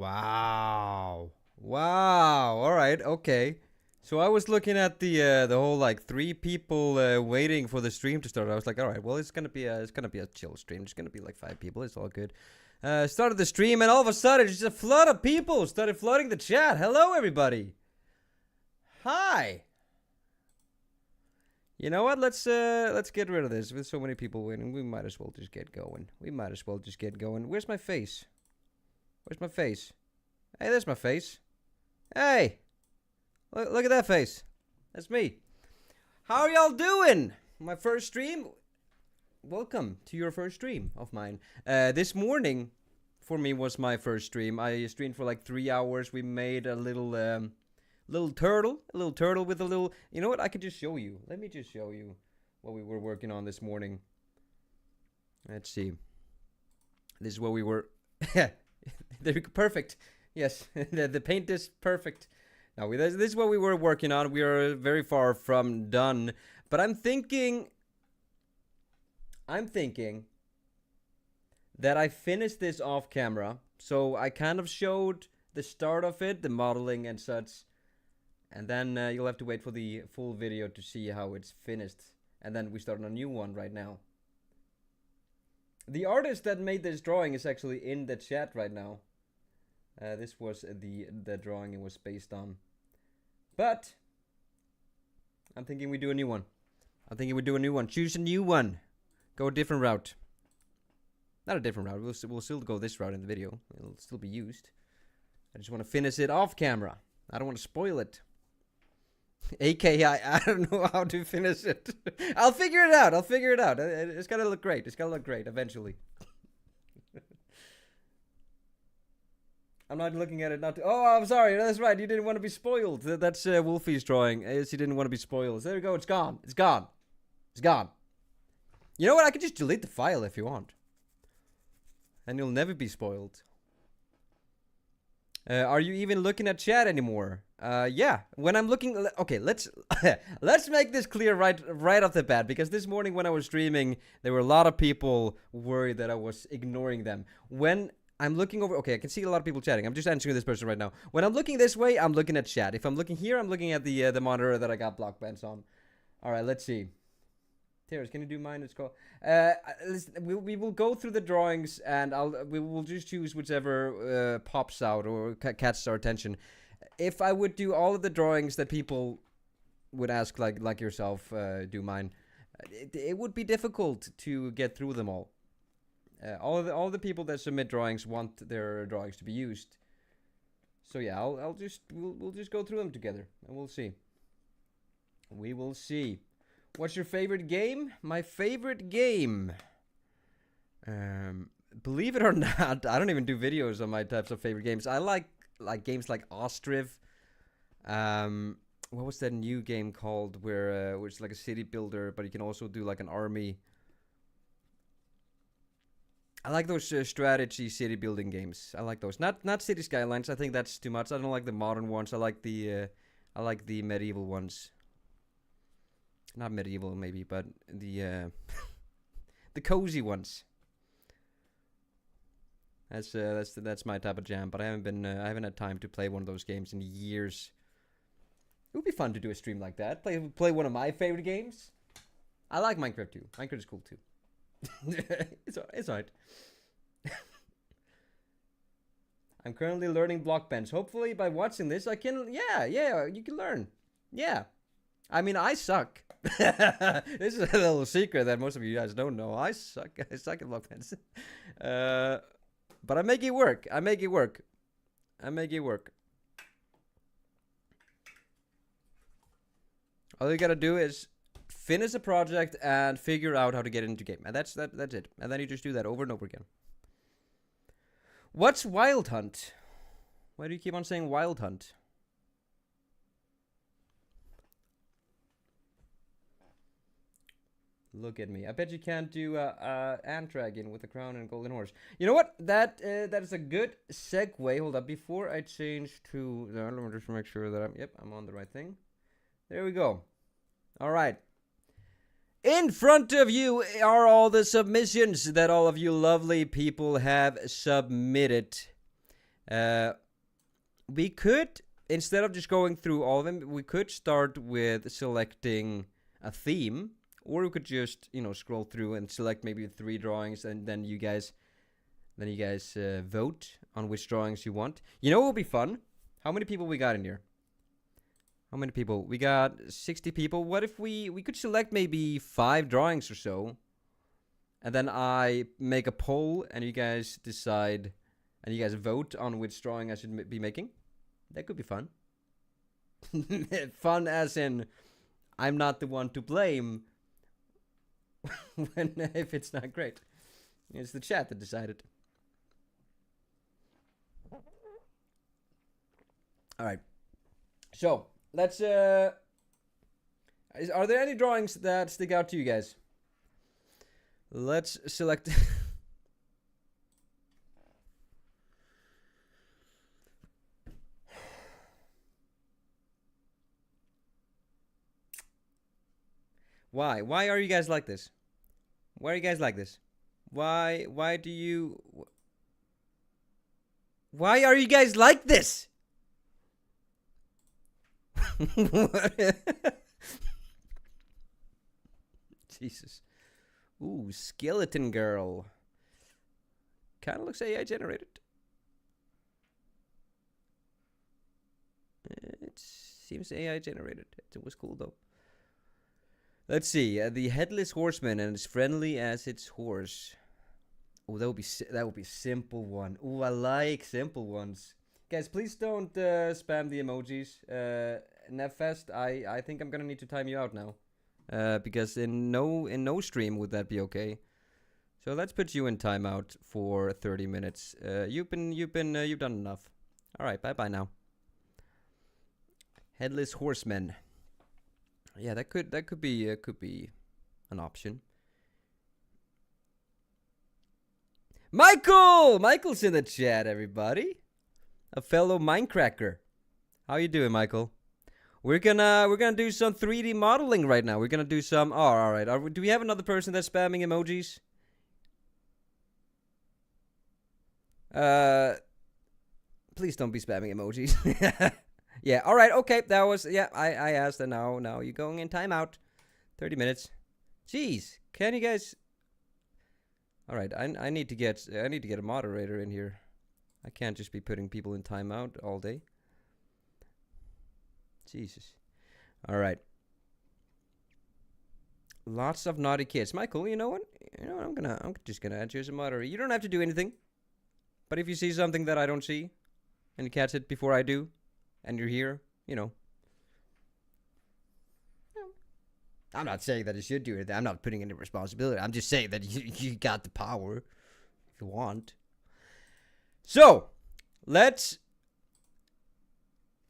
Wow. Wow. All right. Okay. So I was looking at the whole like three people waiting for the stream to start. I was like, all right, well it's gonna be a chill stream. It's gonna be like 5 people. It's all good. Started the stream and all of a sudden just a flood of people started flooding the chat. Hello everybody. Hi. You know what? Let's get rid of this. With so many people winning, we might as well just get going. Where's my face? Where's my face? Hey, there's my face. Hey, look at that face. That's me. How are y'all doing? My first stream. Welcome to your first stream of mine. This morning, for me, was my first stream. I streamed for like 3 hours. We made a little turtle with a little. You know what? I could just show you. Let me just show you what we were working on this morning. Let's see. This is what we were. They're perfect. Yes, the paint is perfect. Now, this is what we were working on. We are very far from done. But I'm thinking that I finished this off camera. So I kind of showed the start of it, the modeling and such. And then you'll have to wait for the full video to see how it's finished. And then we start on a new one right now. The artist that made this drawing is actually in the chat right now. This was the drawing it was based on. But I'm thinking we do a new one. Choose a new one. Go a different route. Not a different route. We'll still go this route in the video. It'll still be used. I just want to finish it off camera. I don't want to spoil it. AKA, I don't know how to finish it. I'll figure it out. It's gotta look great. Eventually. I'm not looking at it not to... Oh, I'm sorry. That's right. You didn't want to be spoiled. That's Wolfie's drawing. Yes, he didn't want to be spoiled. There you go. It's gone. You know what? I could just delete the file if you want. And you'll never be spoiled. Are you even looking at chat anymore? Yeah. When I'm looking... Okay, let's make this clear right off the bat. Because this morning when I was streaming, there were a lot of people worried that I was ignoring them. When I'm looking over... Okay, I can see a lot of people chatting. I'm just answering this person right now. When I'm looking this way, I'm looking at chat. If I'm looking here, I'm looking at the monitor that I got Blockbench on. All right, let's see. Terrace, can you do mine? It's called. We will go through the drawings and we will just choose whichever pops out or catches our attention. If I would do all of the drawings that people would ask, like yourself, do mine, it would be difficult to get through them all. All the people that submit drawings want their drawings to be used. So yeah, we'll just go through them together and we'll see. We will see. What's your favorite game? My favorite game. Believe it or not, I don't even do videos on my types of favorite games. I like games like Ostriv. What was that new game called where it's like a city builder, but you can also do like an army. I like those strategy city building games. I like those. Not City Skylines. I think that's too much. I don't like the modern ones. I like the medieval ones. Not medieval, maybe, but the the cozy ones. That's my type of jam. But I haven't had time to play one of those games in years. It would be fun to do a stream like that. Play one of my favorite games. I like Minecraft too. Minecraft is cool too. It's alright. I'm currently learning Blockbench. Hopefully, by watching this, I can. Yeah, you can learn. Yeah. I mean, I suck. This is a little secret that most of you guys don't know. I suck at Blockbench. But I make it work. All you gotta do is finish a project and figure out how to get into game. And that's it. And then you just do that over and over again. What's Wild Hunt? Why do you keep on saying Wild Hunt? Look at me. I bet you can't do ant dragon with a crown and golden horse. You know what? That is a good segue. Hold up. Before I change to... Let me just make sure that I'm on the right thing. There we go. All right. In front of you are all the submissions that all of you lovely people have submitted. We could, instead of just going through all of them, we could start with selecting a theme, or we could just, scroll through and select maybe 3 drawings, and then you guys vote on which drawings you want. You know what will be fun? How many people we got in here? How many people? We got 60 people. What if we could select maybe 5 drawings or so, and then I make a poll, and you guys decide, and you guys vote on which drawing I should be making? That could be fun. Fun as in, I'm not the one to blame if it's not great. It's the chat that decided. All right. So let's. Are there any drawings that stick out to you guys? Let's select. Why? Why are you guys like this? Why are you guys like this? Why do you... Why are you guys like this? Jesus. Ooh, skeleton girl. Kind of looks AI generated. It seems AI generated. It was cool though. Let's see. The headless horseman, and as friendly as its horse. Oh, that would be simple one. Oh, I like simple ones. Guys, please don't spam the emojis. Nevfest, I think I'm gonna need to time you out now, because in no stream would that be okay. So let's put you in timeout for 30 minutes. You've done enough. All right, bye now. Headless horseman. Yeah, that could be an option. Michael's in the chat, everybody. A fellow Minecracker. How you doing, Michael? We're gonna do some 3D modeling right now. We're gonna do some. Oh, all right. Do we have another person that's spamming emojis? Please don't be spamming emojis. Yeah. All right. Okay. That was. Yeah. I asked, and now you're going in timeout. 30 minutes. Jeez. Can you guys? All right. I need to get a moderator in here. I can't just be putting people in timeout all day. Jesus. All right. Lots of naughty kids. Michael, you know what? I'm just gonna add you as a moderator. You don't have to do anything. But if you see something that I don't see, and you catch it before I do, and you're here, I'm not saying that you should do it. I'm not putting any responsibility. I'm just saying that you got the power if you want. So, let's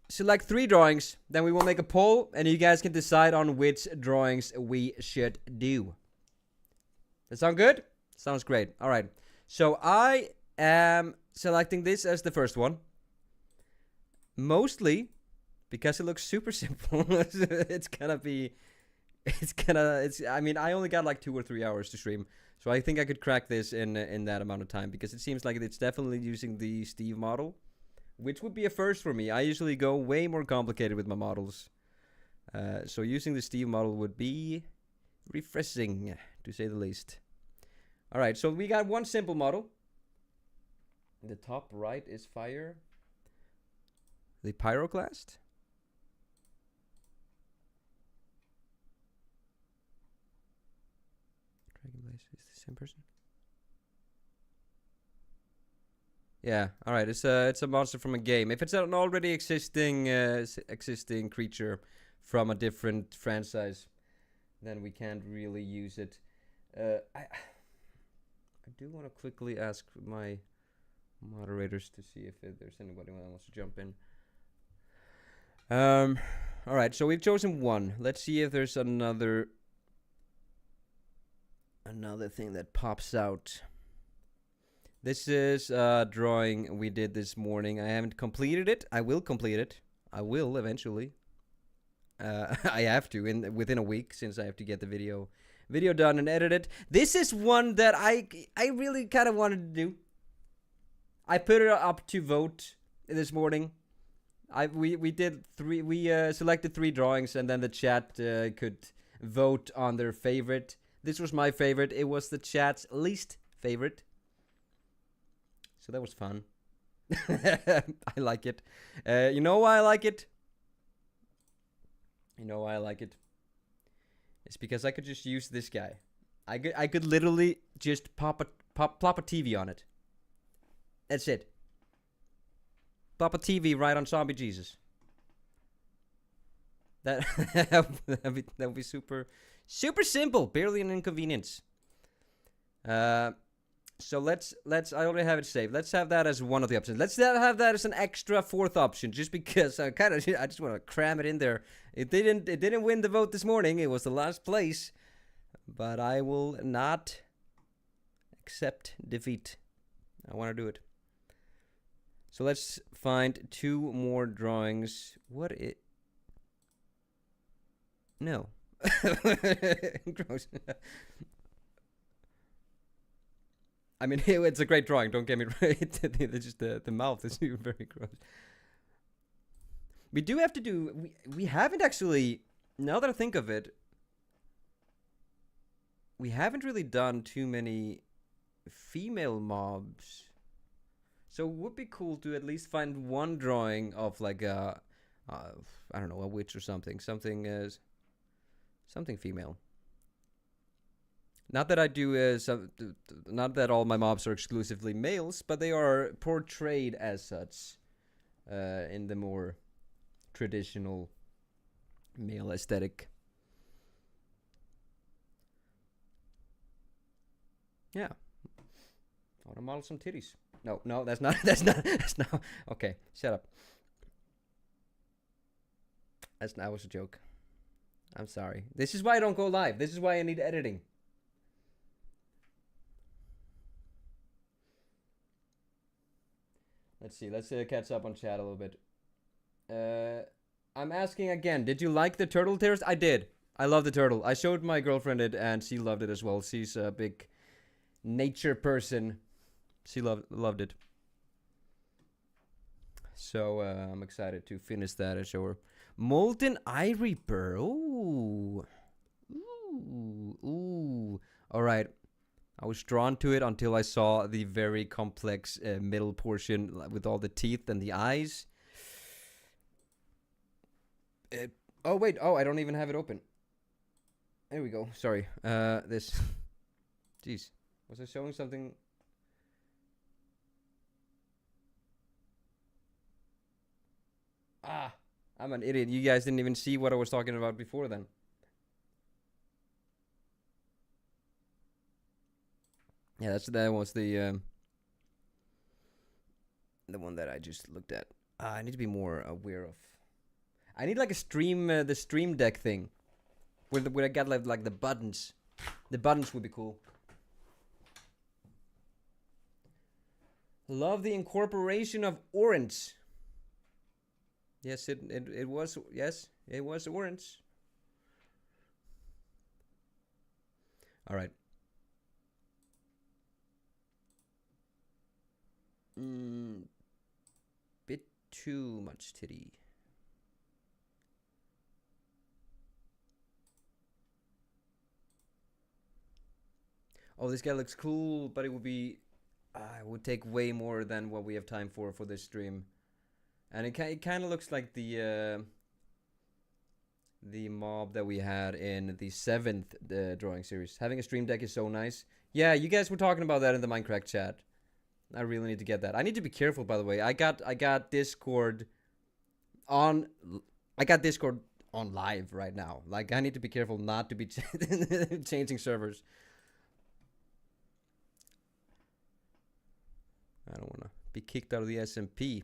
select 3 drawings. Then we will make a poll, and you guys can decide on which drawings we should do. That sound good? Sounds great. All right. So, I am selecting this as the first one. Mostly because it looks super simple. I mean, I only got like 2 or 3 hours to stream, so I think I could crack this in that amount of time, because it seems like it's definitely using the Steve model, which would be a first for me. I usually go way more complicated with my models, so using the Steve model would be refreshing, to say the least. All right, so we got one simple model. The top right is fire. The pyroclast. Dragonblaze is the same person. Yeah. All right. It's a monster from a game. If it's an already existing creature from a different franchise, then we can't really use it. I do want to quickly ask my moderators to see if there's anybody that wants to jump in. All right, so we've chosen one. Let's see if there's another thing that pops out. This is a drawing we did this morning. I haven't completed it. I will complete it. I will eventually. I have to within a week, since I have to get the video done and edited. This is one that I really kind of wanted to do. I put it up to vote this morning. We did three. We selected three drawings, and then the chat could vote on their favorite. This was my favorite. It was the chat's least favorite. So that was fun. I like it. You know why I like it? You know why I like it? It's because I could just use this guy. I could literally just plop a TV on it. That's it. Plop a TV right on Zombie Jesus. That would be super simple. Barely an inconvenience. So let's I already have it saved. Let's have that as one of the options. Let's have that as an extra fourth option, just because I just want to cram it in there. It didn't win the vote this morning. It was the last place, but I will not accept defeat. I want to do it. So let's find two more drawings. What it? No. Gross. I mean, it's a great drawing. Don't get me right. It's just the mouth is very gross. We do have to do. We haven't actually. Now that I think of it, we haven't really done too many female mobs. So it would be cool to at least find one drawing of like a, I don't know, a witch or something, something female. Not that I do, not that all my mobs are exclusively males, but they are portrayed as such, in the more traditional male aesthetic. Yeah. I want to model some titties. No, that's not. Okay, shut up. That was a joke. I'm sorry. This is why I don't go live. This is why I need editing. Let's see. Let's catch up on chat a little bit. I'm asking again. Did you like the turtle tears? I did. I love the turtle. I showed my girlfriend it, and she loved it as well. She's a big nature person. She loved it. So I'm excited to finish that and show her. Molten Eye Reaper. Ooh. All right. I was drawn to it until I saw the very complex middle portion with all the teeth and the eyes. Oh, wait. Oh, I don't even have it open. There we go. Sorry. This. Jeez. Was I showing something? I'm an idiot. You guys didn't even see what I was talking about before then. Yeah, that was the one that I just looked at. I need to be more aware of. I need like a stream, the stream deck thing, where I got like the buttons. The buttons would be cool. Love the incorporation of orange. Yes, it was. Yes, it was orange. All right. Bit too much titty. Oh, this guy looks cool, but it would be. It would take way more than what we have time for this stream. And it kind of looks like the mob that we had in the 7th drawing series. Having a stream deck is so nice. Yeah, you guys were talking about that in the Minecraft chat. I really need to get that. I need to be careful, by the way. I got Discord on. I got Discord on live right now. Like, I need to be careful not to be changing servers. I don't want to be kicked out of the SMP.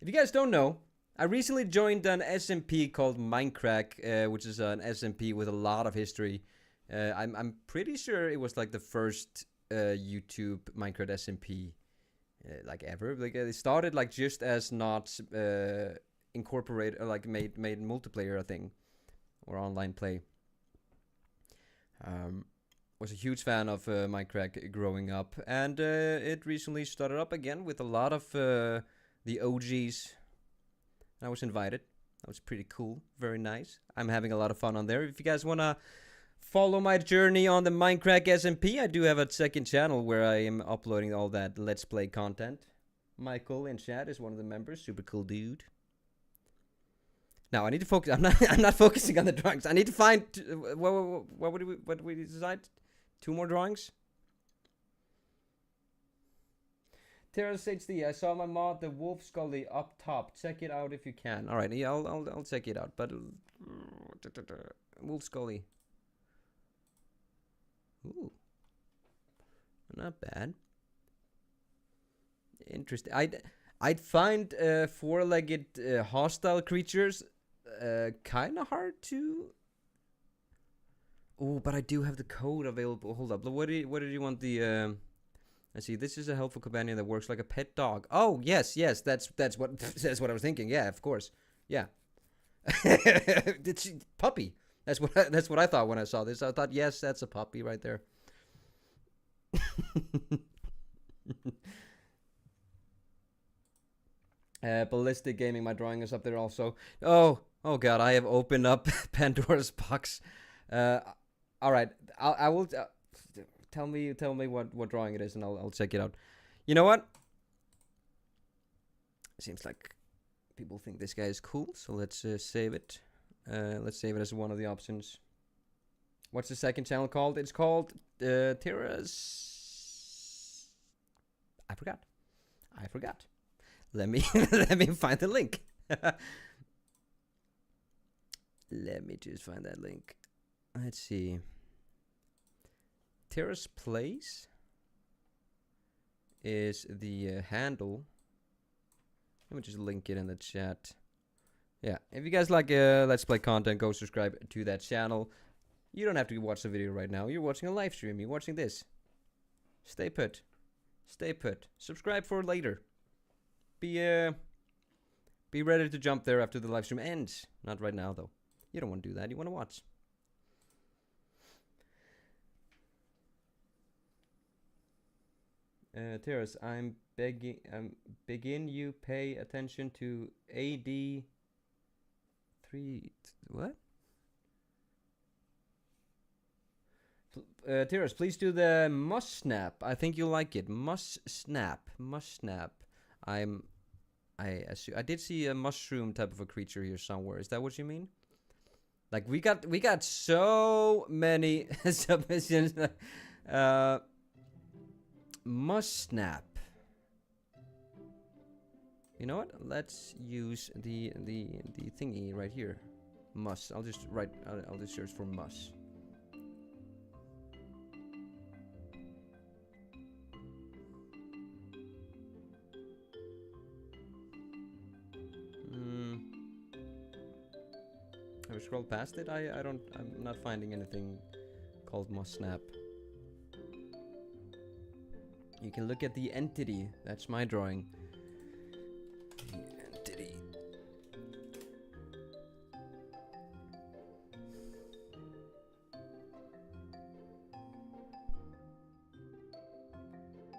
If you guys don't know, I recently joined an SMP called Minecraft, which is an SMP with a lot of history. I'm pretty sure it was like the first YouTube Minecraft SMP like ever. Like it started like just as not incorporated, like made multiplayer a thing or online play. was a huge fan of Minecraft growing up, and it recently started up again with a lot of the OGs. I was invited. That was pretty cool. Very nice. I'm having a lot of fun on there. If you guys wanna follow my journey on the Minecraft SMP, I do have a second channel where I am uploading all that Let's Play content. Michael in chat is one of the members. Super cool dude. Now I need to focus. I'm not focusing on the drawings. I need to find what would we decide? 2 more drawings. Terrace HD. I saw my mod, the Wolf Scully, up top. Check it out if you can. All right, yeah, I'll check it out. But Wolf Scully. Ooh, not bad. Interesting. I'd find 4-legged hostile creatures kind of hard to. Oh, but I do have the code available. Hold up. What did you want the? Let's see. This is a helpful companion that works like a pet dog. Oh yes. That's what that's what I was thinking. Yeah, of course. Yeah. Puppy. That's what I thought when I saw this. I thought, yes, that's a puppy right there. Ballistic Gaming, my drawing is up there also. Oh God, I have opened up Pandora's box. All right, I will tell me what drawing it is, and I'll check it out. You know what? Seems like people think this guy is cool, so let's save it. Let's save it as one of the options. What's the second channel called? It's called Terra's. I forgot. Let me find the link. Let me just find that link. Let's see. Terrace Plays is the handle. Let me just link it in the chat. Yeah, if you guys like Let's Play content, go subscribe to that channel. You don't have to watch the video right now. You're watching a live stream. You're watching this. Stay put. Subscribe for later. Be ready to jump there after the live stream ends. Not right now, though. You don't want to do that. You want to watch. Terrace, I'm begging you pay attention to AD 3. What? Terrace, please do the must snap. I think you'll like it. Must snap. I did see a mushroom type of a creature here somewhere. Is that what you mean? Like we got so many submissions. Must snap. You know what? Let's use the thingy right here. Must. I'll just search for must. Have I scrolled past it? I'm not finding anything called must snap. You can look at the entity. That's my drawing. The entity.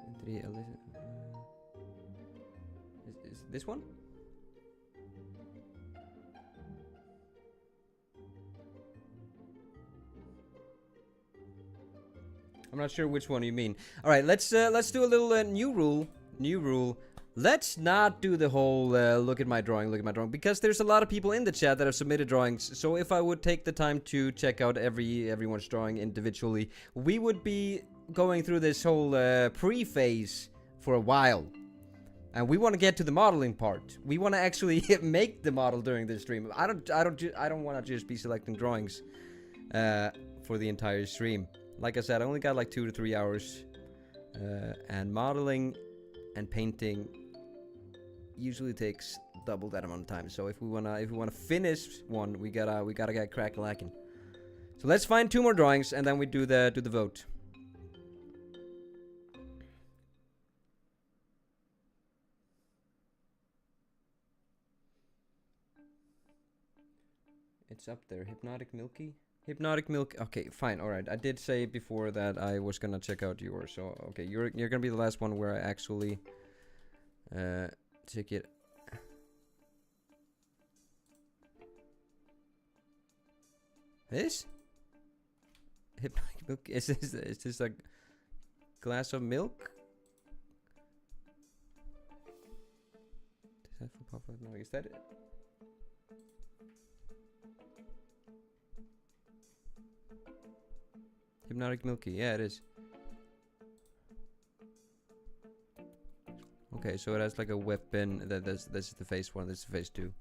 Entity. Is this one? I'm not sure which one you mean. All right, let's do a little new rule. Let's not do the whole look at my drawing, because there's a lot of people in the chat that have submitted drawings. So if I would take the time to check out everyone's drawing individually, we would be going through this whole pre-phase for a while. And we want to get to the modeling part. We want to actually make the model during this stream. I don't want to just be selecting drawings for the entire stream. Like I said, I only got like 2 to 3 hours, and modeling and painting usually takes double that amount of time. So if we wanna finish one, we gotta get crack-a-lacking. So let's find 2 more drawings, and then we do the vote. It's up there. Hypnotic Milky. Hypnotic Milk. Okay, fine. All right. I did say before that I was gonna check out yours. So okay, you're gonna be the last one where I actually check it. This Hypnotic Milk. Is this a glass of milk? Does that for pop? No, is that it? Hypnotic Milky, yeah, it is. Okay, so it has like a weapon. This is the phase 1. This is phase 2.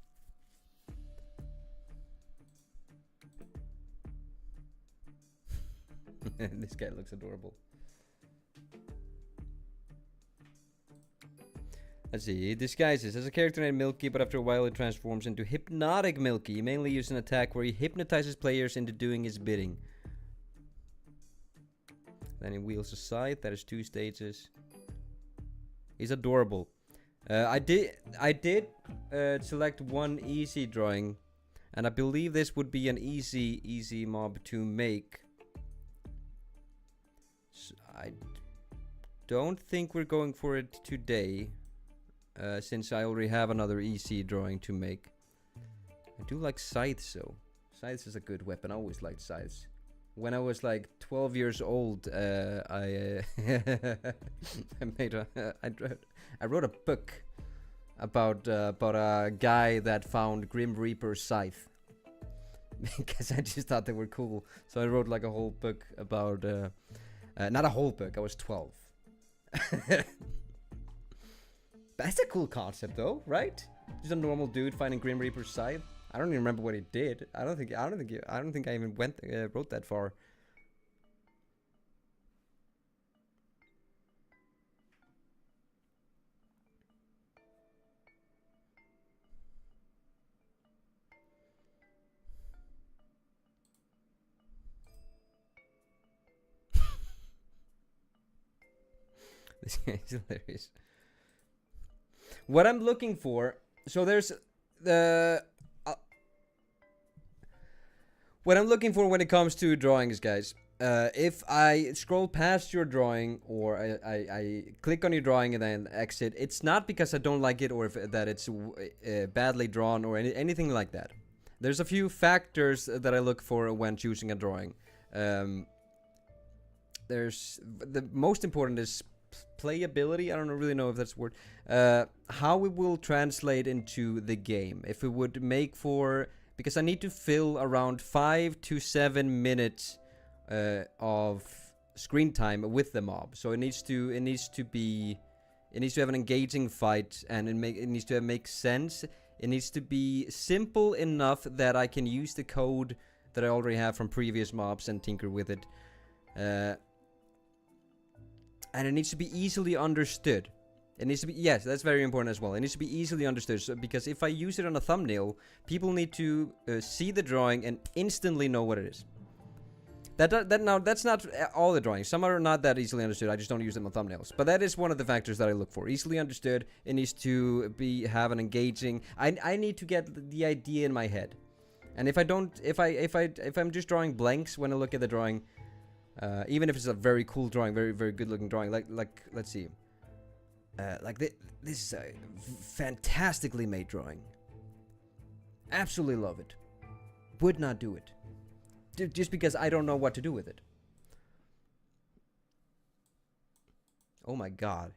This guy looks adorable. Let's see. He disguises as a character named Milky, but after a while it transforms into Hypnotic Milky. He mainly uses an attack where he hypnotizes players into doing his bidding. Then he wields a scythe. That is 2 stages. He's adorable. I did select one easy drawing, and I believe this would be an easy mob to make. So I don't think we're going for it today, since I already have another easy drawing to make. I do like scythes though. Scythes is a good weapon. I always liked scythes. When I was like 12 years old, I I wrote a book about a guy that found Grim Reaper's scythe because I just thought they were cool. So I wrote like a whole book about not a whole book. I was 12. That's a cool concept though, right? Just a normal dude finding Grim Reaper's scythe. I don't even remember what he did. I don't think I even wrote that far. This guy is hilarious. What I'm looking for, so there's the what I'm looking for when it comes to drawings, guys. If I scroll past your drawing or I click on your drawing and then exit, it's not because I don't like it or if that it's badly drawn or anything like that. There's a few factors that I look for when choosing a drawing. There's the most important is playability. I don't really know if that's a word. How it will translate into the game. If it would make for, because I need to fill around 5 to 7 minutes of screen time with the mob. So it needs to have an engaging fight, and it needs to make sense. It needs to be simple enough that I can use the code that I already have from previous mobs and tinker with it. And it needs to be easily understood. It needs to be, yes, that's very important as well. It needs to be easily understood, so, because if I use it on a thumbnail, people need to see the drawing and instantly know what it is. Now, that's not all the drawings. Some are not that easily understood. I just don't use them on thumbnails. But that is one of the factors that I look for. Easily understood. It needs to have an engaging. I need to get the idea in my head. And if I don't, if I'm just drawing blanks when I look at the drawing, even if it's a very cool drawing, very very good looking drawing, like let's see, this is a fantastically made drawing. Absolutely love it. Would not do it. Just because I don't know what to do with it. Oh my god.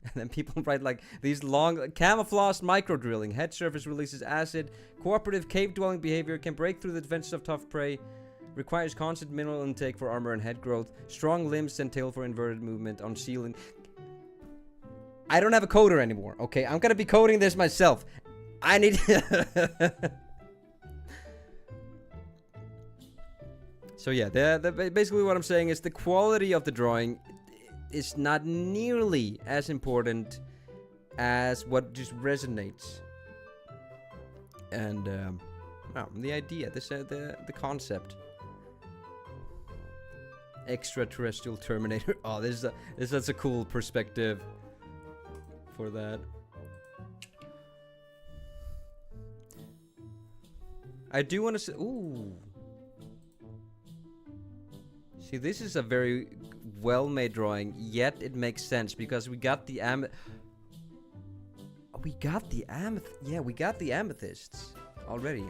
And then people write like these long camouflaged micro drilling. Head surface releases acid. Cooperative cave dwelling behavior can break through the defenses of tough prey. Requires constant mineral intake for armor and head growth. Strong limbs and tail for inverted movement on ceiling. I don't have a coder anymore. Okay, I'm gonna be coding this myself. I need. So yeah, basically what I'm saying is the quality of the drawing is not nearly as important as what just resonates. And the idea, the concept. Extraterrestrial Terminator. Oh, this is such a cool perspective for that. I do want to say, ooh. See, this is a very well-made drawing, yet it makes sense because we got the yeah, we got the amethysts already.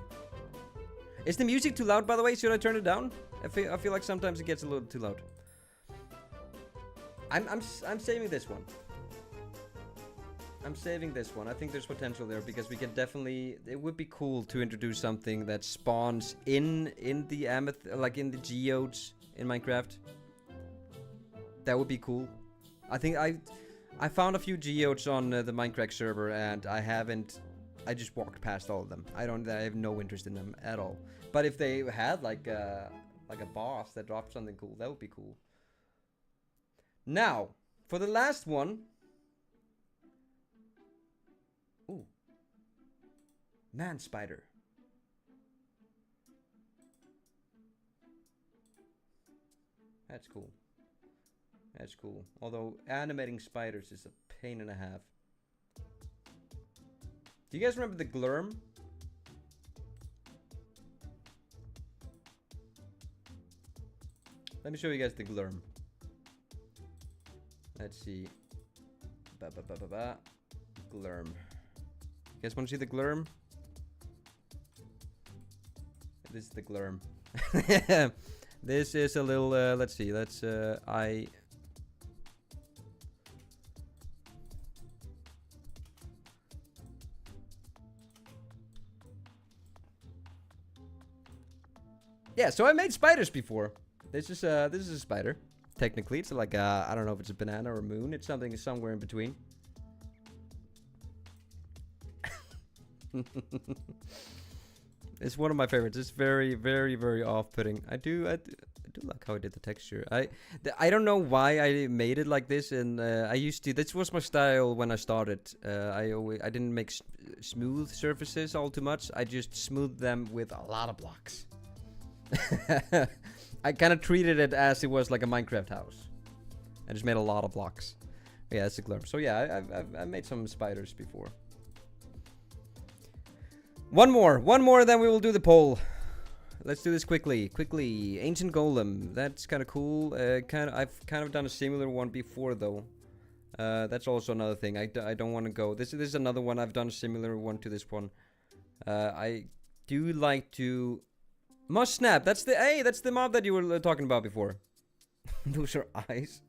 Is the music too loud, by the way? Should I turn it down? I feel like sometimes it gets a little too loud. I'm saving this one. I'm saving this one. I think there's potential there because we can definitely. It would be cool to introduce something that spawns in the like in the geodes in Minecraft. That would be cool. I think I found a few geodes on the Minecraft server and I haven't. I just walked past all of them. I have no interest in them at all. But if they had like a boss that dropped something cool, that would be cool. Now, for the last one. Ooh. Man spider. That's cool. That's cool. Although animating spiders is a pain and a half. Do you guys remember the Glurm? Let me show you guys the Glurm. Let's see. Glurm. You guys want to see the Glurm? This is the Glurm. This is a little, let's see, yeah, so I made spiders before. This is a spider. Technically, it's like I don't know if it's a banana or a moon. It's something somewhere in between. It's one of my favorites. It's very, very, very off-putting. I do like how I did the texture. I don't know why I made it like this, and I used to. This was my style when I started. I didn't make smooth surfaces all too much. I just smoothed them with a lot of blocks. I kind of treated it as it was like a Minecraft house. I just made a lot of blocks. Yeah, it's a Glurm. So yeah, I've made some spiders before. One more, then we will do the poll. Let's do this quickly. Ancient Golem. That's kind of cool. I've kind of done a similar one before though. That's also another thing. I don't want to go. This is another one. I've done a similar one to this one. I do like to. Mush Snap. That's the mob that you were talking about before. Those are eyes.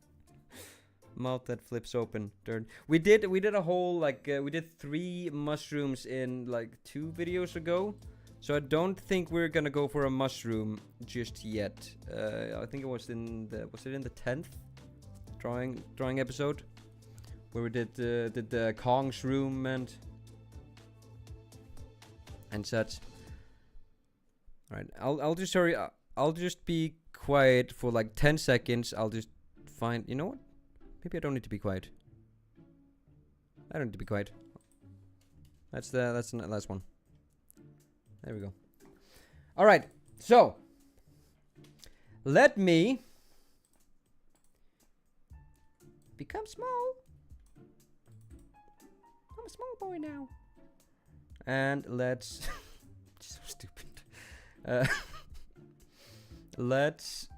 Mouth that flips open. Dirt. We did a whole like we did 3 mushrooms in like 2 videos ago. So I don't think we're gonna go for a mushroom just yet. I think it was in the 10th drawing episode where we did the Kong's room and such. All right, I'll just hurry. I'll just be quiet for like 10 seconds. I'll just find. You know what? Maybe I don't need to be quiet. I don't need to be quiet. That's the last one. There we go. All right, so let me become small. I'm a small boy now. And let's. So stupid. Let's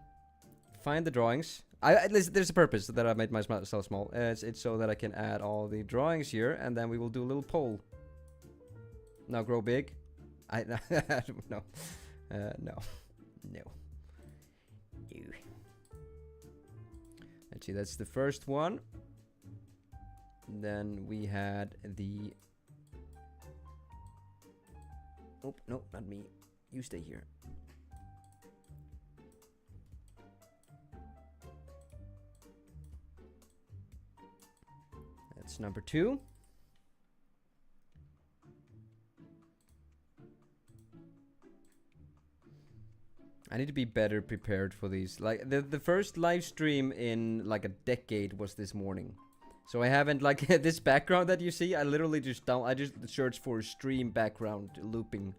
find the drawings. There's a purpose that I made myself small. It's so that I can add all the drawings here, and then we will do a little poll. Now grow big. I don't know. No. Let's see. That's the first one. Then we had the. Oh no, not me. You stay here. That's number 2. I need to be better prepared for these. Like the first live stream in like a decade was this morning. So I haven't like this background that you see. I literally just searched for stream background looping.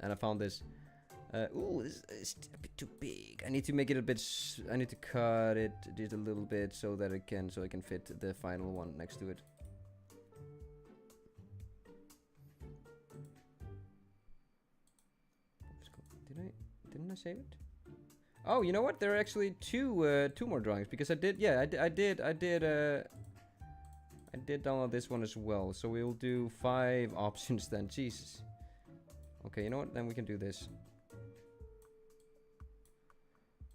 And I found this. Ooh, this is a bit too big. I need to make it a bit. I need to cut it just a little bit so that it can fit the final one next to it. Didn't I save it? Oh, you know what? There are actually two more drawings because I did. Yeah, I did download this one as well. So we'll do 5 options then. Jesus. Okay, you know what? Then we can do this.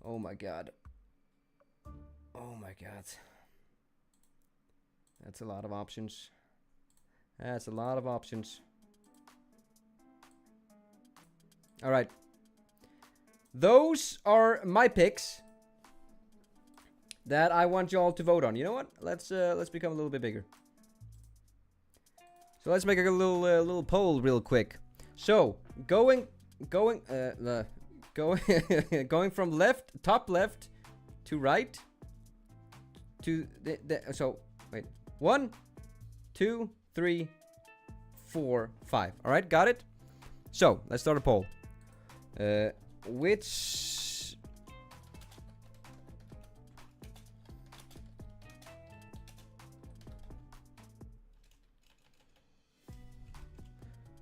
Oh my god. Oh my god. That's a lot of options. That's a lot of options. Alright. Those are my picks that I want you all to vote on. You know what? Let's become a little bit bigger. So let's make a little poll real quick. So going from top left to right to so wait, 1, 2, 3, 4, 5. All right, got it. So let's start a poll. Which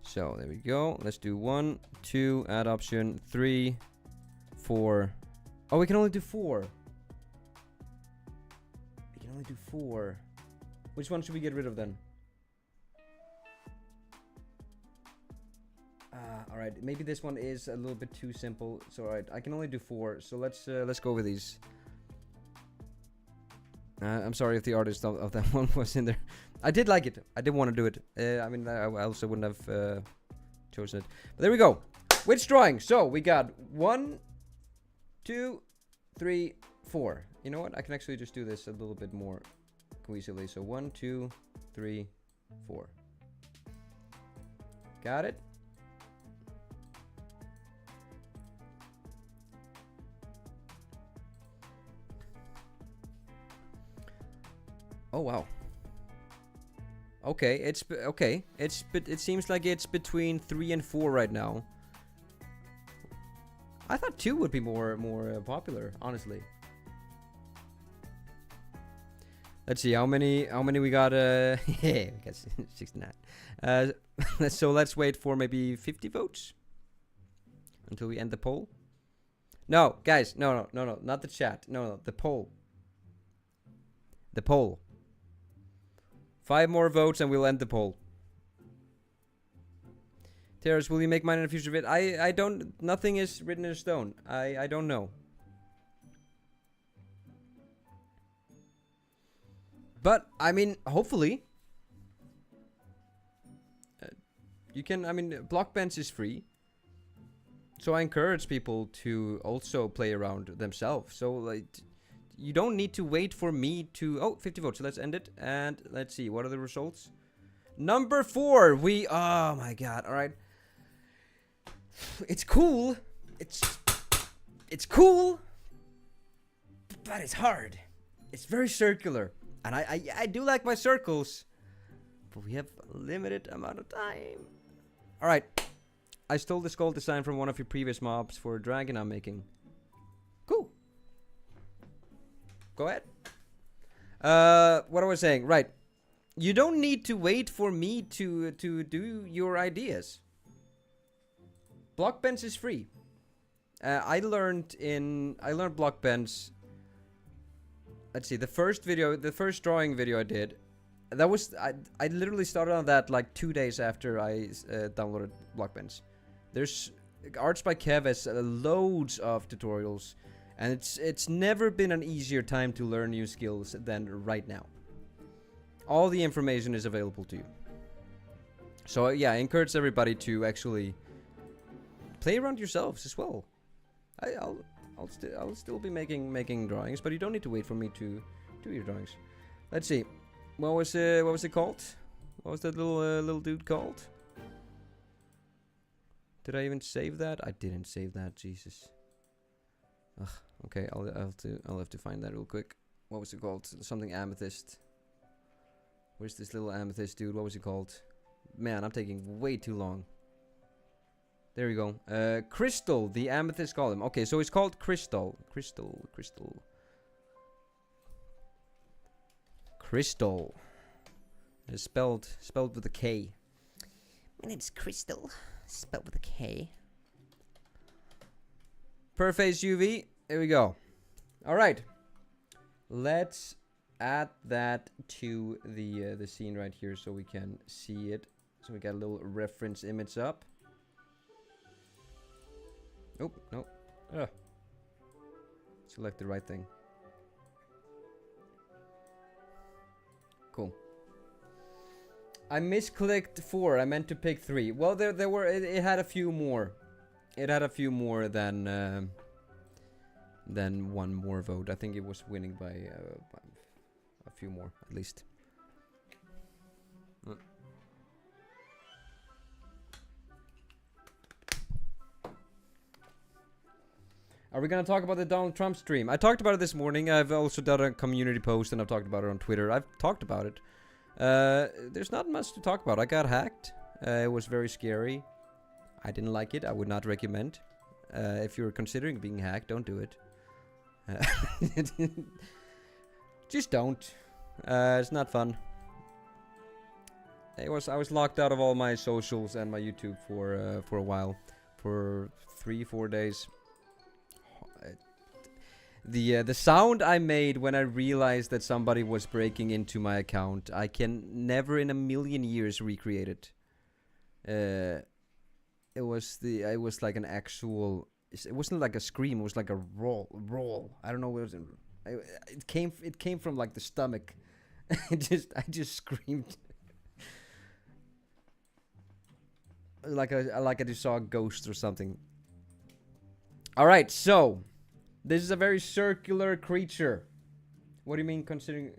so there we go. Let's do 1, 2, add option, 3, 4. Oh, we can only do 4. We can only do 4. Which one should we get rid of then? Alright, maybe this one is a little bit too simple. So alright, I can only do 4. So let's go with these. I'm sorry if the artist of that one was in there. I did like it. I did want to do it. I mean, I also wouldn't have chosen it. But there we go. Which drawing? So we got 1, 2, 3, 4. You know what? I can actually just do this a little bit more cohesively. So 1, 2, 3, 4. Got it? Oh wow. Okay, it seems like it's between 3 and 4 right now. I thought 2 would be more popular, honestly. Let's see how many we got. Yeah, we got 69. So let's wait for maybe 50 votes until we end the poll. No, guys, no, not the chat. No, the poll. The poll. 5 more votes and we'll end the poll. Terrace, will you make mine in a future vid? I don't. Nothing is written in stone. I don't know. But I mean, hopefully, you can. I mean, Blockbench is free, so I encourage people to also play around themselves. So like, you don't need to wait for me to. Oh, 50 votes. So let's end it and let's see what are the results. Number 4. We. Oh my god. All right. It's cool. It's cool, but it's hard. It's very circular. And I do like my circles, but we have a limited amount of time. Alright. I stole the skull design from one of your previous mobs for a dragon I'm making. Cool. Go ahead. What I was saying. Right. You don't need to wait for me to do your ideas. Blockbench is free. I learned Blockbench. Let's see, the first drawing video I did, that was, I literally started on that like 2 days after I downloaded Blockbench. There's, Arts by Kev has loads of tutorials, and it's never been an easier time to learn new skills than right now. All the information is available to you. So yeah, I encourage everybody to actually play around yourselves as well. I'll still be making drawings, but you don't need to wait for me to do your drawings. Let's see, what was it called? What was that little dude called? Did I even save that? I didn't save that. Jesus. Ugh. Okay, I'll have to find that real quick. What was it called? Something amethyst. Where's this little amethyst dude? What was it called? Man, I'm taking way too long. There we go. Crystal, the amethyst column. Okay, so it's called Crystal. Crystal. It's spelled with a K. My name's Crystal, spelled with a K. Perface UV. Here we go. All right. Let's add that to the scene right here so we can see it. So we got a little reference image up. Oh, no. Ugh. Select the right thing. Cool. I misclicked 4. I meant to pick 3. Well, there were. It had a few more. It had a few more than one more vote. I think it was winning by a few more, at least. Are we gonna talk about the Donald Trump stream? I talked about it this morning. I've also done a community post and I've talked about it on Twitter. I've talked about it. There's not much to talk about. I got hacked. It was very scary. I didn't like it. I would not recommend. If you're considering being hacked, don't do it. Just don't. It's not fun. I was locked out of all my socials and my YouTube for a while, for 3-4 days. The sound I made when I realized that somebody was breaking into my account, I can never in a million years recreate it. It was like an actual. It wasn't like a scream. It was like a roll. I don't know what it was. It came from like the stomach. I just screamed. like I just saw a ghost or something. All right, so this is a very circular creature. What do you mean considering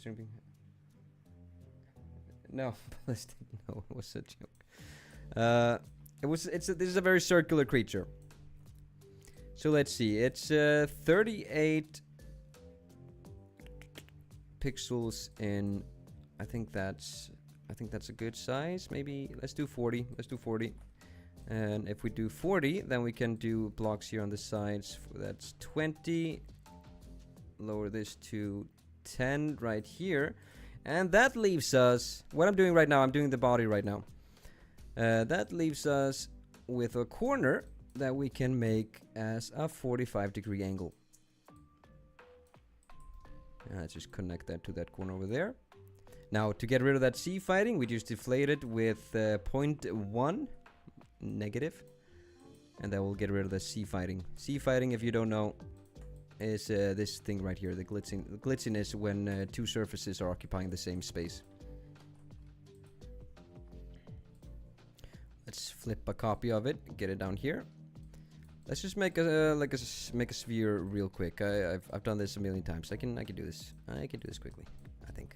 being? No, ballistic. No, it was a joke. This is a very circular creature. So let's see. It's 38 pixels in. I think that's a good size. Maybe let's do 40. Let's do 40. And if we do 40, then we can do blocks here on the sides. That's 20. Lower this to 10 right here. And that leaves us... What I'm doing right now, I'm doing the body right now. That leaves us with a corner that we can make as a 45-degree angle. And let's just connect that to that corner over there. Now, to get rid of that C fighting, we just deflate it with 0.1 negative, and that will get rid of the C fighting. C fighting, if you don't know, is this thing right here, the glitziness when two surfaces are occupying the same space. Let's flip a copy of it, get it down here. Let's just make a make a sphere real quick. I've done this a million times. I can do this. I can do this quickly, I think.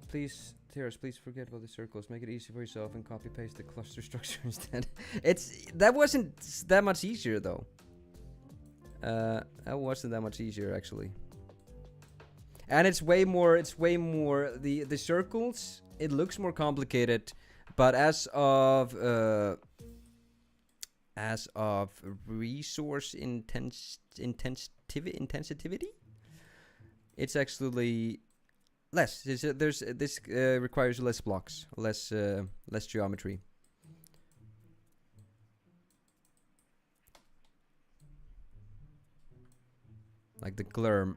Please, Terrace, please forget about the circles. Make it easy for yourself and copy paste the cluster structure instead. That wasn't that much easier though. That wasn't that much easier actually. And it's way more the circles, it looks more complicated, but as of resource intensivity, it's actually less. This requires less blocks, less geometry. Like the glurm.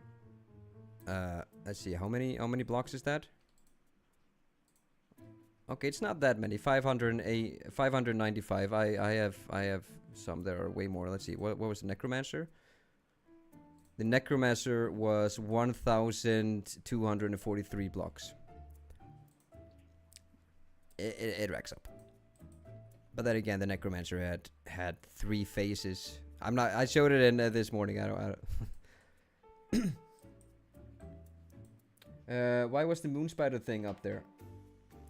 Let's see, how many blocks is that? Okay, it's not that many. 595. I have some that are way more. Let's see. What was the Necromancer? The Necromancer was 1,243 blocks. It racks up. But then again, the Necromancer had 3 phases. I showed it in this morning. I don't why was the moon spider thing up there?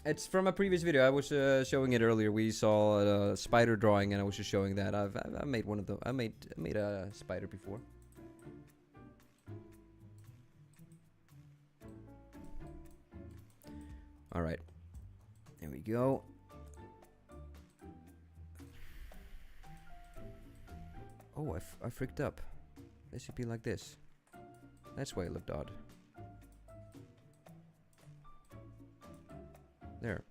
It's from a previous video. I was showing it earlier. We saw a spider drawing, and I was just showing that. I made one of them. I made a spider before. All right, there we go. Oh, I freaked up. This should be like this. That's why it looked odd. There.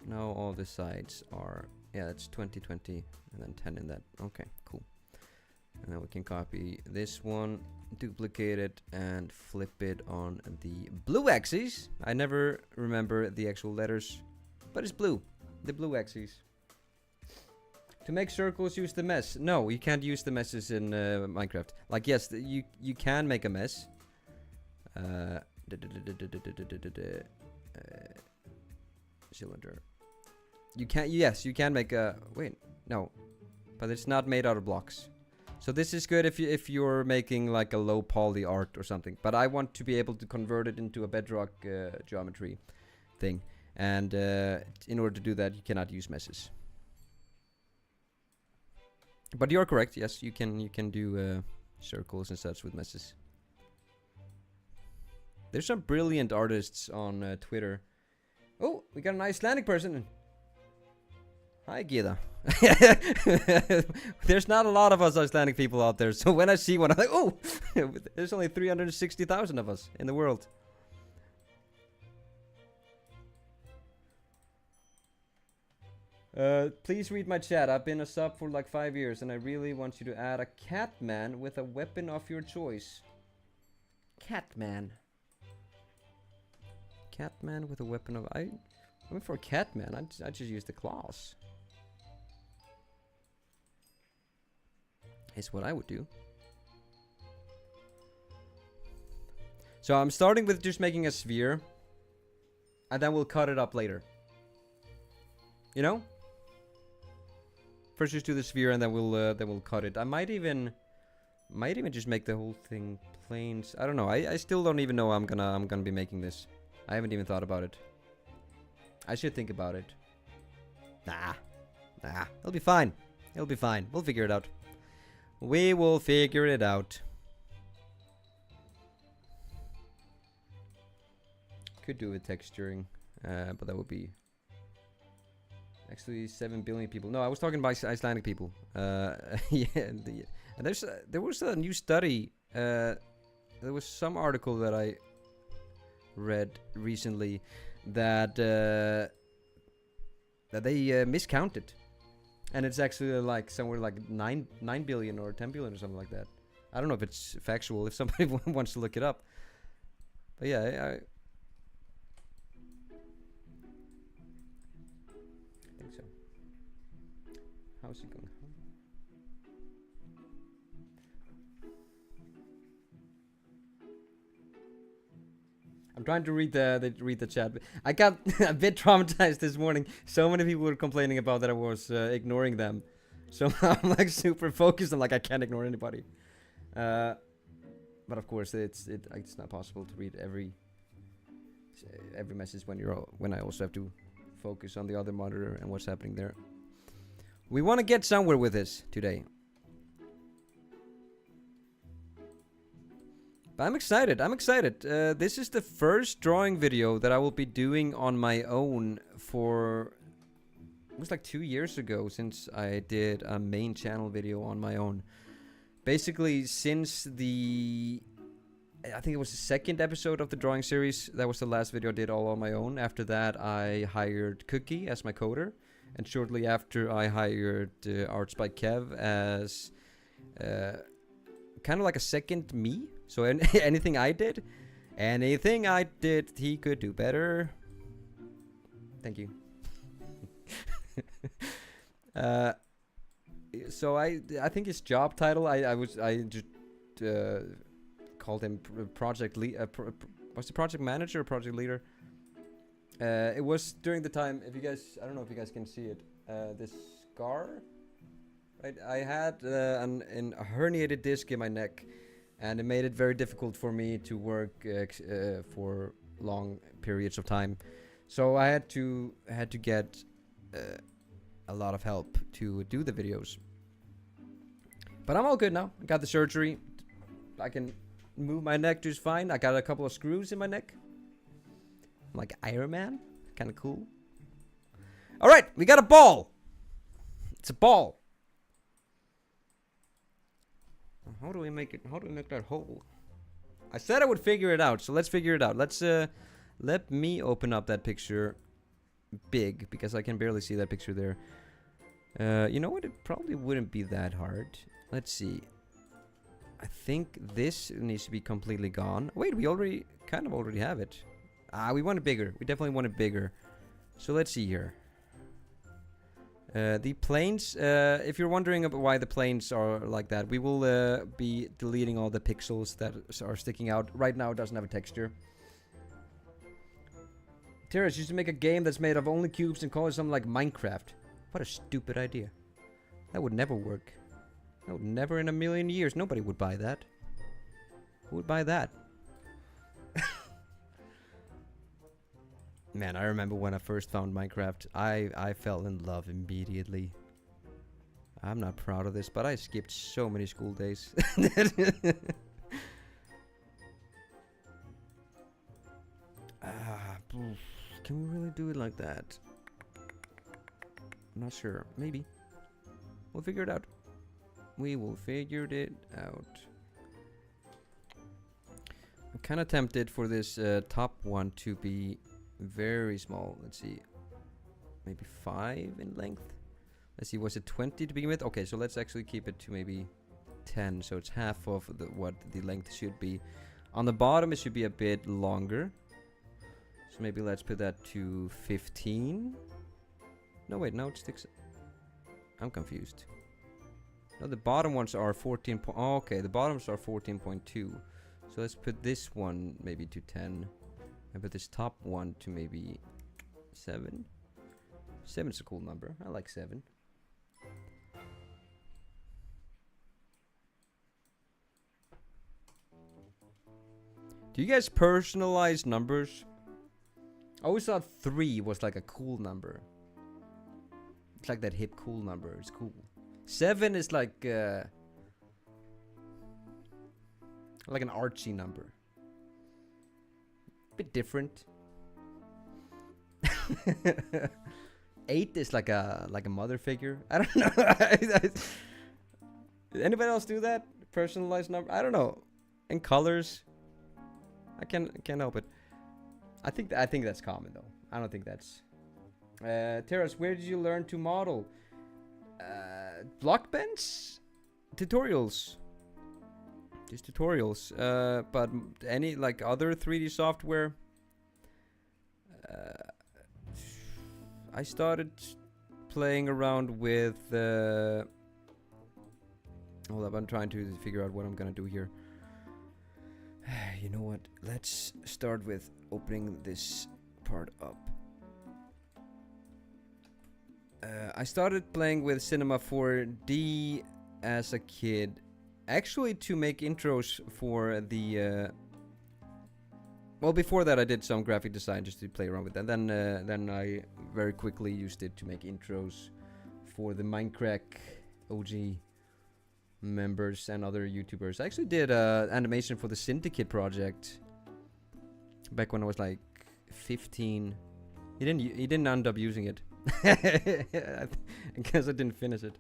Now all the sides are Yeah, that's 20, 20, and then 10 in that. Okay, cool. And then we can copy this one, duplicate it, and flip it on the blue axis. I never remember the actual letters, but it's blue. The blue axis. To make circles, use the mesh. No, you can't use the meshes in Minecraft. Like, yes, you can make a mesh. Cylinder. You can, yes, you can make a, wait, no, but it's not made out of blocks. So this is good if you're making like a low poly art or something. But I want to be able to convert it into a bedrock geometry thing, and in order to do that, you cannot use meshes. But you're correct. Yes, you can do circles and such with meshes. There's some brilliant artists on Twitter. Oh, we got an Icelandic person. Hi, Gida. There's not a lot of us Icelandic people out there, so when I see one, I'm like, oh, there's only 360,000 of us in the world. Please read my chat. I've been a sub for like 5 years, and I really want you to add a Catman with a weapon of your choice. Catman. Catman with a weapon of... I went for a Catman. I just used the claws. Is what I would do. So I'm starting with just making a sphere, and then we'll cut it up later. You know? First just do the sphere, and then we'll cut it. I might even just make the whole thing planes. I don't know. I still don't even know I'm gonna be making this. I haven't even thought about it. I should think about it. Nah. It'll be fine. It'll be fine. We'll figure it out. We will figure it out. Could do with texturing, but that would be actually 7 billion people. No, I was talking about Icelandic people. Yeah, and there was a new study. There was some article that I read recently that they miscounted. And it's actually like somewhere like 9 billion or 10 billion or something like that. I don't know if it's factual, if somebody wants to look it up. But yeah, I think so. How's it going? I'm trying to read the chat. I got a bit traumatized this morning. So many people were complaining about that I was ignoring them. So I'm like super focused. I'm like, I can't ignore anybody. But of course, it's not possible to read every message when I also have to focus on the other monitor and what's happening there. We want to get somewhere with this today. I'm excited. This is the first drawing video that I will be doing on my own for... It was like 2 years ago since I did a main channel video on my own. Basically, since I think it was the second episode of the drawing series. That was the last video I did all on my own. After that, I hired Cookie as my coder. And shortly after, I hired Arts by Kev as kind of like a second me. So anything I did, he could do better. Thank you. So I think his job title, I just called him project lead. Was the project manager or project leader? It was during the time. If you guys, I don't know if you guys can see it. This scar, right? I had a herniated disc in my neck. And it made it very difficult for me to work for long periods of time. So I had to get a lot of help to do the videos. But I'm all good now. I got the surgery. I can move my neck just fine. I got a couple of screws in my neck. I'm like Iron Man. Kind of cool. All right, we got a ball. It's a ball. How do we make it? How do we make that hole? I said I would figure it out, so let's figure it out. Let me open up that picture big, because I can barely see that picture there. You know what? It probably wouldn't be that hard. Let's see. I think this needs to be completely gone. Wait, we already kind of already have it. We want it bigger. We definitely want it bigger. So let's see here. The planes, if you're wondering about why the planes are like that, we will be deleting all the pixels that are sticking out. Right now it doesn't have a texture. Terrace used to make a game that's made of only cubes and call it something like Minecraft. What a stupid idea. That would never work. No, never in a million years. Nobody would buy that. Who would buy that? Man, I remember when I first found Minecraft, I fell in love immediately. I'm not proud of this, but I skipped so many school days. Can we really do it like that? I'm not sure. Maybe. We'll figure it out. We will figure it out. I'm kind of tempted for this top one to be very small. Let's see. Maybe 5 in length. Let's see, was it 20 to begin with? Okay, so let's actually keep it to maybe 10. So it's half of what the length should be. On the bottom, it should be a bit longer. So maybe let's put that to 15. No, wait, no, it sticks. I'm confused. No, the bottom ones are 14. Okay, the bottoms are 14.2. So let's put this one maybe to 10. And put this top one to maybe 7. 7 is a cool number. I like 7. Do you guys personalize numbers? I always thought 3 was like a cool number. It's like that hip cool number. It's cool. 7 is like an artsy number. Bit different. 8 is like a mother figure. I don't know. Did anybody else do that? Personalized number? I don't know. In colors. I can't help it. I think that's common though. I don't think that's. Terrace, where did you learn to model? Blockbench tutorials. Just tutorials. But any like other 3D software. I started playing around with. Hold up, I'm trying to figure out what I'm gonna do here. You know what? Let's start with opening this part up. I started playing with Cinema 4D as a kid, actually to make intros for the. Well, before that I did some graphic design just to play around with that. Then I very quickly used it to make intros for the Minecraft OG members and other YouTubers. I actually did animation for the Syndicate project back when I was like 15. He didn't end up using it. I guess I didn't finish it.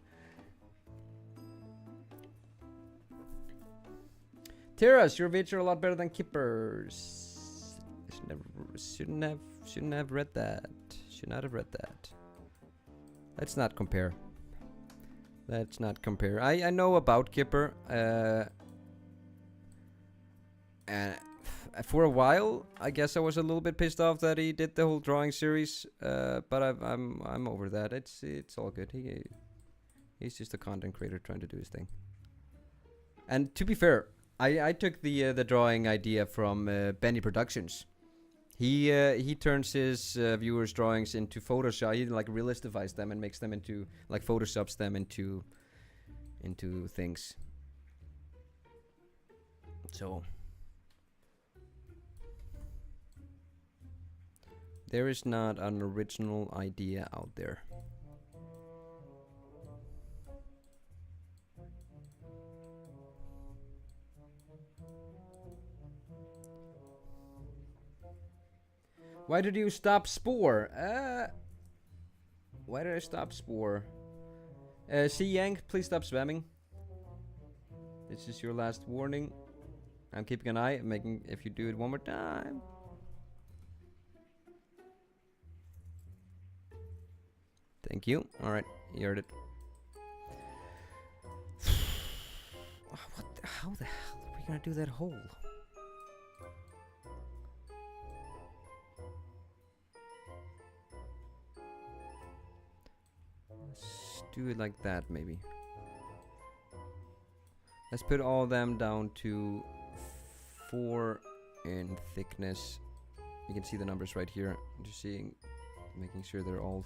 Terrace, your vids are a lot better than Kipper's. Shouldn't have read that. Should not have read that. Let's not compare. Let's not compare. I know about Kipper. And for a while, I guess I was a little bit pissed off that he did the whole drawing series. But I'm over that. It's all good. He's just a content creator trying to do his thing. And to be fair, I took the drawing idea from Benny Productions. He turns his viewers' drawings into Photoshop. He like realistifies them and makes them into like Photoshops them into things. So there is not an original idea out there. Why did you stop Spore? Why did I stop Spore? C Yank, please stop spamming. This is your last warning. I'm keeping an eye, making if you do it one more time. Thank you. All right, you heard it. How the hell are we gonna do that hole? Let's do it like that, maybe. Let's put all of them down to 4 in thickness. You can see the numbers right here. Just seeing, making sure they're all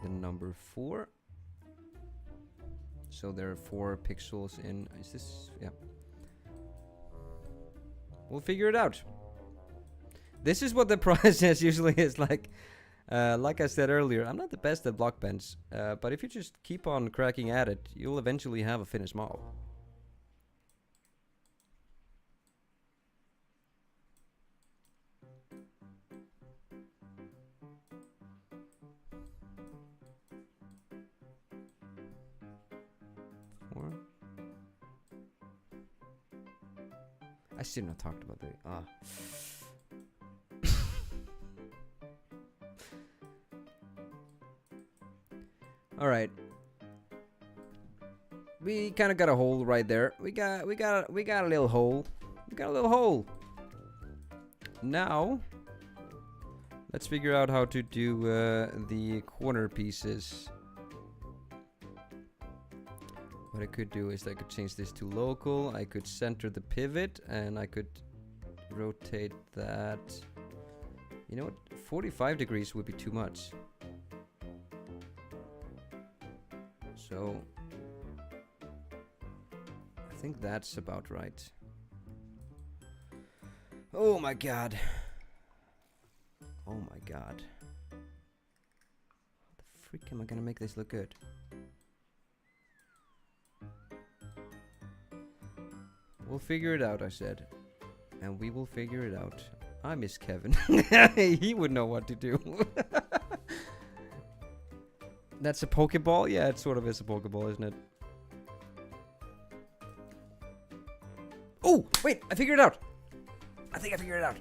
the number 4. So there are 4 pixels in. Is this? Yeah. We'll figure it out. This is what the process usually is like. Like I said earlier, I'm not the best at block bends, but if you just keep on cracking at it, you'll eventually have a finished mob. I shouldn't have talked about the All right. We kind of got a hole right there. We got a little hole. We got a little hole. Now, let's figure out how to do the corner pieces. What I could do is I could change this to local. I could center the pivot and I could rotate that. You know what? 45 degrees would be too much. So I think that's about right. Oh my god. Oh my god. How the frick am I gonna make this look good? We'll figure it out, I said. And we will figure it out. I miss Kevin. He would know what to do. That's a Pokeball? Yeah, it sort of is a Pokeball, isn't it? Oh, wait, I figured it out. I think I figured it out.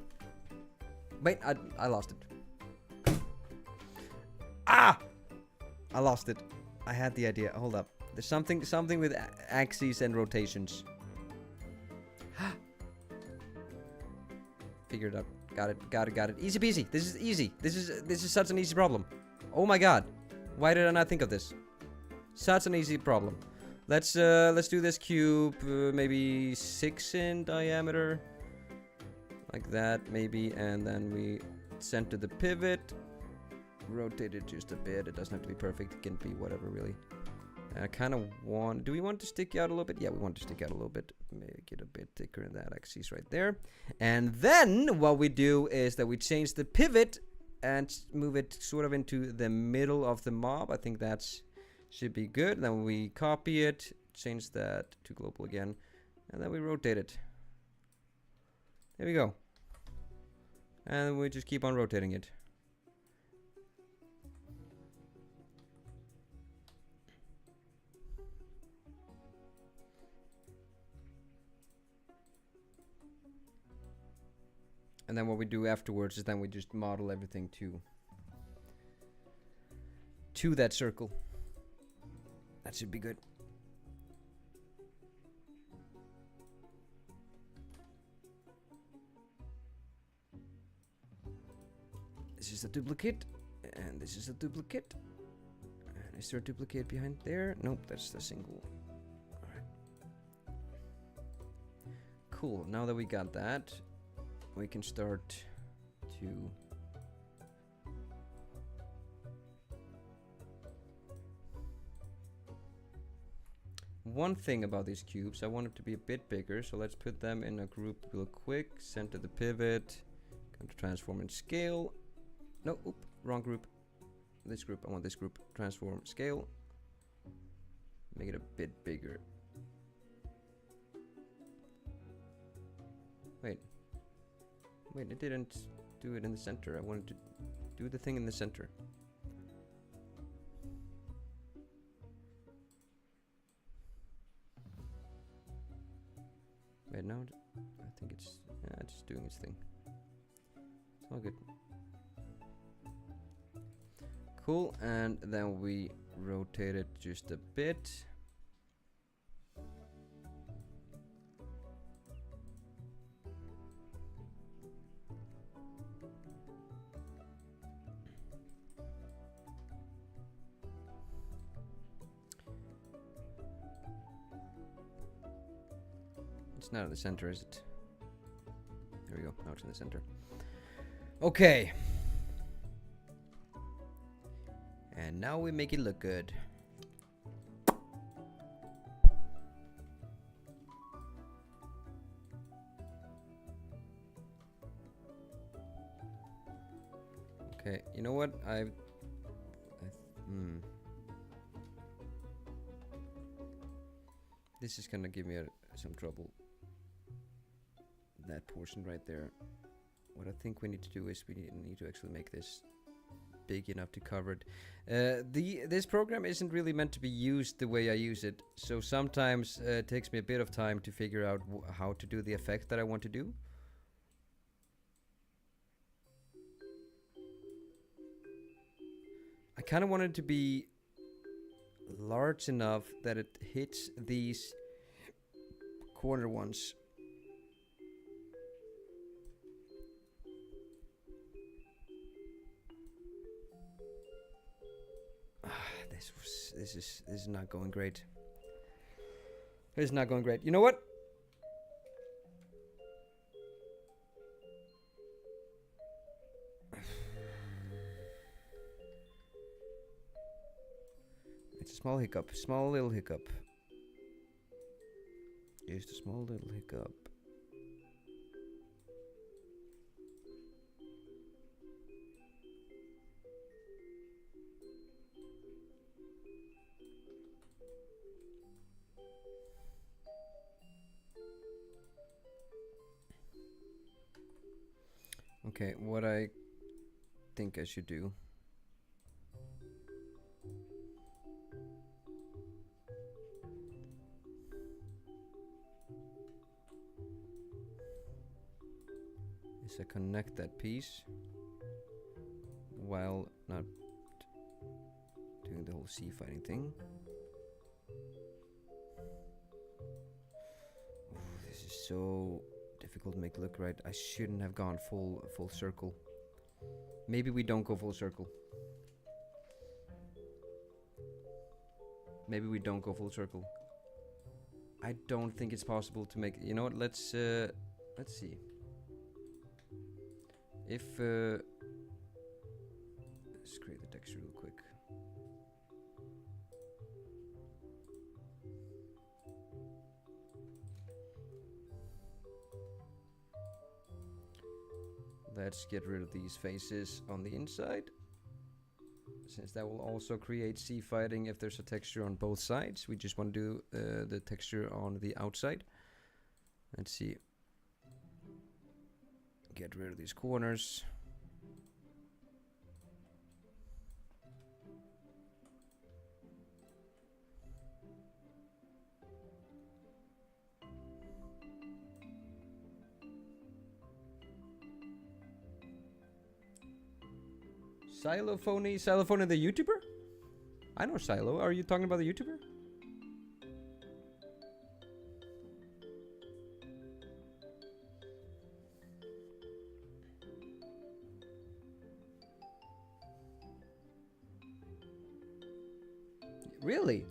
Wait, I lost it. Ah! I lost it. I had the idea. Hold up. There's something with axes and rotations. Figured it out. Got it. Easy peasy. This is easy. This is such an easy problem. Oh my god. Why did I not think of this? Such an easy problem. Let's do this cube maybe 6 in diameter. Like that maybe, and then we center the pivot. Rotate it just a bit. It doesn't have to be perfect. It can be whatever really. I kind of want... Do we want to stick out a little bit? Yeah, we want to stick out a little bit. Make it a bit thicker in that axis right there. And then what we do is that we change the pivot and move it sort of into the middle of the mob. I think that should be good. Then we copy it, change that to global again, and then we rotate it. There we go. And we just keep on rotating it. And then what we do afterwards is then we just model everything to that circle. That should be good. This is a duplicate, and this is a duplicate. And is there a duplicate behind there? Nope, that's the single. Alright. Cool, now that we got that, we can start to one thing about these cubes, I want them to be a bit bigger, so let's put them in a group real quick. Center the pivot, come to transform and scale. No, oop, wrong group. This group, I want this group. Transform, scale. Make it a bit bigger. Wait, it didn't do it in the center. I wanted to do the thing in the center. Wait, now I think it's just doing its thing. It's all good. Cool, and then we rotate it just a bit. It's not in the center, is it? There we go. Now it's in the center. Okay. And now we make it look good. Okay, you know what? This is gonna give me some trouble. That portion right there. What I think we need to do is we need to actually make this big enough to cover it. This program isn't really meant to be used the way I use it, so sometimes it takes me a bit of time to figure out how to do the effect that I want to do. I kind of want it to be large enough that it hits these corner ones. This is not going great. This is not going great. You know what? It's a small hiccup. Small little hiccup. Just a small little hiccup. Okay, what I think I should do is I connect that piece while not doing the whole sea fighting thing. This is so difficult to make look right. I shouldn't have gone full circle. Maybe we don't go full circle. Maybe we don't go full circle. I don't think it's possible to make. You know what? Let's see. If let's create the texture real quick. Let's get rid of these faces on the inside, since that will also create sea fighting if there's a texture on both sides. We just want to do the texture on the outside. Let's see. Get rid of these corners. Silophony the YouTuber? I know Silo. Are you talking about the YouTuber? Really?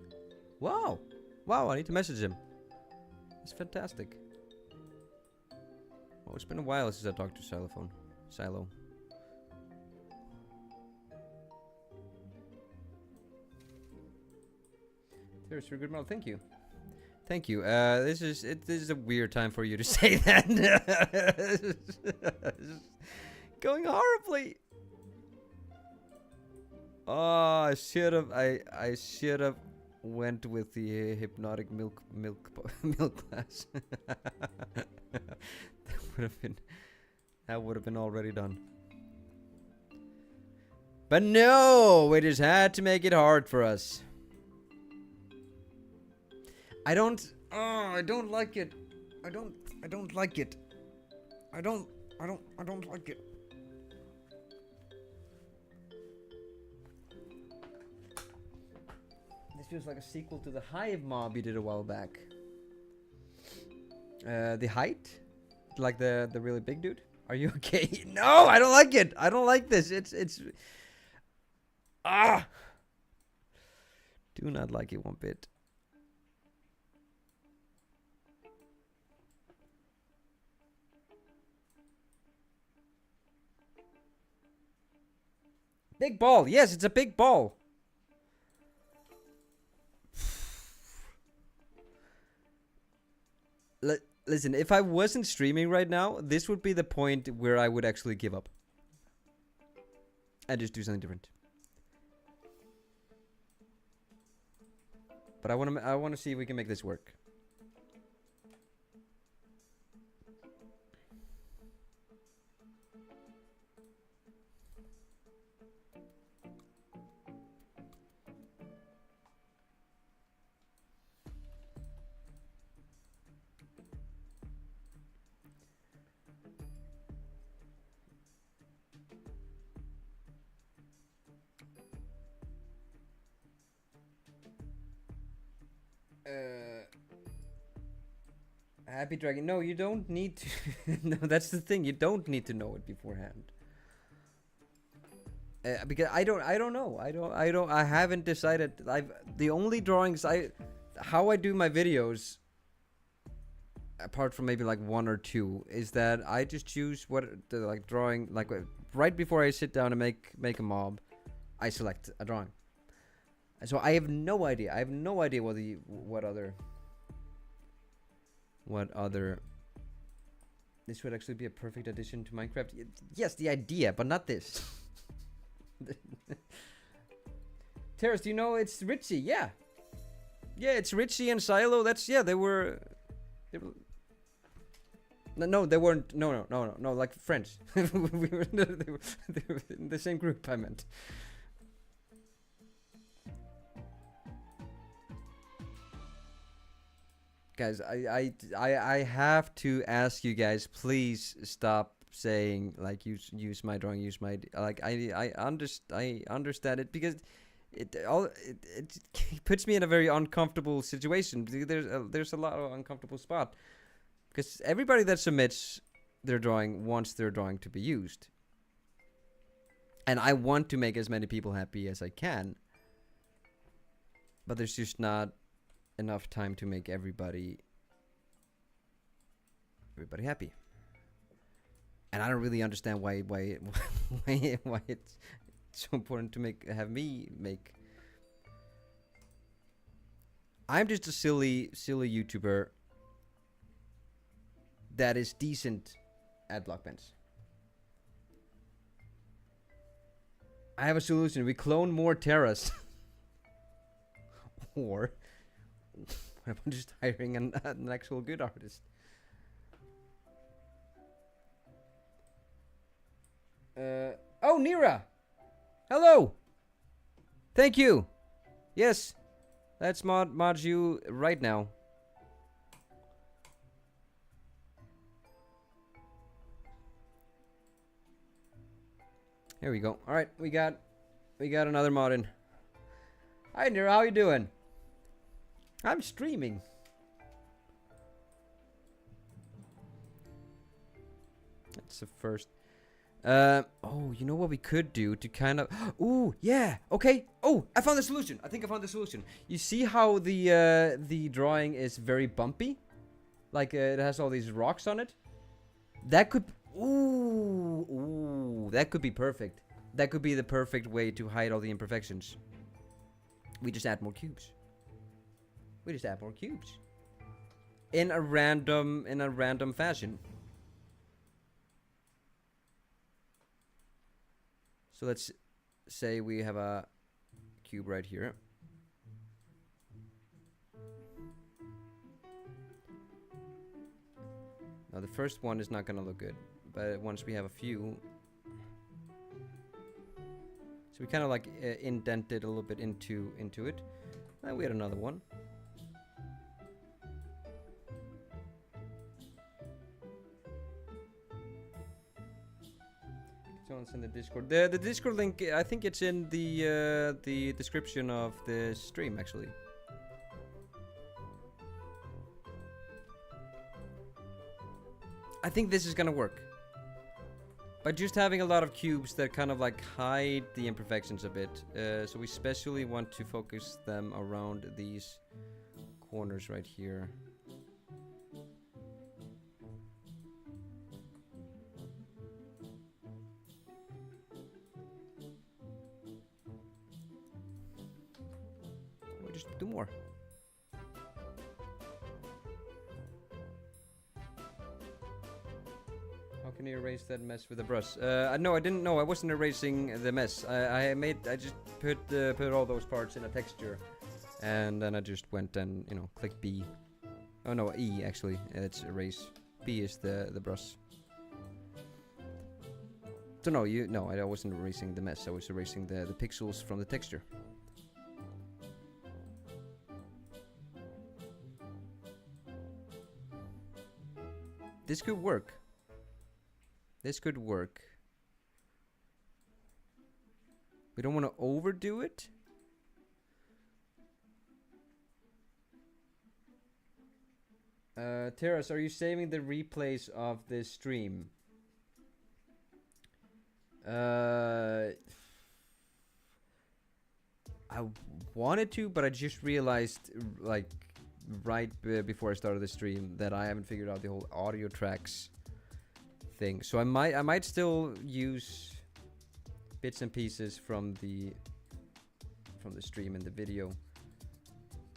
Wow. Wow, I need to message him. It's fantastic. Well, it's been a while since I talked to Silo. There's your good mouth. Thank you. Thank you. This is a weird time for you to say that. This is going horribly. Oh, I should have went with the hypnotic milk glass. That would have been already done. But no, we just had to make it hard for us. I don't like it. I don't like it. I don't like it. feels like a sequel to the Hive mob you did a while back. The height? Like the really big dude? Are you okay? No, I don't like it. I don't like this. It's do not like it one bit. Big ball. Yes, it's a big ball. Listen, if I wasn't streaming right now, this would be the point where I would actually give up. And just do something different. But I want to see if we can make this work. Happy Dragon. No, you don't need to. No, that's the thing. You don't need to know it beforehand. Because I don't know. I haven't decided. The only drawings how I do my videos, apart from maybe like one or two, is that I just choose what the like drawing, like right before I sit down and make a mob, I select a drawing. So I have no idea. I have no idea what other. This would actually be a perfect addition to Minecraft. Yes, the idea, but not this. Terrace, do you know it's Richie? Yeah. Yeah, it's Richie and Silo. They were no, they weren't. No, like friends. They were in the same group, I meant. Guys, I have to ask you guys, please stop saying like use my drawing, use my like I understand it, because it puts me in a very uncomfortable situation. There's a lot of uncomfortable spot, because everybody that submits their drawing wants their drawing to be used, and I want to make as many people happy as I can, but there's just not enough time to make everybody happy, and I don't really understand why it's so important to have me make. I'm just a silly YouTuber that is decent at block bench. I have a solution. We clone more Terras, or I'm just hiring an actual good artist. Oh, Nira! Hello! Thank you! Yes, let's mod you right now. Here we go. Alright, we got another mod in. Hi Nira, how you doing? I'm streaming. That's the first. Oh, you know what we could do to kind of. Ooh, yeah. Okay. Oh, I found the solution. I think I found the solution. You see how the drawing is very bumpy, like it has all these rocks on it. That could. Ooh, that could be perfect. That could be the perfect way to hide all the imperfections. We just add more cubes. We just add more cubes in a random fashion. So let's say we have a cube right here. Now the first one is not gonna look good, but once we have a few, so we kind of like indented a little bit into it. And we had another one. Someone's in the Discord. The Discord link, I think it's in the description of the stream, actually. I think this is gonna work. By just having a lot of cubes that kind of like hide the imperfections a bit. So we especially want to focus them around these corners right here. We'll just do more. How can you erase that mess with a brush? No, I didn't know. I wasn't erasing the mess. I just put all those parts in a texture, and then I just went and clicked B. Oh no, E actually. It's erase. B is the brush. So no, I wasn't erasing the mess. I was erasing the pixels from the texture. This could work. This could work. We don't want to overdo it. Terrace, are you saving the replays of this stream? I wanted to, but I just realized, like, right before I started the stream, that I haven't figured out the whole audio tracks thing. So I might still use bits and pieces from the stream and the video.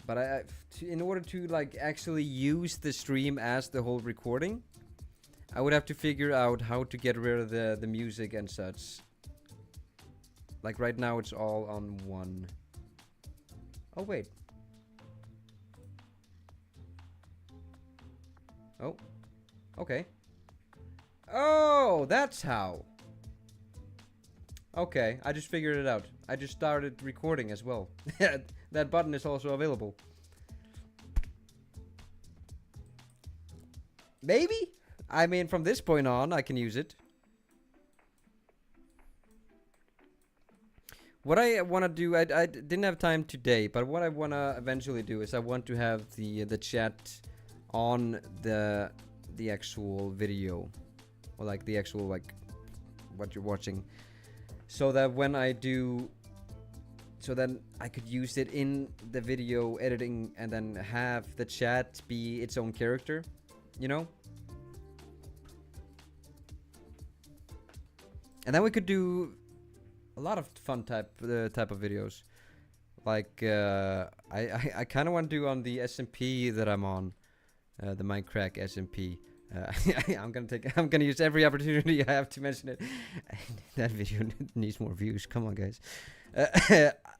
But in order to like actually use the stream as the whole recording, I would have to figure out how to get rid of the music and such. Like right now it's all on one. Oh wait. Oh. Okay. Oh, that's how. Okay, I just figured it out. I just started recording as well. That button is also available. Maybe? I mean, from this point on, I can use it. What I want to do, I didn't have time today, but what I want to eventually do is I want to have the chat on the actual video. Or like the actual, like, what you're watching. So that when I do, so then I could use it in the video editing and then have the chat be its own character, you know? And then we could do a lot of fun type of videos. Like, I kind of want to do on the SMP that I'm on, the Minecraft SMP. I'm gonna use every opportunity I have to mention it. That video needs more views. Come on, guys.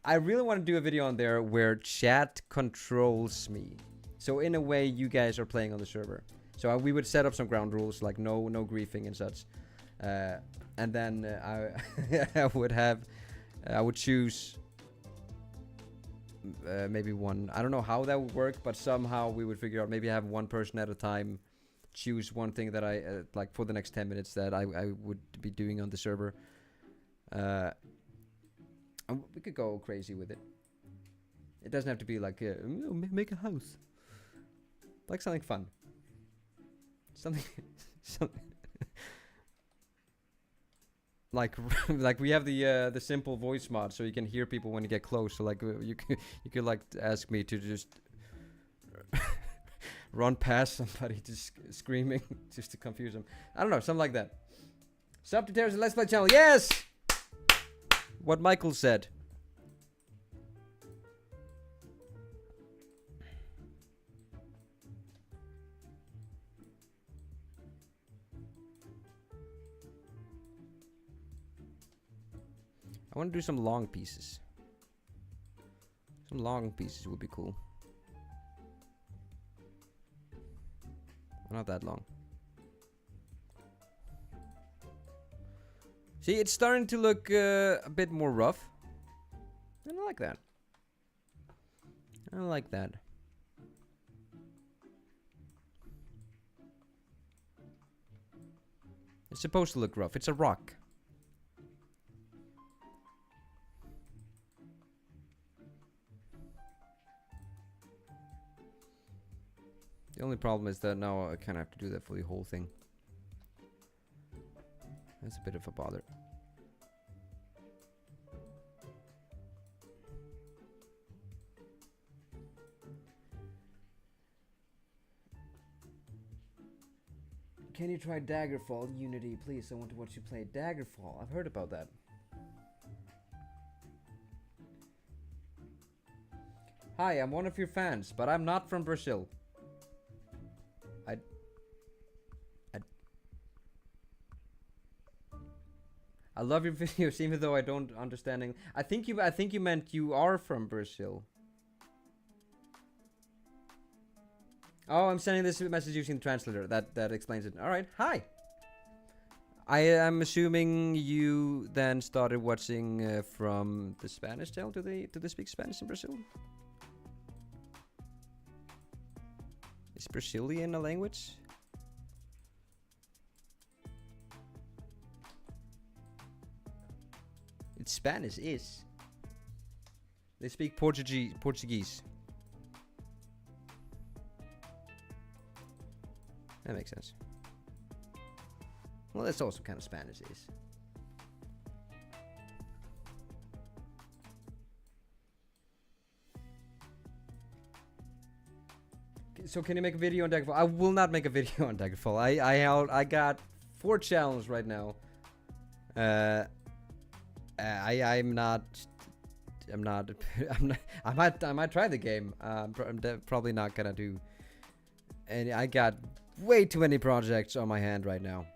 I really want to do a video on there where chat controls me. So in a way, you guys are playing on the server. So we would set up some ground rules, like no griefing and such. And then I would choose maybe one. I don't know how that would work, but somehow we would figure out. Maybe have one person at a time. Choose one thing that I like for the next 10 minutes that I would be doing on the server. We could go crazy with it. It doesn't have to be like make a house. Like something fun. Something like we have the simple voice mod, so you can hear people when you get close. So like you could like ask me to just run past somebody just screaming just to confuse them. I don't know, something like that. Sub to Terrace Let's Play channel. Yes! What Michael said. I want to do some long pieces. Some long pieces would be cool. Not that long. See, it's starting to look a bit more rough. I don't like that. I don't like that. It's supposed to look rough. It's a rock. The only problem is that now I kind of have to do that for the whole thing. That's a bit of a bother. Can you try Daggerfall in Unity, please? I want to watch you play Daggerfall. I've heard about that. Hi, I'm one of your fans, but I'm not from Brazil. I love your videos, even though I don't understand. I think you meant you are from Brazil. Oh, I'm sending this message using the translator. That explains it. All right. Hi. I am assuming you then started watching from the Spanish channel. Do they speak Spanish in Brazil? Is Brazilian a language? It's Spanish is. They speak Portuguese. That makes sense. Well, that's also kind of Spanish is. So can you make a video on Daggerfall? I will not make a video on Daggerfall. I got 4 challenges right now. I'm not. I might try the game. I'm probably not gonna do. And I got way too many projects on my hand right now.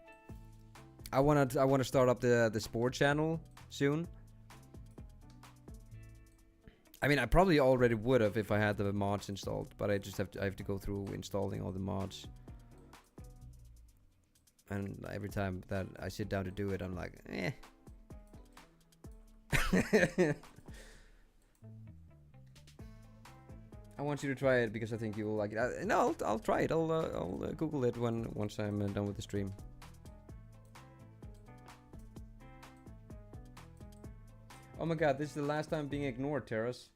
I wanna start up the sport channel soon. I mean, I probably already would have if I had the mods installed, but I have to go through installing all the mods. And every time that I sit down to do it, I'm like, eh. I want you to try it because I think you will like it. No, I'll try it. I'll Google it once I'm done with the stream. Oh my god, this is the last time being ignored, Terrace.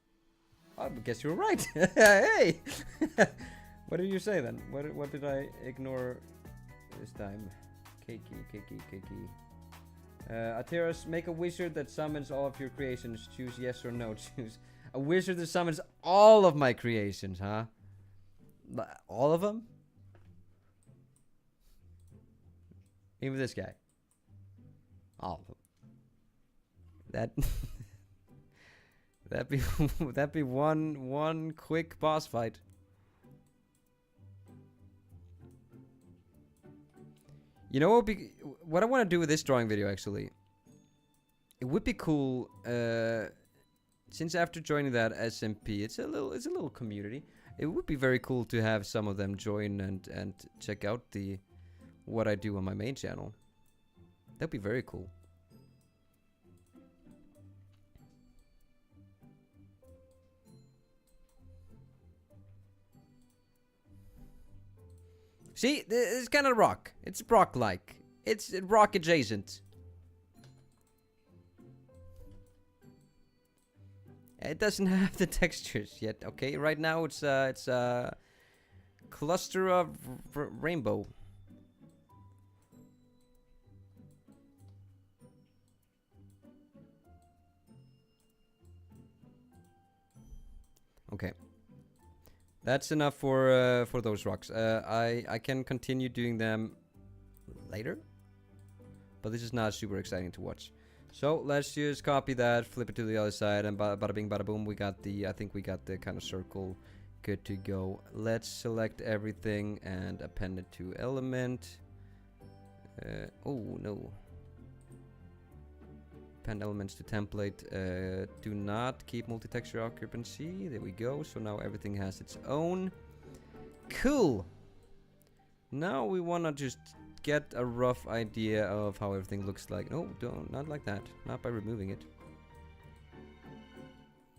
I guess you're right. Hey! What did you say then? What did I ignore this time? Keiki. Ateros, make a wizard that summons all of your creations. Choose yes or no. Choose a wizard that summons all of my creations, huh? All of them? Even this guy. All of them. That'd be one quick boss fight. You know what I want to do with this drawing video actually? It would be cool since after joining that SMP, it's a little community. It would be very cool to have some of them join and check out what I do on my main channel. That'd be very cool. See, it's kind of rock. It's rock-like. It's rock adjacent. It doesn't have the textures yet. Okay, right now it's a cluster of rainbow. Okay. That's enough for those rocks. I can continue doing them later, but this is not super exciting to watch. So let's just copy that, flip it to the other side, and bada bing, bada boom. I think we got the kind of circle good to go. Let's select everything and append it to element. Oh no. Append elements to template. Do not keep multi-texture occupancy. There we go. So now everything has its own. Cool. Now we want to just get a rough idea of how everything looks like. No, not like that. Not by removing it.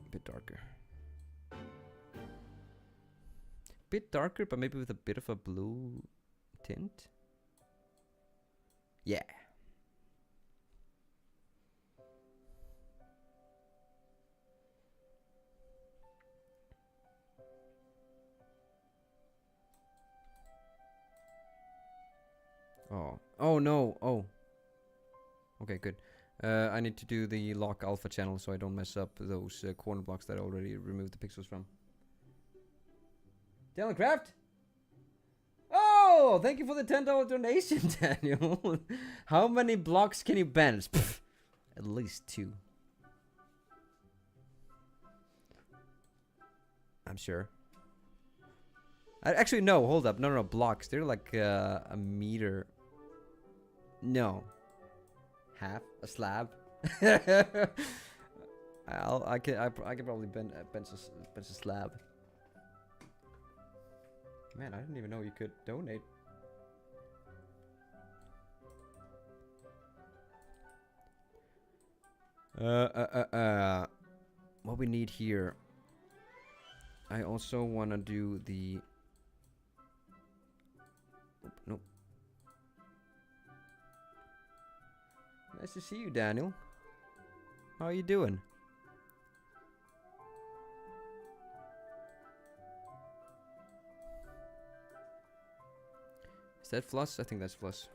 A bit darker. Bit darker, but maybe with a bit of a blue tint. Yeah. Oh no. Oh. Okay, good. I need to do the lock alpha channel so I don't mess up those corner blocks that I already removed the pixels from. Dylan Craft? Oh, thank you for the $10 donation, Daniel. How many blocks can you bench? Pff, at least 2. I'm sure. Actually, no, hold up. No, blocks. They're like a meter. No. Half a slab. I can probably bench a slab. Man, I didn't even know you could donate. What we need here. I also wanna do the. Nope. Nice to see you, Daniel. How are you doing? Is that Floss? I think that's Floss.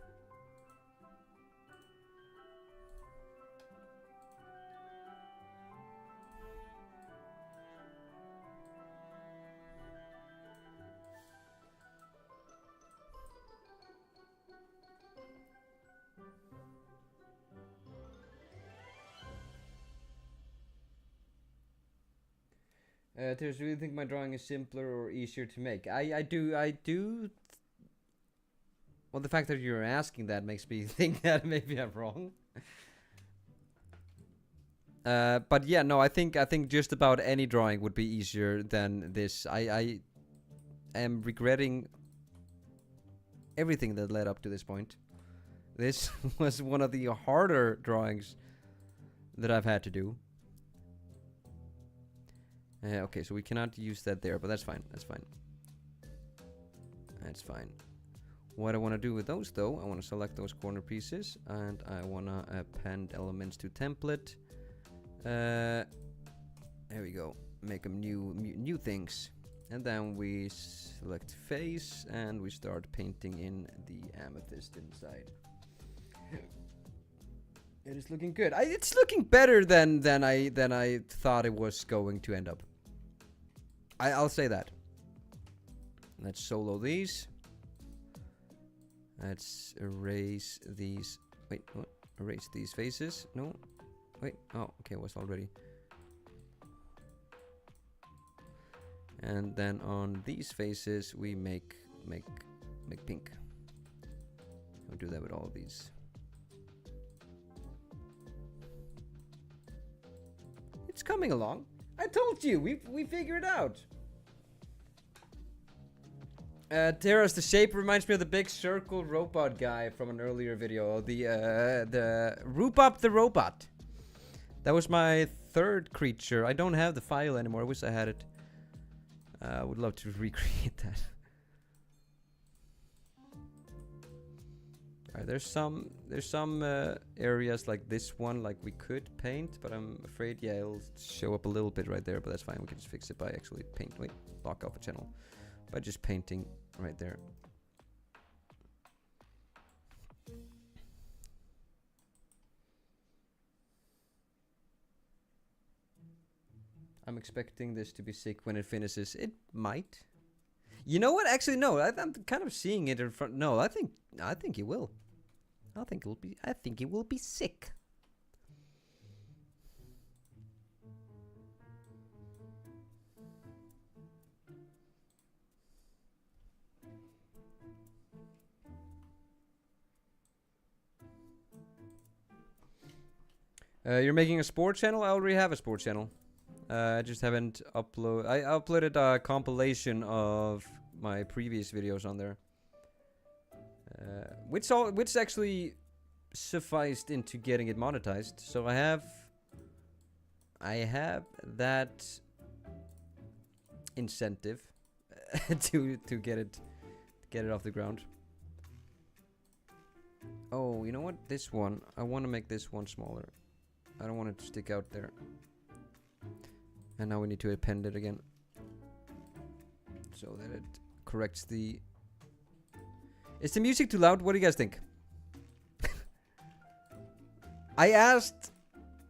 Tears, do you think my drawing is simpler or easier to make? I do. Well, the fact that you're asking that makes me think that maybe I'm wrong. But yeah, no, I think just about any drawing would be easier than this. I am regretting everything that led up to this point. This was one of the harder drawings that I've had to do. Okay, so we cannot use that there, but that's fine. That's fine. That's fine. What I want to do with those, though, I want to select those corner pieces, and I want to append elements to template. There we go. Make them new things, and then we select face, and we start painting in the amethyst inside. It is looking good. It's looking better than I thought it was going to end up. I'll say that. Let's solo these. Let's erase these. Wait, what? Erase these faces? No. Wait. Oh, okay. It was already. And then on these faces, we make pink. We'll do that with all of these. It's coming along. I told you, we figured it out. Terrace, the shape reminds me of the big circle robot guy from an earlier video. The Rupap the robot. That was my third creature. I don't have the file anymore. I wish I had it. I would love to recreate that. Alright, there's some areas like this one, like we could paint, but I'm afraid, yeah, it'll show up a little bit right there, but that's fine. We can just fix it by actually block off a channel, by just painting right there. I'm expecting this to be sick when it finishes. It might. You know what? Actually, no. I'm kind of seeing it in front. No, I think it will. I think it will be sick. You're making a sport channel? I already have a sport channel. I just haven't uploaded. I uploaded a compilation of my previous videos on there. Which actually sufficed into getting it monetized. So I have that incentive to get it off the ground. Oh, you know what? This one, I want to make this one smaller. I don't want it to stick out there. And now we need to append it again, so that it corrects the... Is the music too loud? What do you guys think? I asked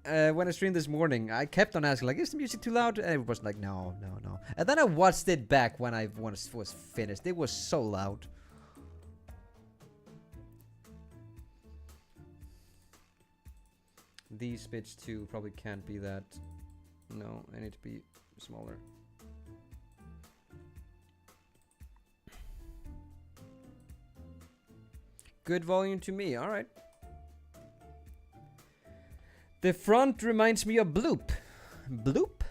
when I streamed this morning. I kept on asking, like, is the music too loud? And it was like, no, no, no. And then I watched it back when I was finished. It was so loud. These bits too probably can't be that. No, I need to be smaller. Good volume to me, alright. The front reminds me of Bloop. Bloop?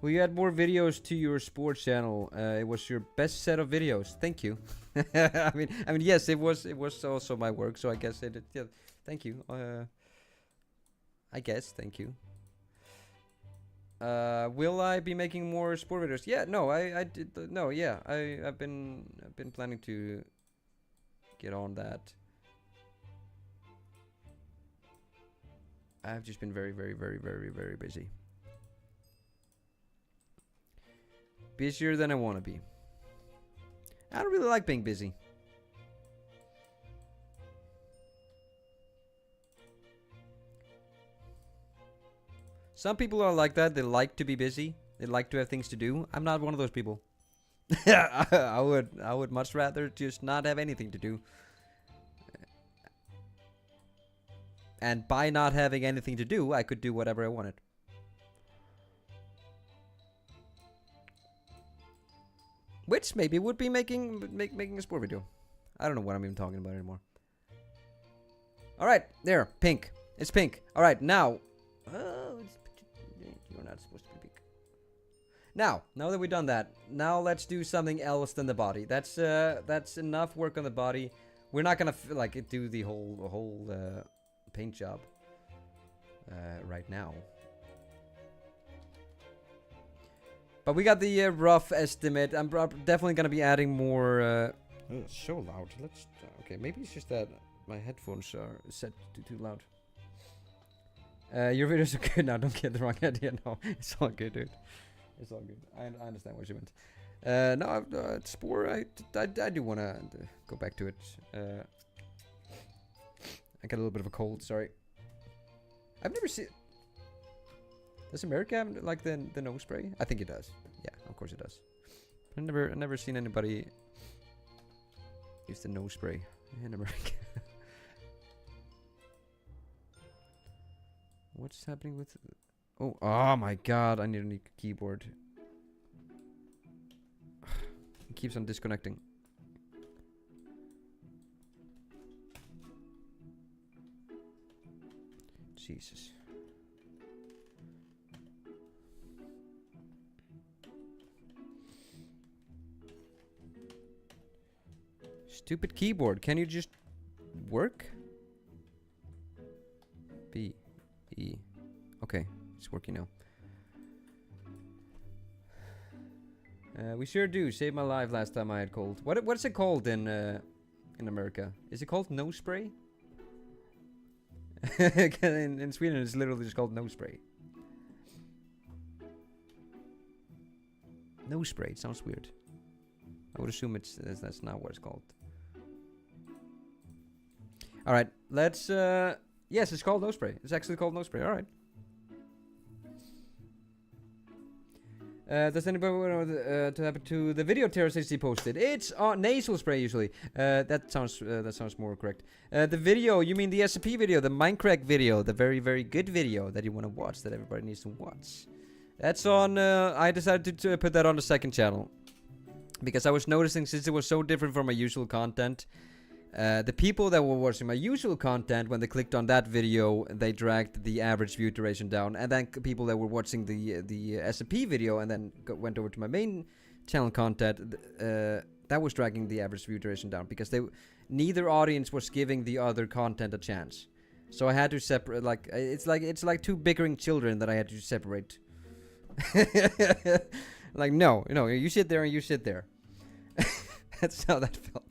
Will you add more videos to your sports channel? It was your best set of videos. Thank you. I mean, yes, it was also my work, so I guess it. Yeah, thank you. I guess, thank you. Will I be making more sport videos? Yeah, no, I did. No, yeah, I've been planning to get on that. I've just been very busy. Busier than I want to be. I don't really like being busy. Some people are like that. They like to be busy. They like to have things to do. I'm not one of those people. I would much rather just not have anything to do. And by not having anything to do, I could do whatever I wanted. Which maybe would be making a sport video. I don't know what I'm even talking about anymore. Alright, there, pink. It's pink. Alright, now. You're not supposed to be pink. Now that we've done that, now let's do something else than the body. That's enough work on the body. We're not gonna do the whole paint job right now. But we got the rough estimate. I'm definitely gonna be adding more. It's so loud. Let's. Okay, maybe it's just that my headphones are set to too loud. Your videos are good now. Don't get the wrong idea. No, it's all good, dude. It's all good. I understand what you meant. No, sport. I do wanna go back to it. I got a little bit of a cold. Sorry. I've never seen. Does America have like the nose spray? I think it does. Yeah, of course it does. I've never seen anybody use the nose spray in America. What's happening with? Oh my God! I need a new keyboard. It keeps on disconnecting. Jesus. Stupid keyboard. Can you just work? B, E. Okay, it's working now. We sure do. Saved my life last time I had cold. What's it called in America? Is it called nose spray? in Sweden, it's literally just called nose spray. Nose spray. It sounds weird. I would assume that's not what it's called. All right, let's. Yes, it's called nose spray. It's actually called nose spray. All right. Does anybody want to happen to the video terrorist he posted? It's nasal spray usually. That sounds more correct. The video, you mean the SCP video, the Minecraft video, the very good video that you want to watch, that everybody needs to watch. That's on. I decided to put that on the second channel because I was noticing since it was so different from my usual content. The people that were watching my usual content, when they clicked on that video, they dragged the average view duration down. And then people that were watching the SCP video and then went over to my main channel content, that was dragging the average view duration down because neither audience was giving the other content a chance. So I had to separate. It's like two bickering children that I had to separate. Like no, you sit there and you sit there. That's how that felt.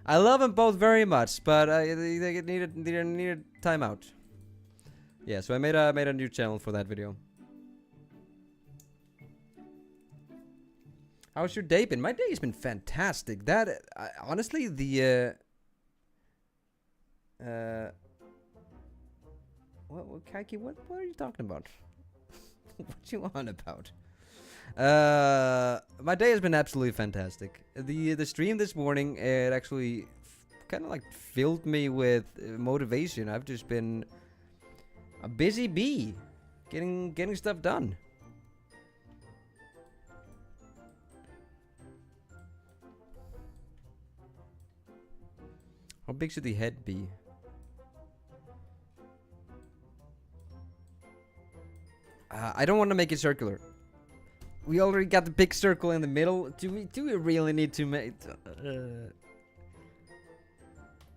I love them both very much, but they needed time out. Yeah, so I made a new channel for that video. How's your day been? My day has been fantastic. Honestly, the Uh, Kaki? What are you talking about? What you on about? My day has been absolutely fantastic. The stream this morning, it actually kind of like filled me with motivation. I've just been a busy bee, getting stuff done. How big should the head be? I don't want to make it circular. We already got the big circle in the middle. Do we really need to make?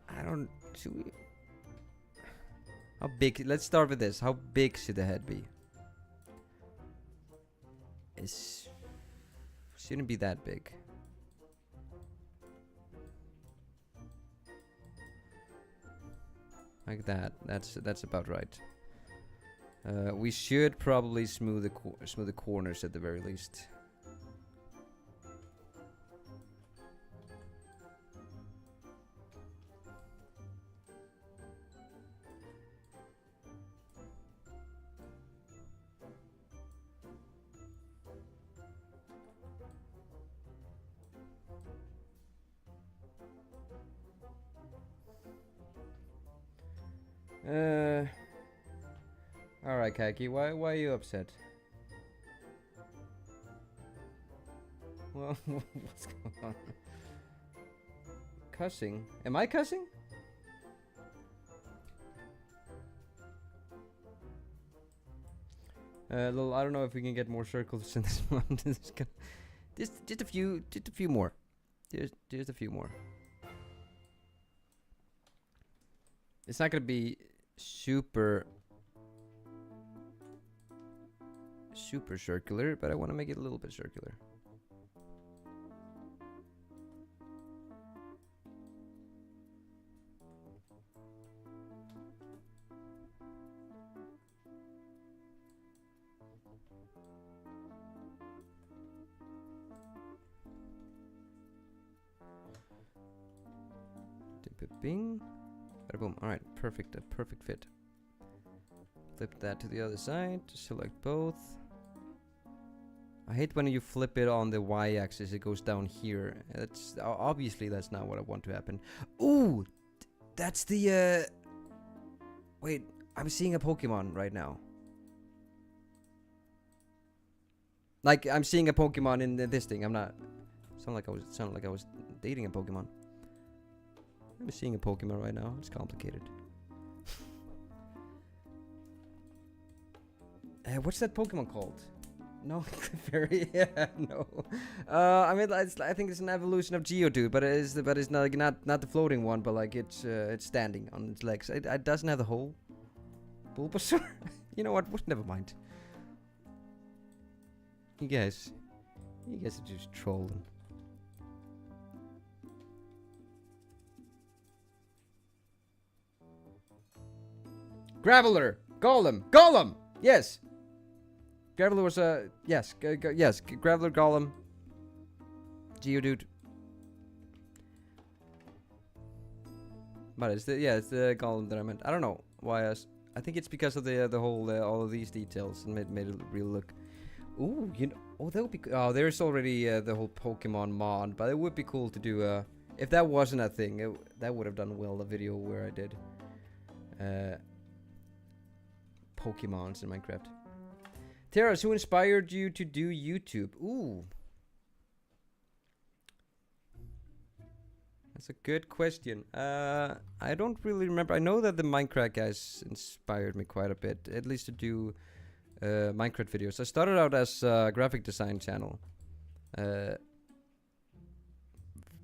I don't. Should we? How big? Let's start with this. How big should the head be? It shouldn't be that big. Like that. That's about right. We should probably smooth the corners at the very least. Alright, Kaki, why are you upset? Well, what's going on? Cussing? Am I cussing? Lil, I don't know if we can get more circles in this one. just a few more. Just a few more. It's not gonna be super circular, but I want to make it a little bit circular. Bing. Bada boom. Alright, perfect. A perfect fit. Flip that to the other side. Select both. I hate when you flip it on the y-axis, it goes down here. That's obviously that's not what I want to happen. Ooh, that's the wait, I'm seeing a Pokemon right now. Like I'm seeing a Pokemon in this thing. I'm not. Sounded like I was dating a Pokemon. I'm seeing a Pokemon right now. It's complicated. What's that Pokemon called? No, Clefairy. Yeah, no. I mean, I think it's an evolution of Geodude, but it's not the floating one, but like it's standing on its legs. It doesn't have the hole. Bulbasaur. You know what? Never mind. You guys are just trolling. Graveler! Golem! Yes! Graveler was a... yes, yes, Graveler, Golem. Geodude. But it's the Golem that I meant. I don't know why I think it's because of the whole, all of these details and made it real look. Ooh, you know... oh, that would be... oh, there's already the whole Pokemon mod, but it would be cool to do, if that wasn't a thing, that would have done well, a video where I did, Pokemons in Minecraft. Terrace, who inspired you to do YouTube? Ooh. That's a good question. I don't really remember. I know that the Minecraft guys inspired me quite a bit, at least to do Minecraft videos. I started out as a graphic design channel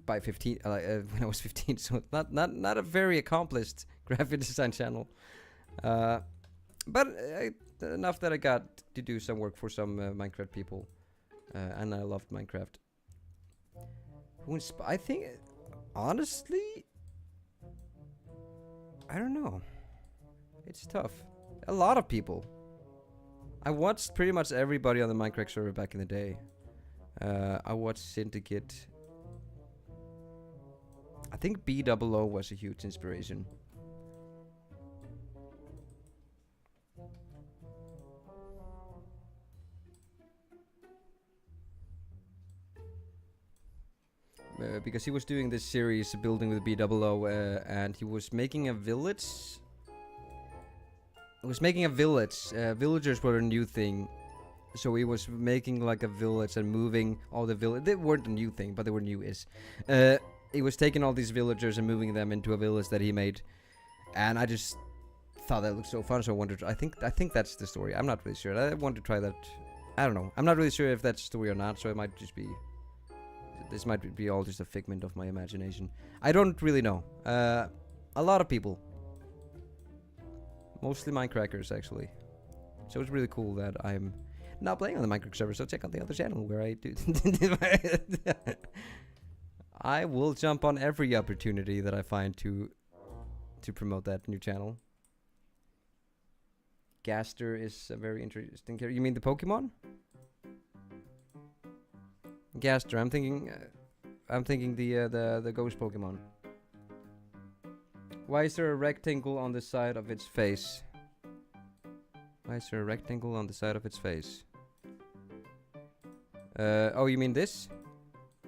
by 15 when I was 15, so not a very accomplished graphic design channel. But enough that I got to do some work for some Minecraft people, and I loved Minecraft. I think, honestly, I don't know. It's tough. A lot of people. I watched pretty much everybody on the Minecraft server back in the day. I watched Syndicate. I think BOO was a huge inspiration. because he was doing this series building with BOO, and he was making a village. He was making a village. Villagers were a new thing, so he was making like a village and moving all the village. They weren't a new thing, but they were new-ish. He was taking all these villagers and moving them into a village that he made, and I just thought that looked so fun. So I wondered. I think that's the story. I'm not really sure. I want to try that. I don't know. I'm not really sure if that's the story or not. So it might just be. This might be all just a figment of my imagination. I don't really know. A lot of people. Mostly Minecrackers, actually. So it's really cool that I'm not playing on the Minecraft server. So check out the other channel where I do. I will jump on every opportunity that I find to promote that new channel. Gaster is a very interesting character. You mean the Pokemon? Gaster. I'm thinking the ghost Pokemon. Why is there a rectangle on the side of its face? Why is there a rectangle on the side of its face? Oh, you mean this?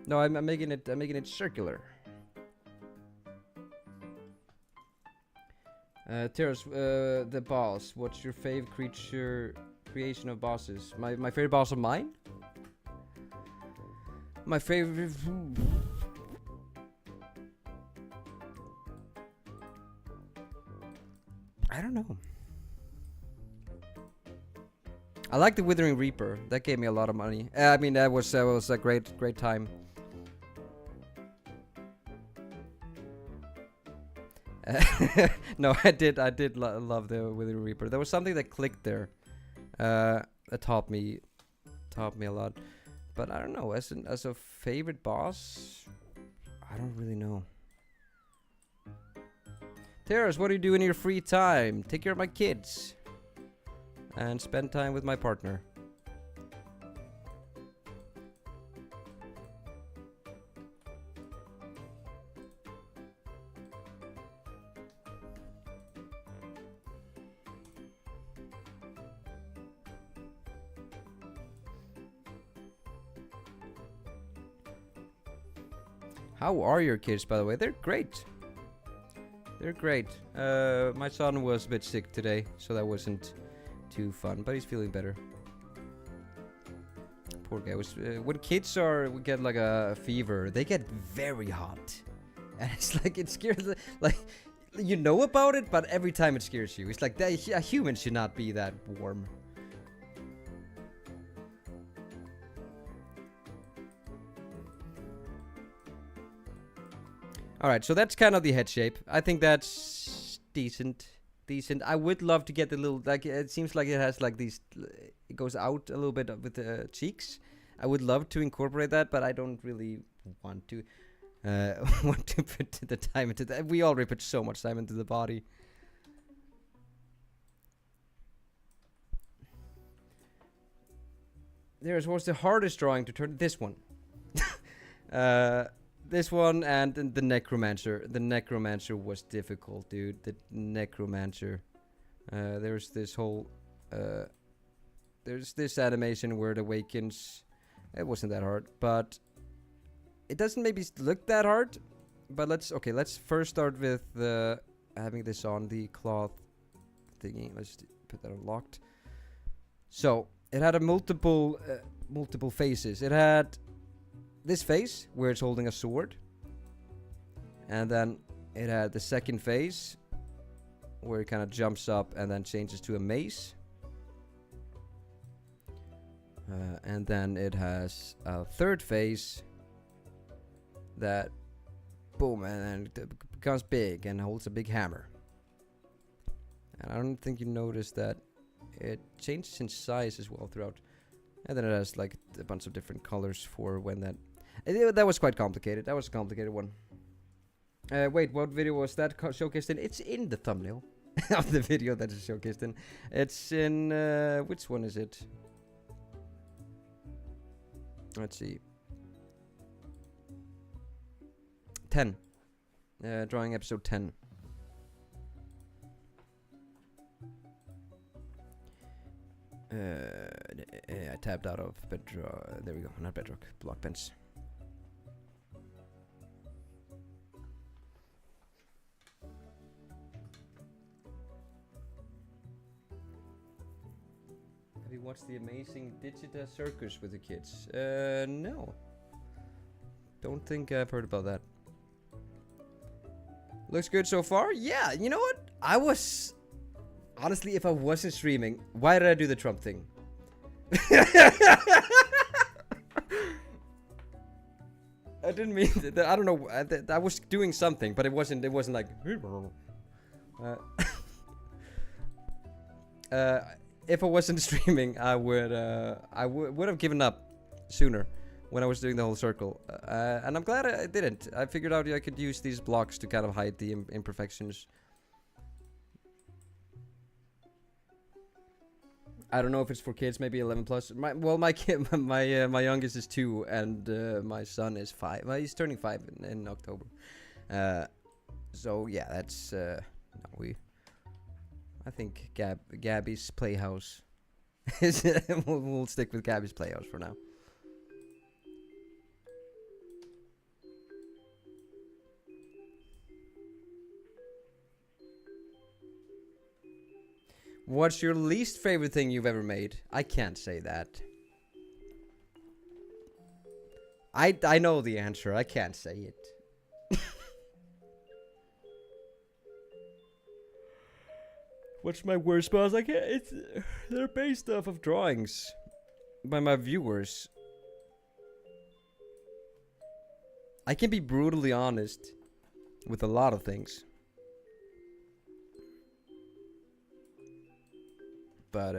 No, I'm making it circular. Terrace, the boss. What's your favorite creation of bosses? My favorite boss of mine? My favorite... I don't know. I like the Withering Reaper. That gave me a lot of money. I mean, that was a great time. No, I did love the Withering Reaper. There was something that clicked there. That taught me a lot. But I don't know. As a favorite boss, I don't really know. Terrace, what do you do in your free time? Take care of my kids. And spend time with my partner. How are your kids, by the way? They're great. They're great. My son was a bit sick today, so that wasn't too fun, but he's feeling better. Poor guy. When kids get like a fever, they get very hot, and it's like it scares. Like you know about it, but every time it scares you. It's like a human should not be that warm. Alright, so that's kind of the head shape. I think that's decent. I would love to get the little, like, it seems like it has like these, it goes out a little bit with the cheeks. I would love to incorporate that, but I don't really want to put the time into that. We already put so much time into the body. What's the hardest drawing to turn? This one. This one and the Necromancer. The Necromancer was difficult, dude. The Necromancer. There's this whole... there's this animation where it awakens. It wasn't that hard, but... It doesn't maybe look that hard. But let's first start with having this on the cloth thingy. Let's put that on locked. So, it had a multiple faces. It had... this face, where it's holding a sword. And then it had the second phase, where it kind of jumps up and then changes to a mace. And then it has a third phase that, boom, and then it becomes big and holds a big hammer. And I don't think you noticed that it changes in size as well throughout. And then it has like a bunch of different colors for when that... that was quite complicated. That was a complicated one. Wait, what video was that showcased in? It's in the thumbnail of the video that is showcased in. It's in... which one is it? Let's see. 10. Drawing episode 10. I tabbed out of Bedrock. There we go. Not Bedrock. Blockbench. the amazing Digita Circus with the kids. No. Don't think I've heard about that. Looks good so far? Yeah, you know what? I was... Honestly, if I wasn't streaming, why did I do the Trump thing? I didn't mean that. I don't know. I was doing something, but it wasn't like... if I wasn't streaming, I would have given up sooner when I was doing the whole circle. And I'm glad I didn't. I figured out I could use these blocks to kind of hide the imperfections. I don't know if it's for kids, maybe 11 plus. My kid, my youngest is 2, and my son is 5. Well, he's turning 5 in October. So yeah, that's no, I think Gabby's Playhouse. we'll stick with Gabby's Playhouse for now. What's your least favorite thing you've ever made? I can't say that. I know the answer. I can't say it. What's my worst boss? I can't. They're based off of drawings by my viewers. I can be brutally honest with a lot of things. But,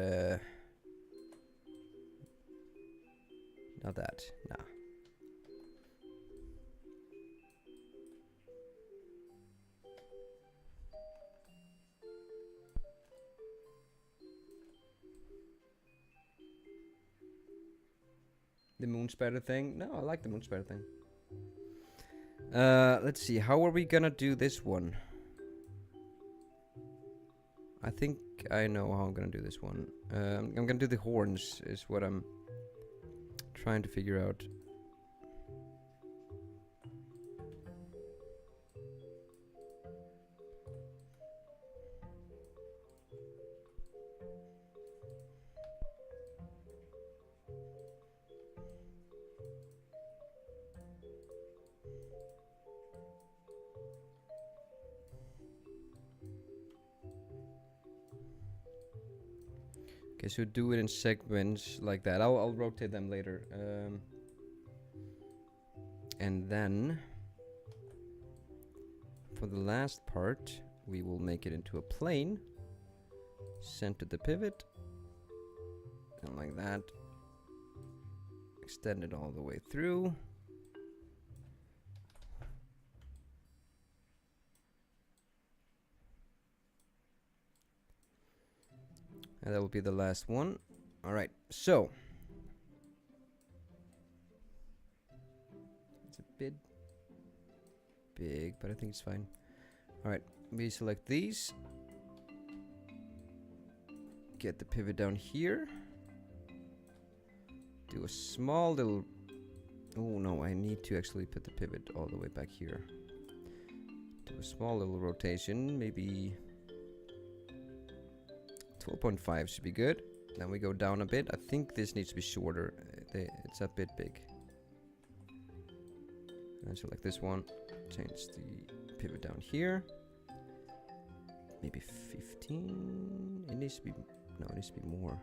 not that, nah. The moon spider thing? No, I like the moon spider thing. Let's see, how are we gonna do this one? I think I know how I'm gonna do this one. I'm gonna do the horns, is what I'm trying to figure out. Okay, so do it in segments like that. I'll rotate them later. And then for the last part, we will make it into a plane. Center the pivot. And like that. Extend it all the way through. And that will be the last one. Alright, so. It's a bit big, but I think it's fine. Alright, we select these. Get the pivot down here. Do a small little... Oh no, I need to actually put the pivot all the way back here. Do a small little rotation, maybe... 12.5 should be good. Then we go down a bit. I think this needs to be shorter. It's a bit big. And so like this one. Change the pivot down here. Maybe 15. It needs to be... No, it needs to be more.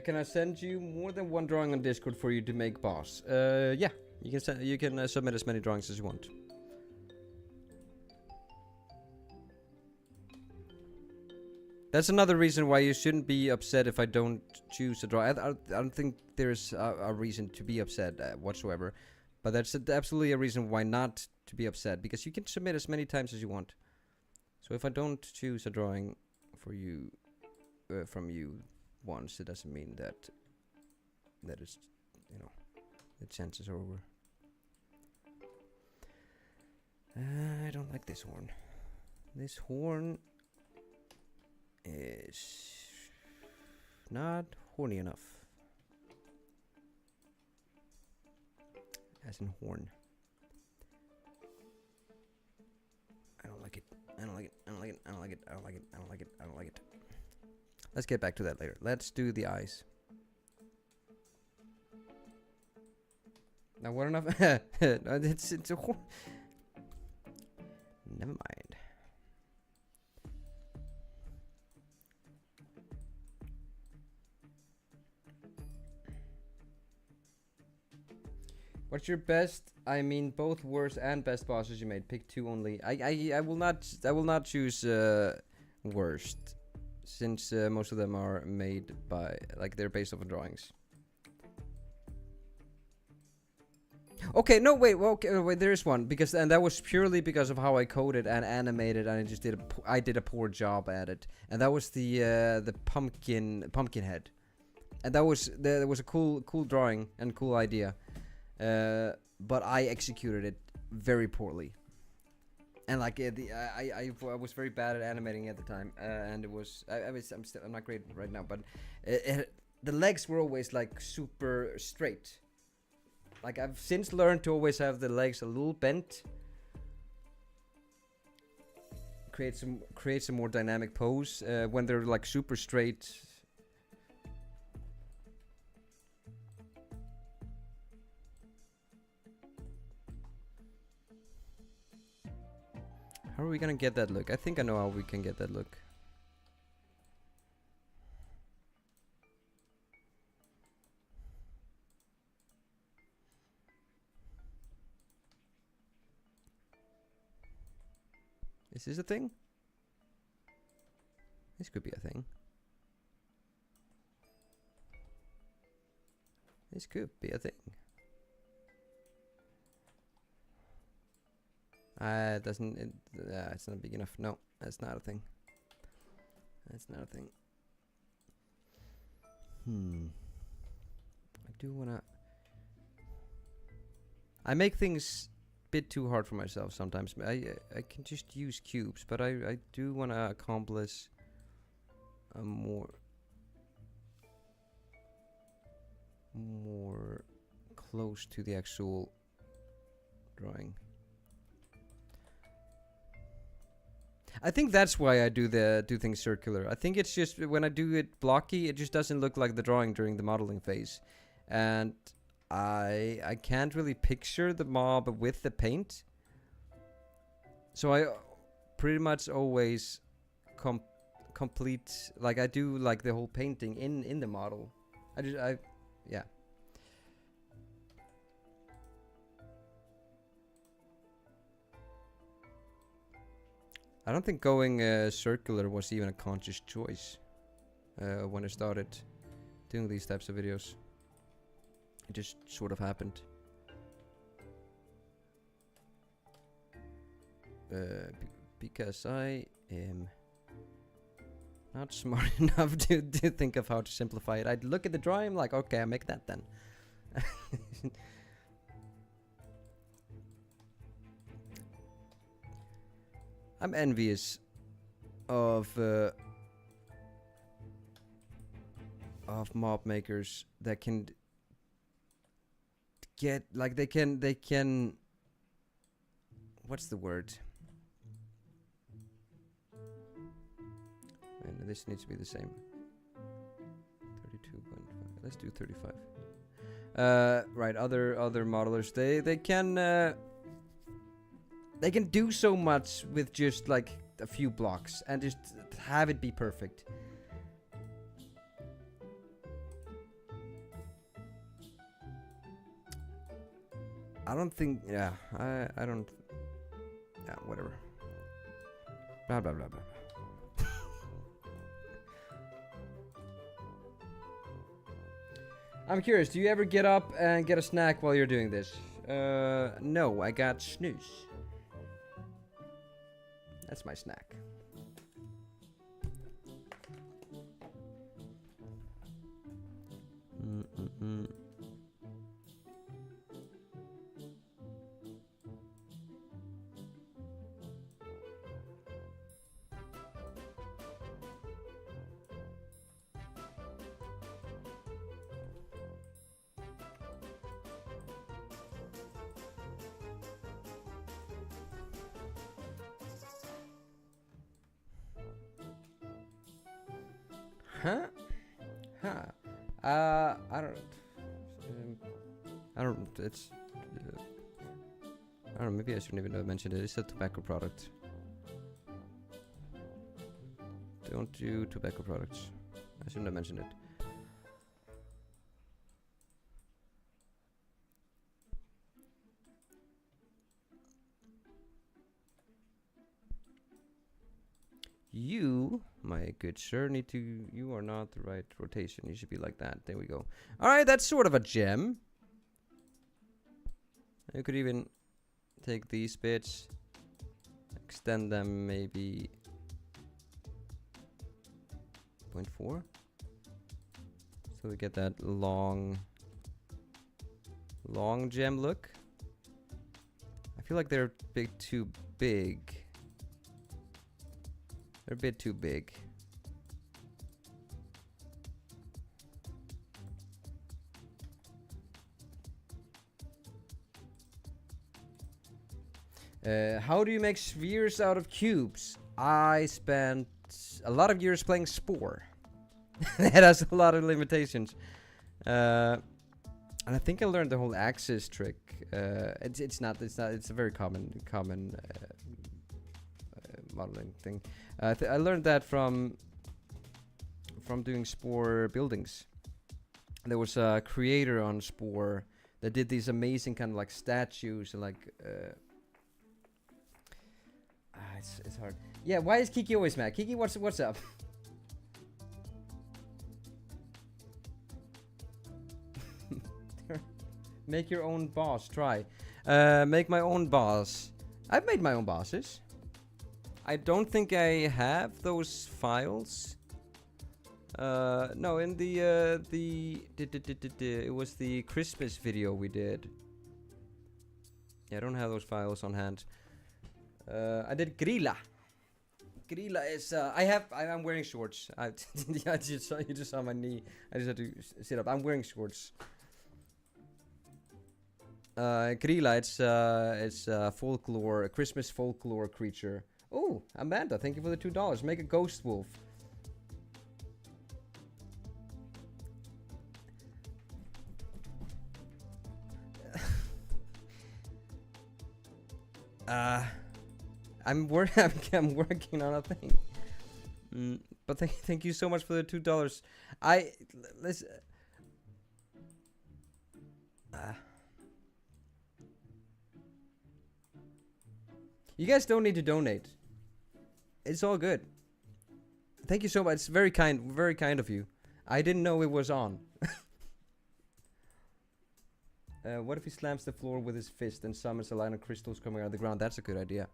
Can I send you more than one drawing on Discord for you to make boss? Yeah, you can submit as many drawings as you want. That's another reason why you shouldn't be upset if I don't choose a drawing. I don't think there's a reason to be upset whatsoever. But that's absolutely a reason why not to be upset, because you can submit as many times as you want. So if I don't choose a drawing for you, from you once, it doesn't mean that it's, you know, the chances are over. I don't like this horn. This horn is not horny enough. As in horn. I don't like it. I don't like it. I don't like it. I don't like it. I don't like it. I don't like it. I don't like it. Let's get back to that later. Let's do the eyes. Now what enough? It's a horn. Never mind. What's your best? I mean, both worst and best bosses you made. Pick two only. I will not choose worst, since most of them are made by, like, they're based off of drawings. Okay, no, wait, well, okay, wait, there is one, because, and that was purely because of how I coded and animated, and I just did a poor job at it, and that was the pumpkin head, and that was a cool drawing and cool idea, but I executed it very poorly, and like I was very bad at animating at the time, and it was I'm not great right now, but the legs were always like super straight. Like, I've since learned to always have the legs a little bent. Create some more dynamic pose when they're like super straight. How are we gonna get that look? I think I know how we can get that look. Is this a thing? This could be a thing. This could be a thing. It doesn't. It's not big enough. No, that's not a thing. That's not a thing. I do wanna. I make things bit too hard for myself sometimes. I can just use cubes, but I do want to accomplish a more close to the actual drawing. I think that's why I do things circular. I think it's just when I do it blocky, it just doesn't look like the drawing during the modeling phase, and I can't really picture the mob with the paint, so I pretty much always complete, like, I do like the whole painting in the model. Yeah. I don't think going circular was even a conscious choice when I started doing these types of videos. It just sort of happened. Because I am not smart enough to think of how to simplify it. I'd look at the drawing, I'm like, okay, I'll make that then. I'm envious of mob makers that can get, like, they can what's the word? And this needs to be the same. 32.5. Let's do 35. Right, other modelers, they can do so much with just like a few blocks and just have it be perfect. I don't think, yeah, I don't, yeah, whatever. Blah, blah, blah, blah. I'm curious, do you ever get up and get a snack while you're doing this? No, I got snooze. That's my snack. Huh? Huh. I don't. It's. I don't know. Maybe I shouldn't even have mentioned it. It's a tobacco product. Don't do tobacco products. I shouldn't have mentioned it. You, my good sir, need to... You are not the right rotation. You should be like that. There we go. Alright, that's sort of a gem. You could even take these bits, extend them maybe 0.4. So we get that long gem look. I feel like they're a bit too big. They're a bit too big. How do you make spheres out of cubes? I spent a lot of years playing Spore. It has a lot of limitations. And I think I learned the whole axis trick. It's a very common modeling thing. I learned that from doing Spore buildings. There was a creator on Spore that did these amazing kind of like statues and like it's hard. Yeah, why is Kiki always mad? Kiki, what's up? Make your own boss. Try. Make my own boss. I've made my own bosses. I don't think I have those files. No, in it was the Christmas video we did. Yeah, I don't have those files on hand. I did Grilla. Grilla is I'm wearing shorts. You just saw my knee. I just had to sit up. I'm wearing shorts. Grilla, it's folklore, a Christmas folklore creature. Oh, Amanda, thank you for the $2. Make a ghost wolf. I'm working on a thing. But thank you so much for the $2. You guys don't need to donate. It's all good. Thank you so much. It's very kind of you. I didn't know it was on. What if he slams the floor with his fist and summons a line of crystals coming out of the ground? That's a good idea.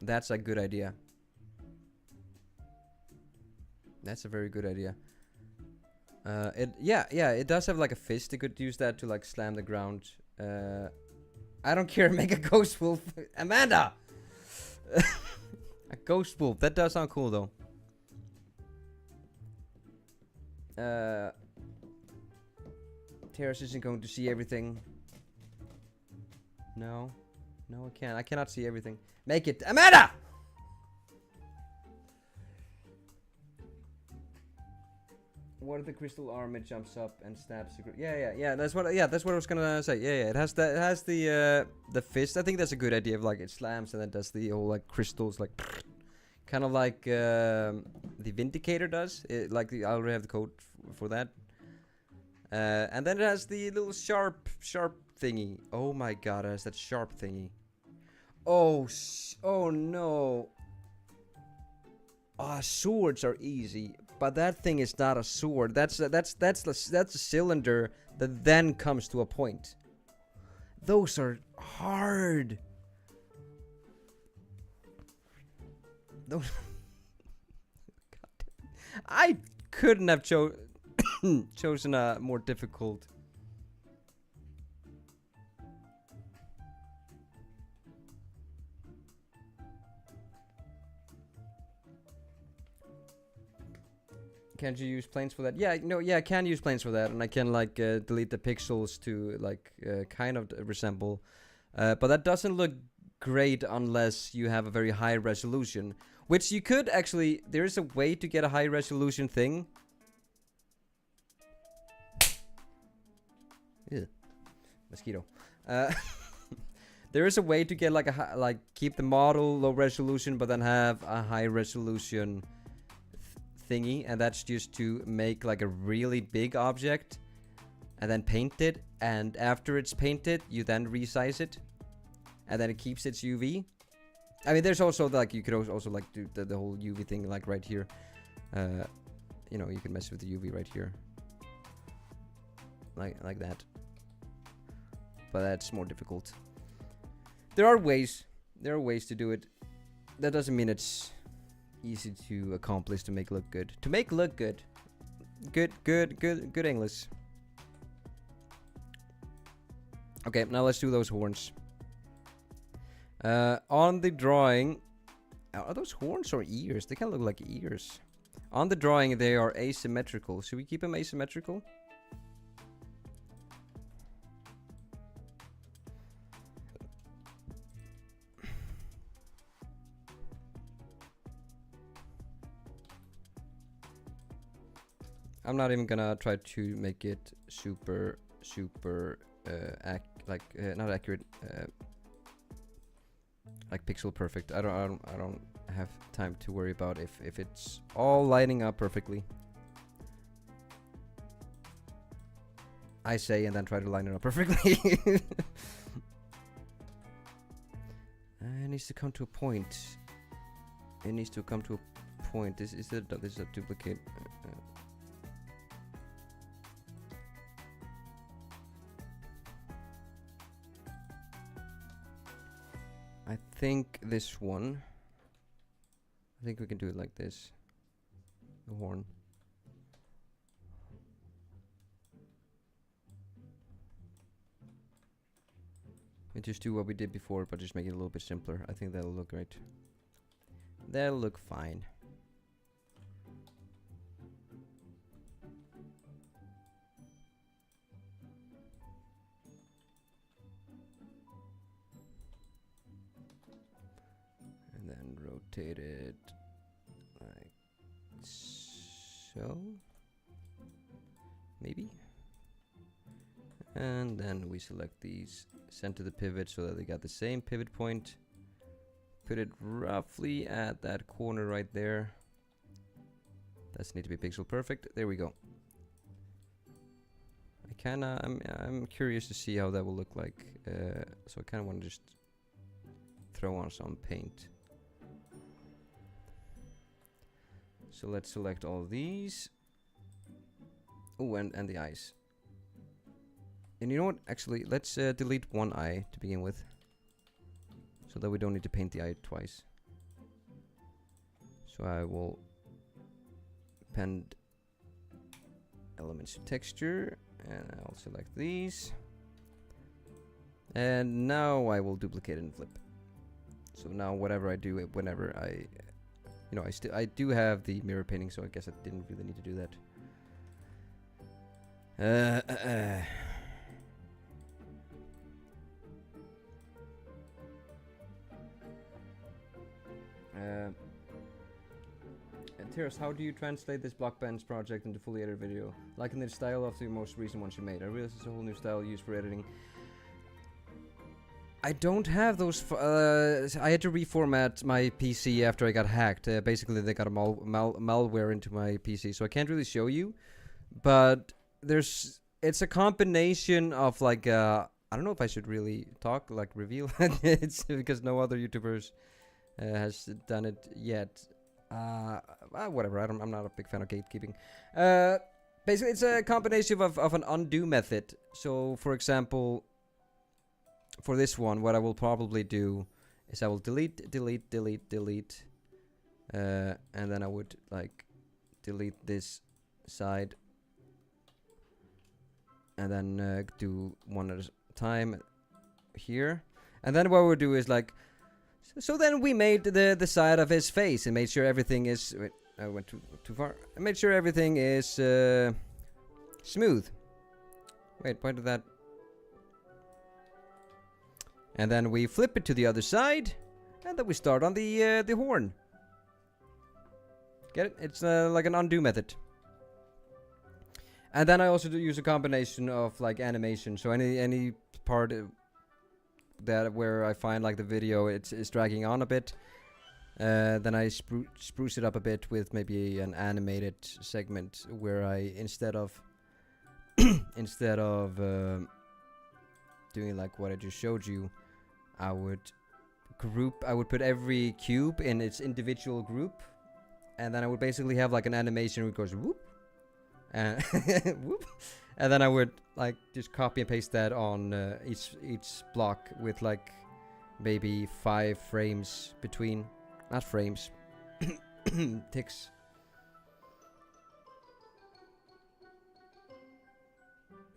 That's a good idea. That's a very good idea. It does have like a fist. You could use that to like slam the ground. I don't care. Make a ghost wolf. Amanda! A ghost wolf. That does sound cool though. Terrace isn't going to see everything. No. No, I can't. I cannot see everything. Make it. Amanda! What if the crystal armor jumps up and stabs the yeah, that's what I was gonna say. Yeah, it has the fist. I think that's a good idea of like it slams and then does the whole like crystals like kind of like the Vindicator does. I already have the code for that. And then it has the little sharp thingy. Oh my god, it has that sharp thingy. Oh no. Swords are easy, but that thing is not a sword. That's a cylinder that then comes to a point. Those are hard. Those. I couldn't have chosen a more difficult. Can't you use planes for that? Yeah, no, yeah, I can use planes for that, and I can like delete the pixels to like kind of resemble, but that doesn't look great unless you have a very high resolution, which you could actually. There is a way to get a high resolution thing. Ew. Mosquito. There is a way to get like keep the model low resolution, but then have a high resolution thingy, and that's just to make like a really big object and then paint it, and after it's painted you then resize it and then it keeps its UV. I mean, there's also like you could also like do the whole UV thing like right here. You know, you can mess with the UV right here like that, but that's more difficult. There are ways to do it. That doesn't mean it's easy to accomplish, to make look good. To make look good. Good English. Okay, now let's do those horns. On the drawing, are those horns or ears? They kind of look like ears. On the drawing, they are asymmetrical. Should we keep them asymmetrical? I'm not even gonna try to make it super not accurate, like pixel perfect. I don't have time to worry about if it's all lining up perfectly. I say, and then try to line it up perfectly. It needs to come to a point. It needs to come to a point. This is a duplicate. I think this one. I think we can do it like this. The horn. We just do what we did before, but just make it a little bit simpler. I think that'll look great. That'll look fine. And then rotate it like so. Maybe. And then we select these, center the pivot so that they got the same pivot point. Put it roughly at that corner right there. Doesn't need to be pixel perfect. There we go. I'm curious to see how that will look like. So I kind of want to just throw on some paint. So let's select all of these. Oh, and the eyes. And you know what? Actually, let's delete one eye to begin with, so that we don't need to paint the eye twice. So I will append elements to texture, and I'll select these. And now I will duplicate and flip. So now whatever I do, whenever I do have the mirror painting, so I guess I didn't really need to do that. Tears, how do you translate this block bench project into fully edited video? Like in the style of the most recent ones you made. I realize it's a whole new style used for editing. I don't have those. I had to reformat my PC after I got hacked. Basically, they got a malware into my PC, so I can't really show you. But it's a combination of like I don't know if I should really reveal it. It's because no other YouTubers has done it yet. Whatever. I'm not a big fan of gatekeeping. Basically, it's a combination of an undo method. So, for example, for this one, what I will probably do is I will delete, and then I would like delete this side, and then do one at a time here, and then what we'll do is like, so then we made the side of his face and made sure everything is. Wait, I went too far. I made sure everything is smooth. Wait, why did that? And then we flip it to the other side, and then we start on the horn. Get it? It's like an undo method. And then I also do use a combination of like animation. So any part that where I find like the video it's dragging on a bit, then I spruce it up a bit with maybe an animated segment where I instead of doing like what I just showed you, I would put every cube in its individual group, and then I would basically have like an animation where it goes whoop and whoop, and then I would like just copy and paste that on each block with like maybe 5 frames between, not frames, ticks.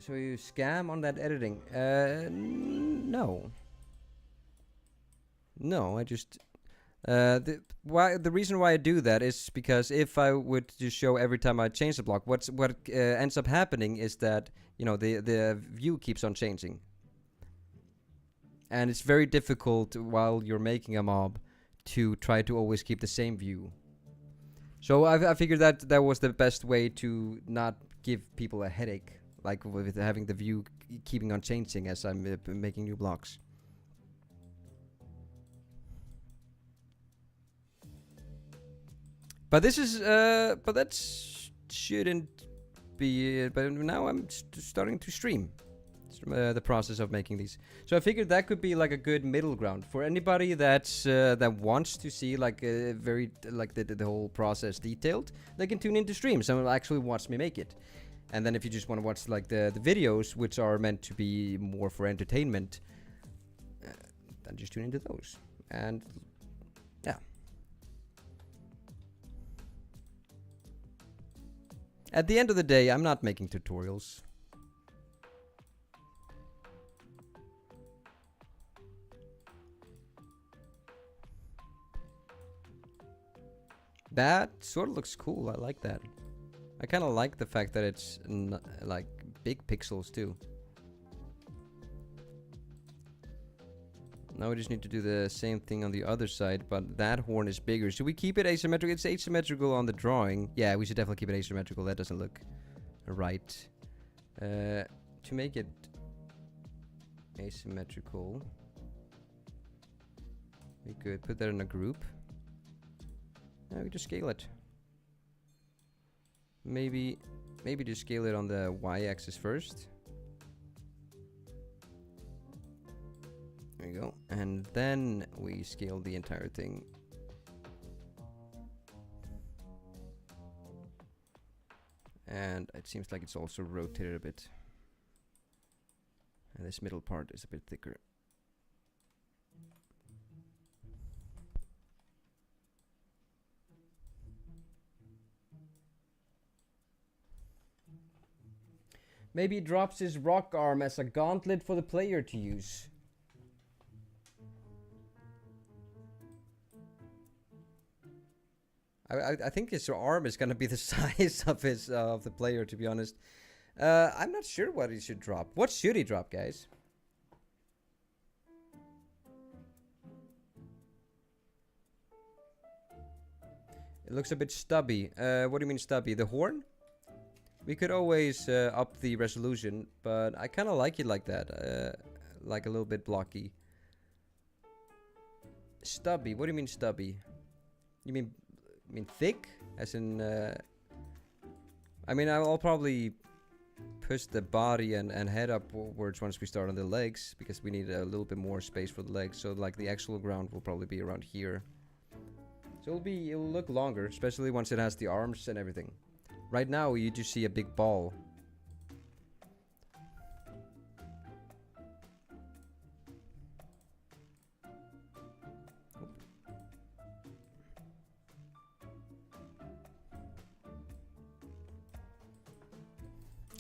So you scam on that editing? No, I just the reason why I do that is because if I would just show every time I change the block, what ends up happening is that, you know, the view keeps on changing, and it's very difficult while you're making a mob to try to always keep the same view. So I figured that was the best way to not give people a headache, like with having the view keeping on changing as I'm making new blocks. But this is, but that shouldn't be it. But now I'm starting to stream the process of making these. So I figured that could be like a good middle ground for anybody that's that wants to see like a very like the whole process detailed. They can tune into stream. Someone actually watch me make it. And then if you just want to watch like the videos, which are meant to be more for entertainment, then just tune into those. And yeah. At the end of the day, I'm not making tutorials. That sort of looks cool. I like that. I kind of like the fact that it's like big pixels too. Now we just need to do the same thing on the other side, but that horn is bigger. Should we keep it asymmetrical? It's asymmetrical on the drawing. Yeah, we should definitely keep it asymmetrical. That doesn't look right. To make it asymmetrical, we could put that in a group. We just scale it. Maybe just scale it on the y-axis first. There you go. And then we scale the entire thing. And it seems like it's also rotated a bit. And this middle part is a bit thicker. Maybe he drops his rock arm as a gauntlet for the player to use. I think his arm is gonna be the size of his of the player, to be honest. I'm not sure what he should drop. What should he drop, guys? It looks a bit stubby. What do you mean stubby? The horn? We could always up the resolution, but I kind of like it like that. Like a little bit blocky. Stubby? What do you mean stubby? You mean thick? As in... I mean, I'll probably push the body and head upwards once we start on the legs, because we need a little bit more space for the legs. So like the actual ground will probably be around here. So it'll look longer, especially once it has the arms and everything. Right now, you just see a big ball.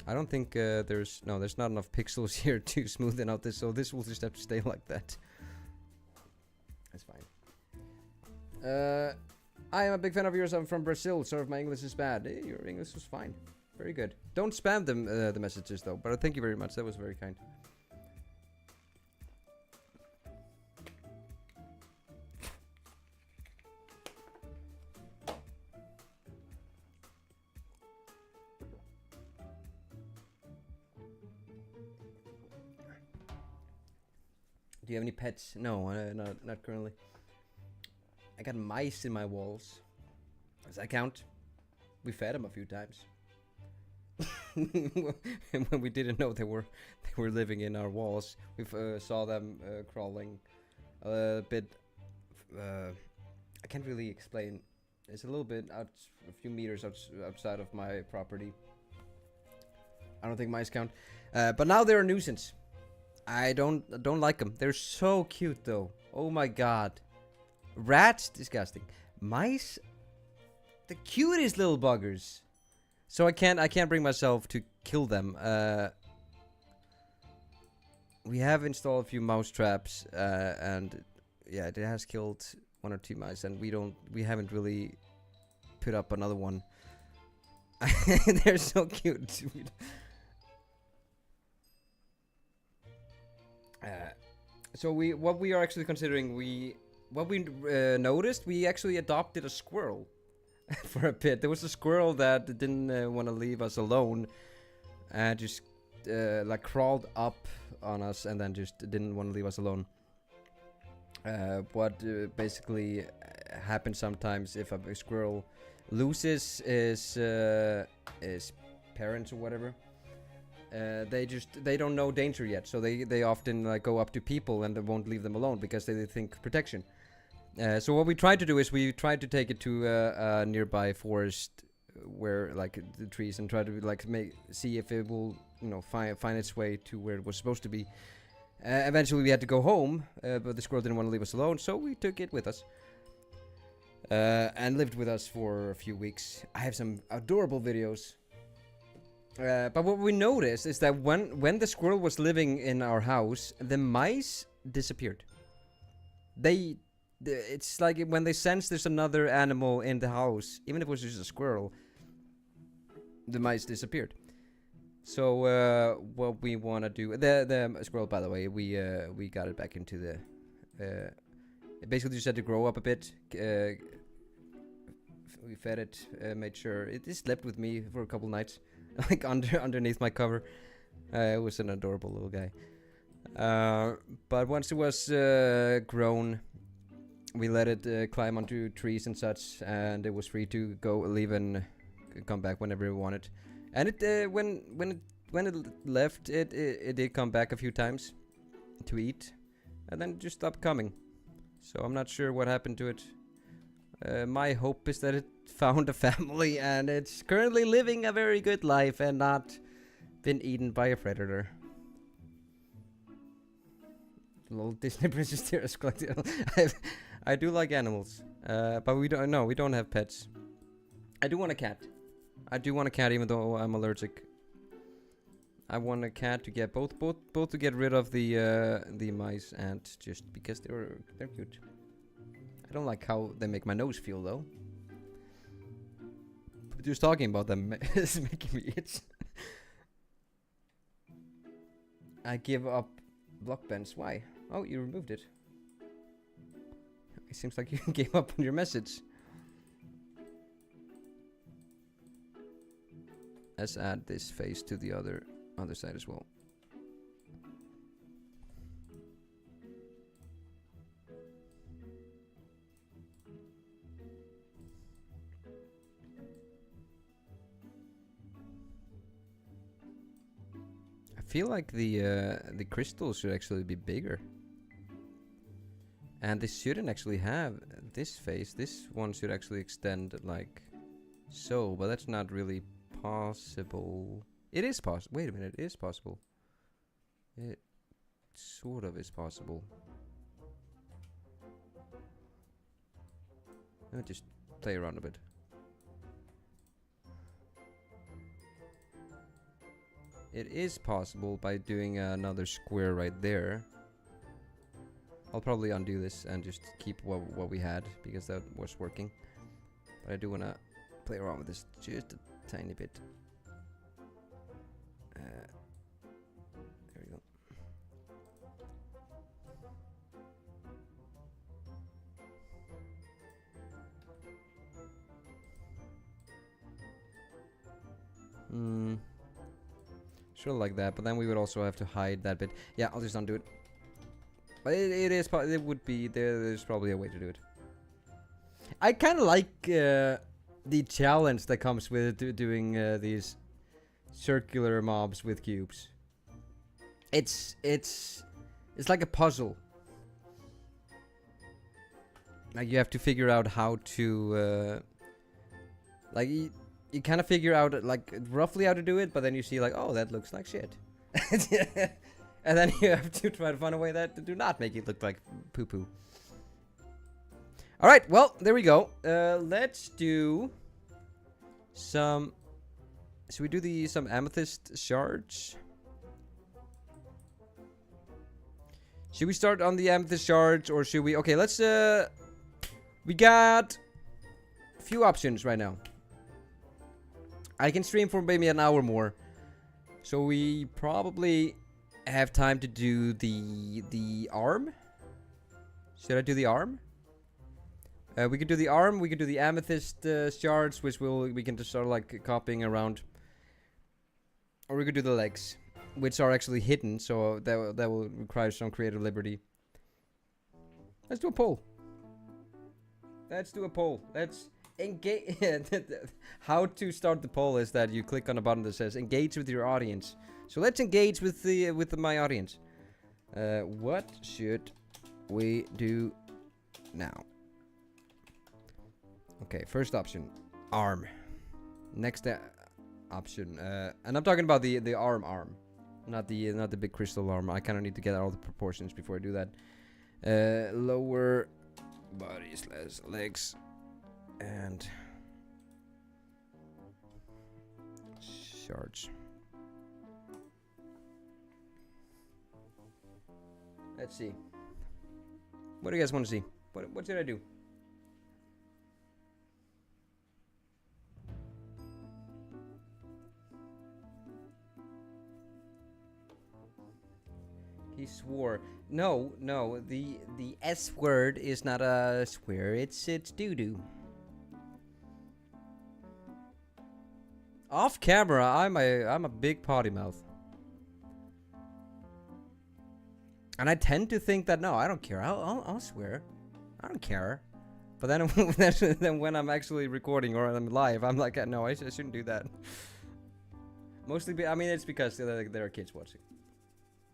I don't think there's not enough pixels here to smoothen out this, so this will just have to stay like that. That's fine. I am a big fan of yours. I'm from Brazil. Sorry if my English is bad. Your English was fine. Very good. Don't spam them the messages though. But thank you very much. That was very kind. Do you have any pets? No, not currently. I got mice in my walls. Does that count? We fed them a few times. And when we didn't know they were living in our walls, we saw them crawling a bit. I can't really explain. It's a little bit a few meters outside of my property. I don't think mice count, but now they're a nuisance. I don't like them. They're so cute though. Oh my god. Rats, disgusting. Mice, the cutest little buggers. So I can't bring myself to kill them. We have installed a few mouse traps, and yeah, it has killed 1 or 2 mice, and we haven't really put up another one. They're so cute. So what we are actually considering, what we noticed, we actually adopted a squirrel for a bit. There was a squirrel that didn't want to leave us alone, and just like crawled up on us, and then just didn't want to leave us alone. What basically happens sometimes if a squirrel loses his parents or whatever. They don't know danger yet, so they often like go up to people and they won't leave them alone because they think protection. So what we tried to do is we tried to take it to a nearby forest where like the trees, and try to like see if it will find its way to where it was supposed to be. Eventually we had to go home, but the squirrel didn't want to leave us alone, so we took it with us. And lived with us for a few weeks. I have some adorable videos. But what we noticed is that when the squirrel was living in our house, the mice disappeared. It's like when they sense there's another animal in the house, even if it was just a squirrel, the mice disappeared. So what we want to do, the squirrel, by the way, we got it back into the. It basically just had to grow up a bit. We fed it, made sure it slept with me for a couple nights. Like underneath my cover. It was an adorable little guy. But once it was grown, we let it climb onto trees and such, and it was free to leave and come back whenever it wanted. And it when it left, it did come back a few times to eat, and then just stopped coming. So I'm not sure what happened to it. My hope is that it found a family and it's currently living a very good life and not been eaten by a predator. Little Disney Princess Tears. I do like animals, but we don't have pets. I do want a cat. I do want a cat, even though I'm allergic. I want a cat to get both to get rid of the mice, and just because they're cute. I don't like how they make my nose feel though. But just talking about them is making me itch. I give up Blockbench. Why? Oh, you removed it. It seems like you gave up on your message. Let's add this face to the other side as well. I feel like the crystals should actually be bigger. And this shouldn't actually have this face. This one should actually extend like so, but that's not really possible. It is possible. Wait a minute, it is possible. It sort of is possible. Let me just play around a bit. It is possible by doing another square right there. I'll probably undo this and just keep what we had, because that was working. But I do want to play around with this just a tiny bit. There we go. Sure, like that, but then we would also have to hide that bit. Yeah, I'll just undo it. But it would be, there's probably a way to do it. I kind of like the challenge that comes with doing these circular mobs with cubes. It's like a puzzle. Like you have to figure out how to like you kind of figure out like roughly how to do it, but then you see like, oh, that looks like shit. And then you have to try to find a way that to do not make it look like poo-poo. Alright, well, there we go. Let's do some... Should we do some amethyst shards? Should we start on the amethyst shards, or should we... Okay, let's... We got a few options right now. I can stream for maybe an hour more. So we probably have time to do the arm. Should I do the arm? We could do the arm. We could do the amethyst shards, which we can just start like copying around. Or we could do the legs, which are actually hidden. So that will require some creative liberty. Let's do a poll. Let's do a poll. Let's engage. How to start the poll is that you click on a button that says engage with your audience. So let's engage with my audience. What should we do now? Okay, first option, arm. Next option, and I'm talking about the arm, not the big crystal arm. I kind of need to get all the proportions before I do that. Lower body / legs and shards. Let's see. What do you guys want to see? What should I do? He swore. No, the S word is not a swear. It's doo-doo. Off camera, I'm a big potty mouth. And I tend to think that, no, I don't care. I'll swear. I don't care. But then, then when I'm actually recording or I'm live, I'm like, no, I shouldn't do that. Mostly, I mean, it's because there are kids watching.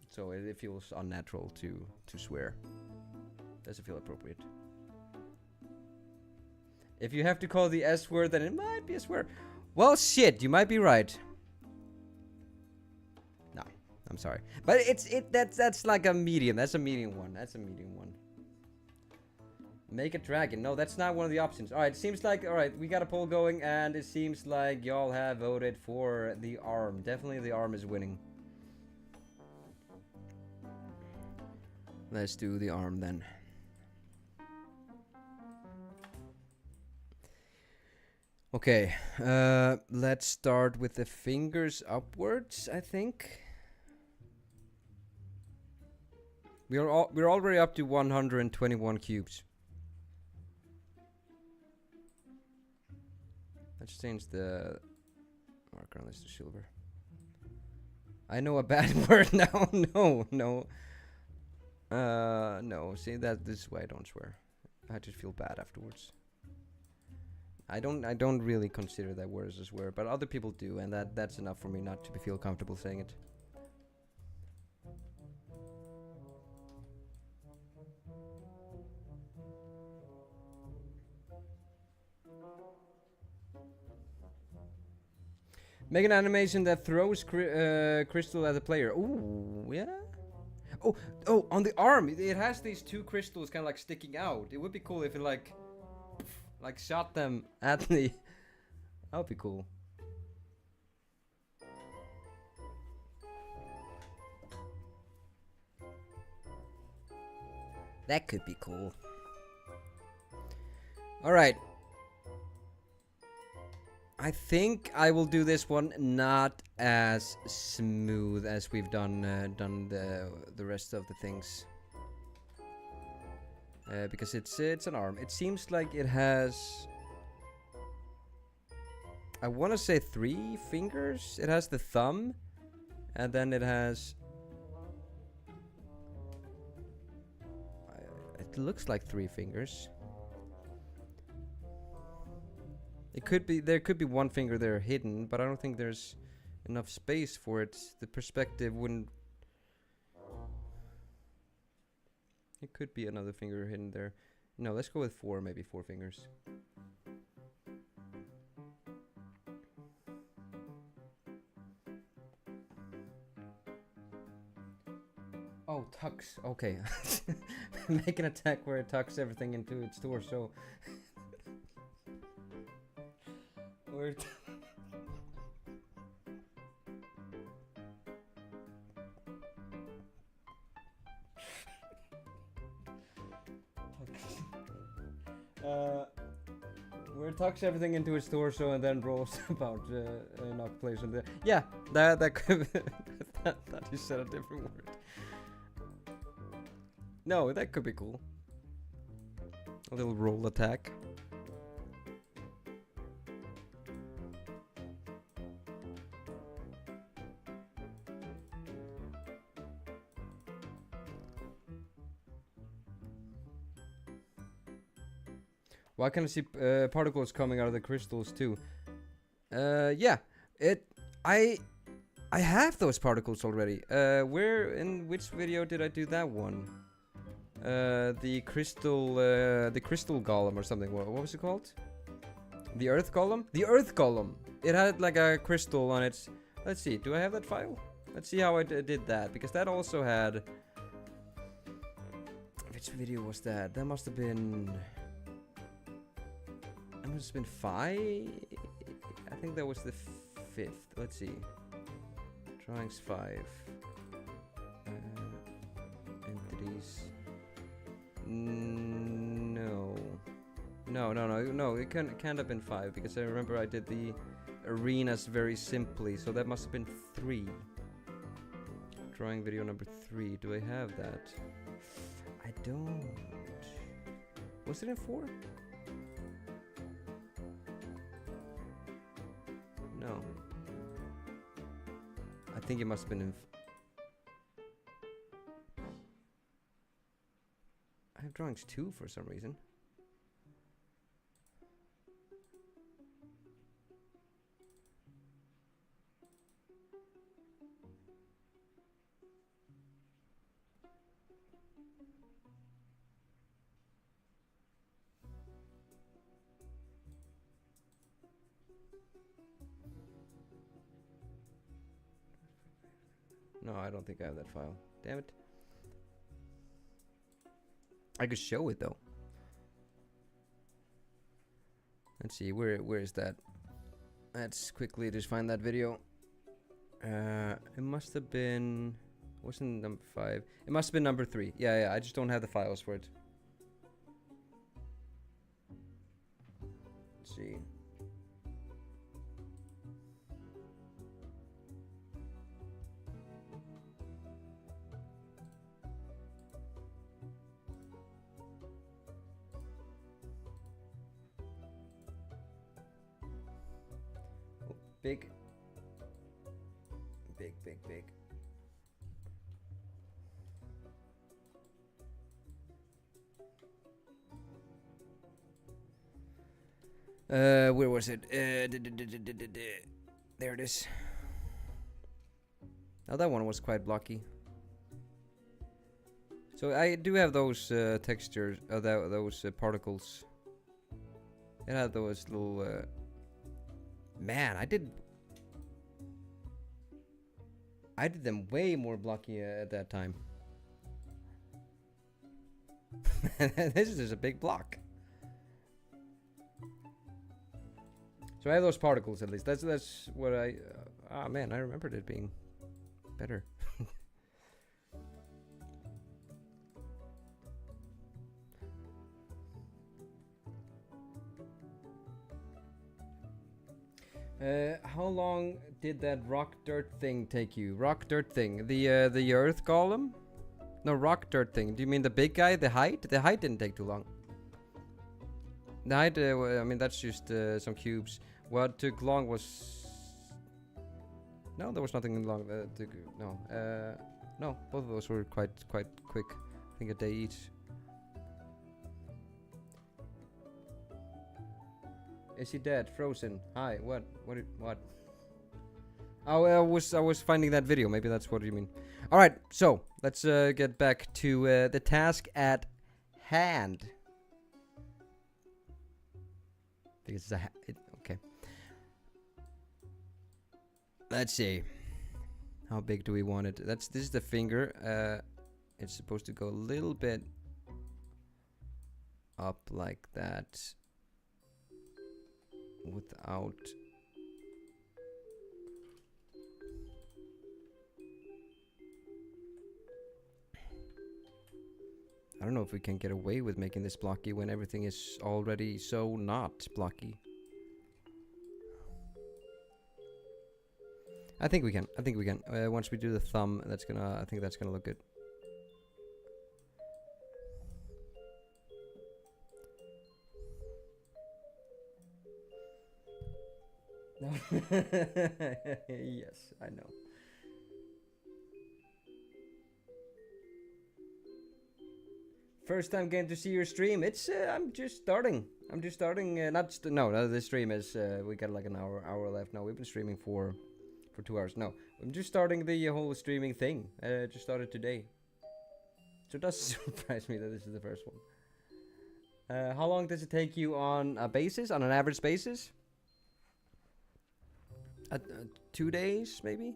So it feels unnatural to swear. Doesn't feel appropriate. If you have to call the S word, then it might be a swear. Well, shit, you might be right. No, I'm sorry, but that's like a medium. That's a medium one. That's a medium one. Make a dragon. No, that's not one of the options. All right, seems like we got a poll going, and it seems like y'all have voted for the arm. Definitely, the arm is winning. Let's do the arm then. Okay, let's start with the fingers upwards, I think. We're already up to 121 cubes. Let's change the marker on this to silver. I know a bad word now. No. No. See, this is why I don't swear. I just feel bad afterwards. I don't really consider that word as a swear, but other people do, and that's enough for me not to feel comfortable saying it. Make an animation that throws crystal at the player. Ooh, yeah. Oh, on the arm, it has these two crystals kind of like sticking out. It would be cool if it like shot them at me. That would be cool. That could be cool. Alright. I think I will do this one not as smooth as we've done the rest of the things. Because it's an arm. It seems like it has... I want to say 3 fingers. It has the thumb. And then it has... It looks like 3 fingers. It could be, there could be 1 finger there hidden, but I don't think there's enough space for it. The perspective wouldn't... It could be another finger hidden there. No, let's go with 4, maybe 4 fingers. Oh, tucks. Okay. Make an attack where it tucks everything into its torso. Where where it tucks everything into its torso and then rolls about knock place on the... Yeah, that could be... that you said a different word. No, that could be cool. A little roll attack. Why can I see particles coming out of the crystals too? Yeah, I have those particles already. Where, in which video did I do that one? The crystal golem or something. What was it called? The earth golem? The earth golem! It had like a crystal on its... Let's see, do I have that file? Let's see how I did that, because that also had... Which video was that? That must have been... That must have been 5? I think that was the 5th. Let's see. Drawings 5. Entities... No, it can't have been 5, because I remember I did the arenas very simply, so that must have been 3. Drawing video number 3, do I have that? I don't. Was it in 4? No. I think it must have been in... I have drawings 2 for some reason. No, I don't think I have that file. Damn it. I could show it though. Let's see, where is that? Let's quickly just find that video. It must have been... Wasn't number 5. It must have been number 3. Yeah, I just don't have the files for it. Let's see. Big. Where was it? There it is. Now that one was quite blocky. So I do have those textures, those particles. It had those little... Man, I did I did them way more blocky at that time. This is just a big block. So I have those particles at least. That's what I... ah man, I remembered it being better. How long did that rock dirt thing take you? Rock dirt thing, the earth golem? No, rock dirt thing. Do you mean the big guy, the height? The height didn't take too long. The height, I mean that's just some cubes. What took long was... No, there was nothing long. No, both of those were quite quick. I think a day each. Is he dead? Frozen? Hi. What? Oh, I was finding that video. Maybe that's what you mean. All right. So let's get back to the task at hand. Because it's okay. Let's see. How big do we want it? This is the finger. It's supposed to go a little bit up like that. Without I don't know if we can get away with making this blocky when everything is already so not blocky. I think we can. Once we do the thumb, I think that's gonna look good. No. Yes, I know. First time getting to see your stream. It's I'm just starting. The stream is we got like an hour left. No, we've been streaming for 2 hours. No, I'm just starting the whole streaming thing. Just started today. So it does surprise me that this is the first one. How long does it take you on an average basis? 2 days, maybe,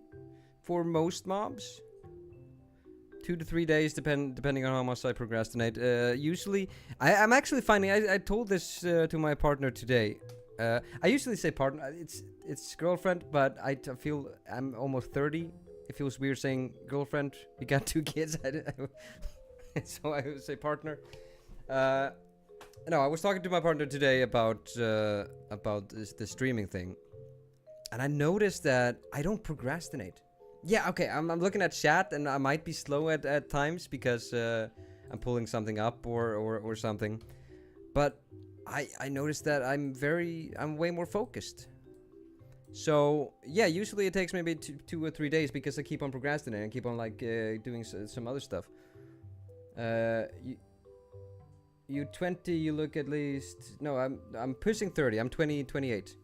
for most mobs. 2 to 3 days, depending on how much I procrastinate. Usually, I'm actually finding. I told this to my partner today. I usually say partner. It's girlfriend, but I feel I'm almost 30. It feels weird saying girlfriend. We got 2 kids, so I would say partner. No, I was talking to my partner today about the streaming thing. And I noticed that I don't procrastinate. Yeah, okay, I'm looking at chat and I might be slow at times because I'm pulling something up or something. But I noticed that I'm way more focused. So, yeah, usually it takes maybe 2 or 3 days because I keep on procrastinating. I keep on like doing some other stuff. You 20, you look at least... No, I'm pushing 30. I'm 28.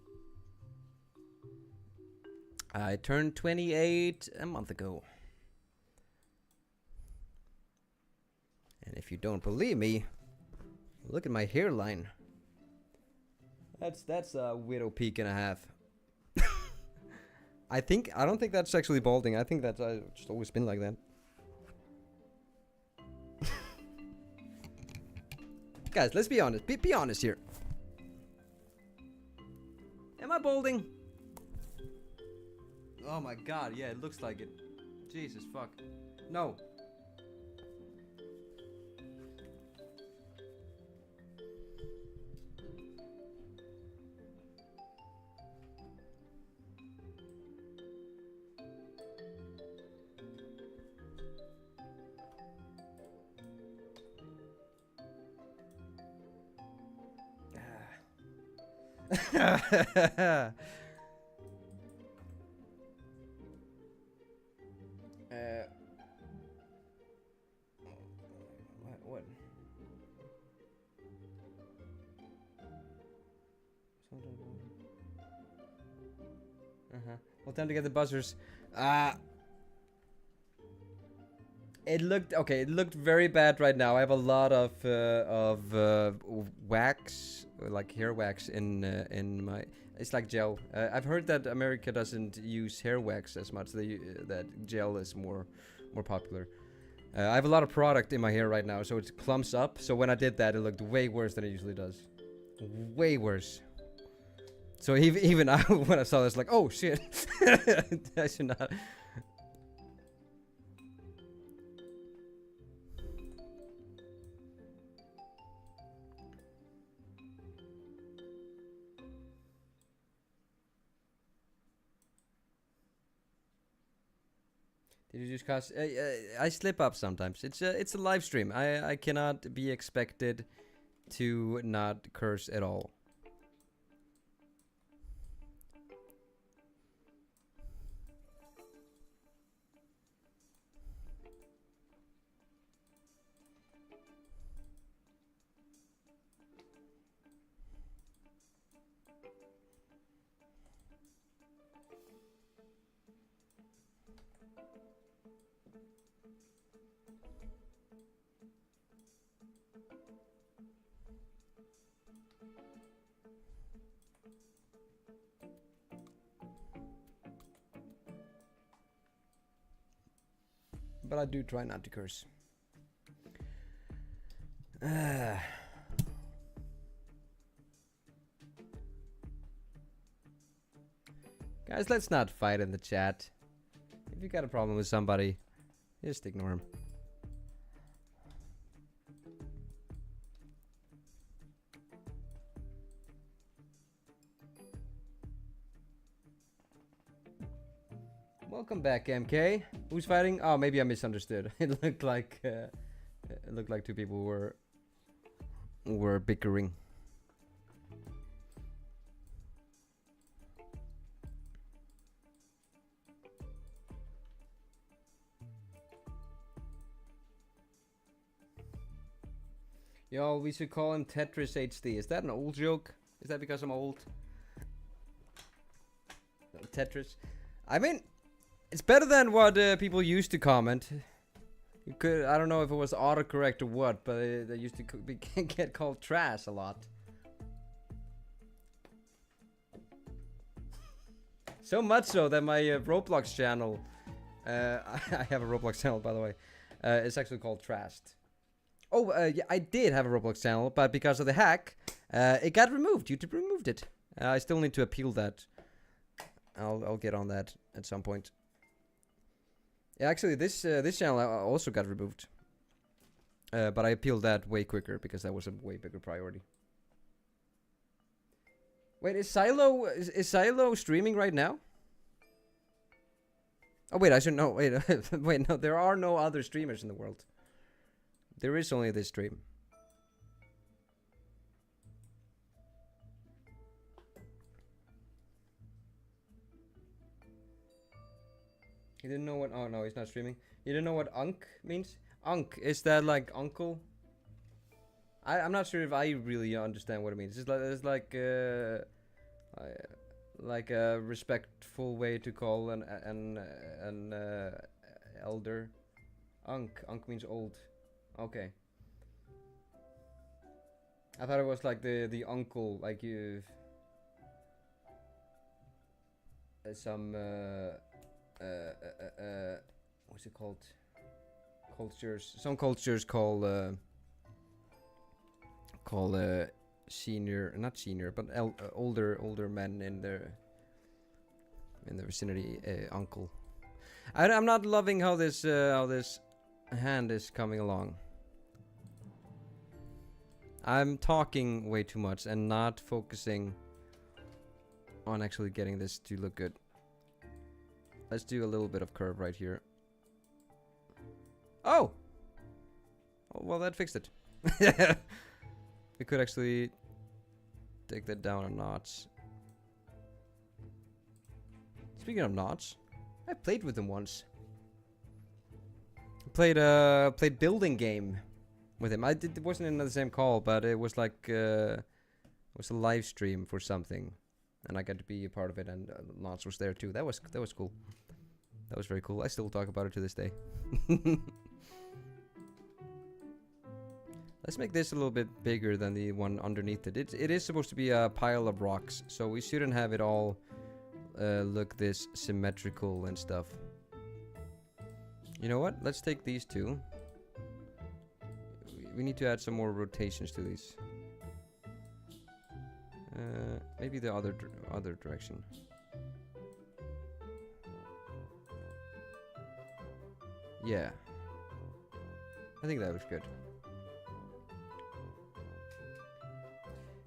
I turned 28 a month ago. And if you don't believe me, look at my hairline. That's a widow peak and a half. I don't think that's actually balding. I think that's just always been like that. Guys, let's be honest. Be honest here. Am I balding? Oh my god, yeah, it looks like it. Jesus fuck. No. What? Well, time to get the buzzers. It looked very bad right now. I have a lot of wax, like hair wax in my. It's like gel. I've heard that America doesn't use hair wax as much. That gel is more popular. I have a lot of product in my hair right now, so it clumps up. So when I did that, it looked way worse than it usually does. Way worse. So even I, when I saw this, like, oh shit, I should not. Did you just cause? I slip up sometimes. It's a live stream. I cannot be expected to not curse at all. But I do try not to curse. Guys, let's not fight in the chat. If you got a problem with somebody, just ignore him. Welcome back, MK. Who's fighting? Oh, maybe I misunderstood. It looked like two people were bickering. Yo, we should call him Tetris HD. Is that an old joke? Is that because I'm old? Tetris. I mean, it's better than what people used to comment. You could, I don't know if it was autocorrect or what, but they used to get called trash a lot. So much so that my Roblox channel, I have a Roblox channel by the way, it's actually called Trashed. Oh, yeah, I did have a Roblox channel, but because of the hack, it got removed. YouTube removed it. I still need to appeal that. I'll get on that at some point. Yeah, actually, this channel also got removed, but I appealed that way quicker because that was a way bigger priority. Wait, is Silo streaming right now? Oh wait, I should know. Wait, wait, no, there are no other streamers in the world. There is only this stream. You didn't know what? Oh no, he's not streaming. You didn't know what Unk means? Unk, is that like uncle? I'm not sure if I really understand what it means. It's like a respectful way to call an elder. Unk means old. Okay. I thought it was like the uncle, like you. Some what's it called? Cultures. Some cultures call senior, not senior, but older men in the vicinity uncle. I'm not loving how this hand is coming along. I'm talking way too much and not focusing on actually getting this to look good. Let's do a little bit of curve right here. Oh! Oh, well, that fixed it. We could actually take that down a notch. Speaking of notch, I played with them once. Played building game with him. It wasn't in the same call, but it was like it was a live stream for something, and I got to be a part of it. And Notch was there too. That was cool. That was very cool. I still talk about it to this day. Let's make this a little bit bigger than the one underneath it. It is supposed to be a pile of rocks, so we shouldn't have it all look this symmetrical and stuff. You know what? Let's take these two. We need to add some more rotations to these. Maybe the other direction. Yeah. I think that looks good.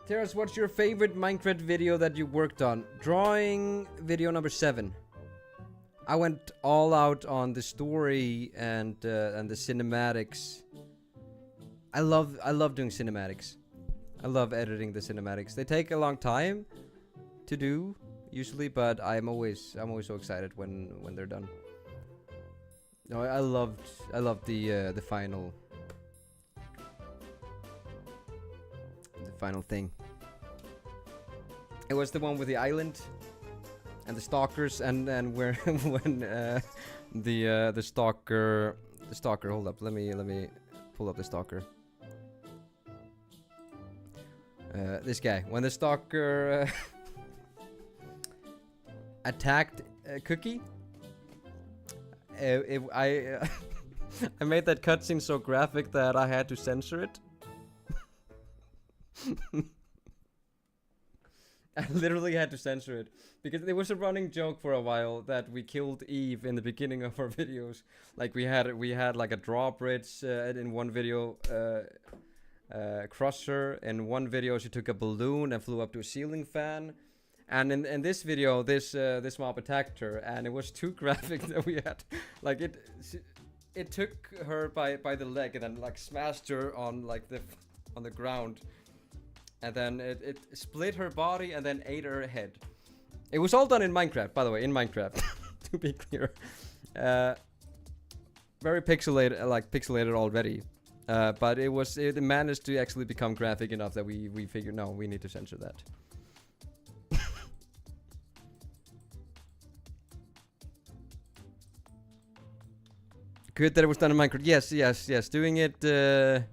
Terrace, what's your favorite Minecraft video that you worked on? Drawing video number 7. I went all out on the story and the cinematics. I love doing cinematics. I love editing the cinematics. They take a long time to do usually, but I'm always so excited when they're done. No, I loved the final thing. It was the one with the island and the stalkers, and then where when the stalker. Hold up, let me pull up the stalker. This guy, when the stalker attacked Cookie. I made that cutscene so graphic that I had to censor it. I literally had to censor it because there was a running joke for a while that we killed Eve in the beginning of our videos. Like we had like a drawbridge in one video, Crusher. In one video, she took a balloon and flew up to a ceiling fan. And in this video, this mob attacked her, and it was too graphic that we had, like it took her by the leg and then like smashed her on like on the ground, and then it split her body and then ate her head. It was all done in Minecraft, by the way, in Minecraft, to be clear. Very pixelated already, but it managed to actually become graphic enough that we figured no, we need to censor that. Good that it was done in Minecraft. Yes. Doing it... the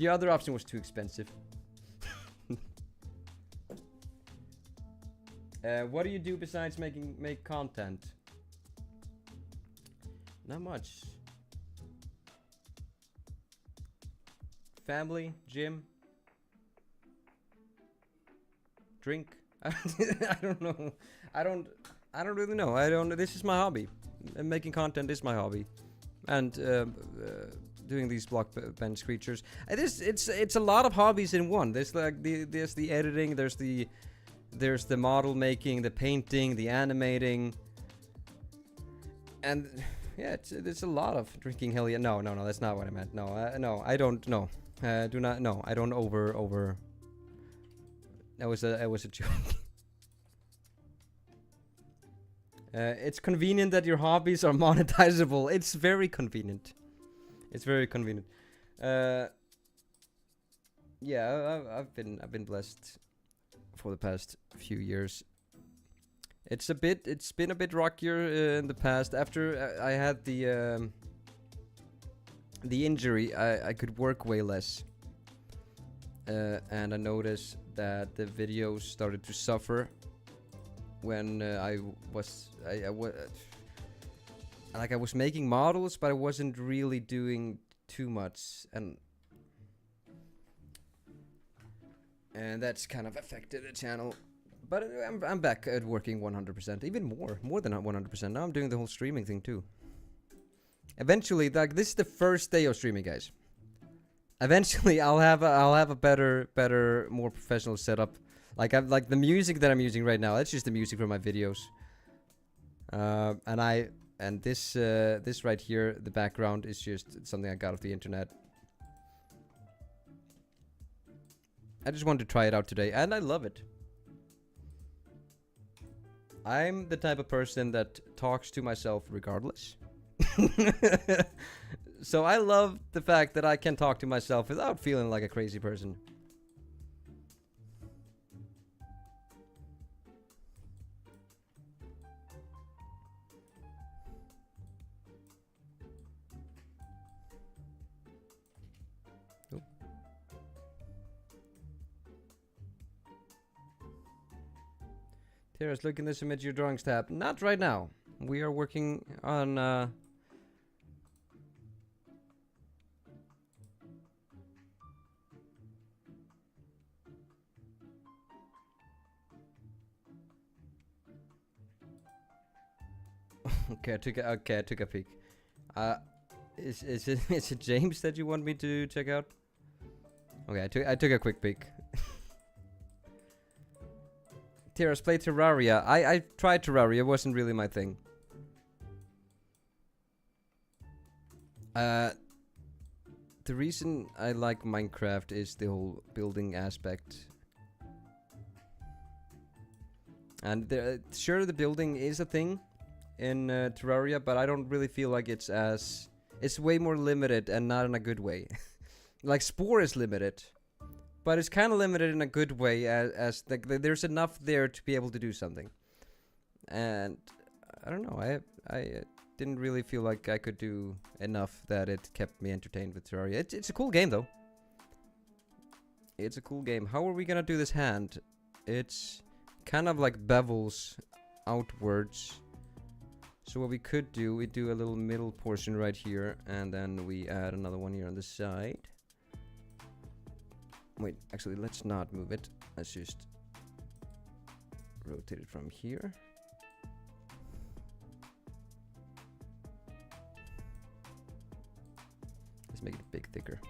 other option was too expensive. What do you do besides make content? Not much. Family, gym, drink. I don't know. I don't really know. This is my hobby. Making content is my hobby, and doing these block bench creatures. It's a lot of hobbies in one. There's like there's the editing, there's the model making, the painting, the animating, and yeah, it's a lot of drinking. Hell yeah, no, that's not what I meant. No, I don't. No, do not. No, I don't over. That was a joke. It's convenient that your hobbies are monetizable. It's very convenient. It's very convenient. Yeah, I've been blessed for the past few years. It's been a bit rockier in the past. After I had the injury, I could work way less. And I noticed that the videos started to suffer when I was making models, but I wasn't really doing too much, and that's kind of affected the channel. But I'm back at working 100%, even more than 100%. Now I'm doing the whole streaming thing too. Eventually, like this is the first day of streaming, guys. Eventually, I'll have a better, more professional setup. Like the music that I'm using right now, that's just the music from my videos. And this right here, the background is just something I got off the internet. I just wanted to try it out today, and I love it. I'm the type of person that talks to myself regardless. So I love the fact that I can talk to myself without feeling like a crazy person. Tara's looking to submit your drawings tab. Not right now. We are working on okay, I took a peek. Is it is it James that you want me to check out? Okay, I took a quick peek. Tira's played Terraria. I tried Terraria, it wasn't really my thing. The reason I like Minecraft is the whole building aspect. And sure, the building is a thing in Terraria, but I don't really feel like it's as... It's way more limited and not in a good way. Like, Spore is limited, but it's kind of limited in a good way as there's enough there to be able to do something. And I don't know, I didn't really feel like I could do enough that it kept me entertained with Terraria. It's a cool game, though. It's a cool game. How are we gonna do this hand? It's kind of like bevels outwards. So what we could do, we do a little middle portion right here, and then we add another one here on the side. Wait, actually, let's not move it. Let's just rotate it from here. Let's make it a bit thicker.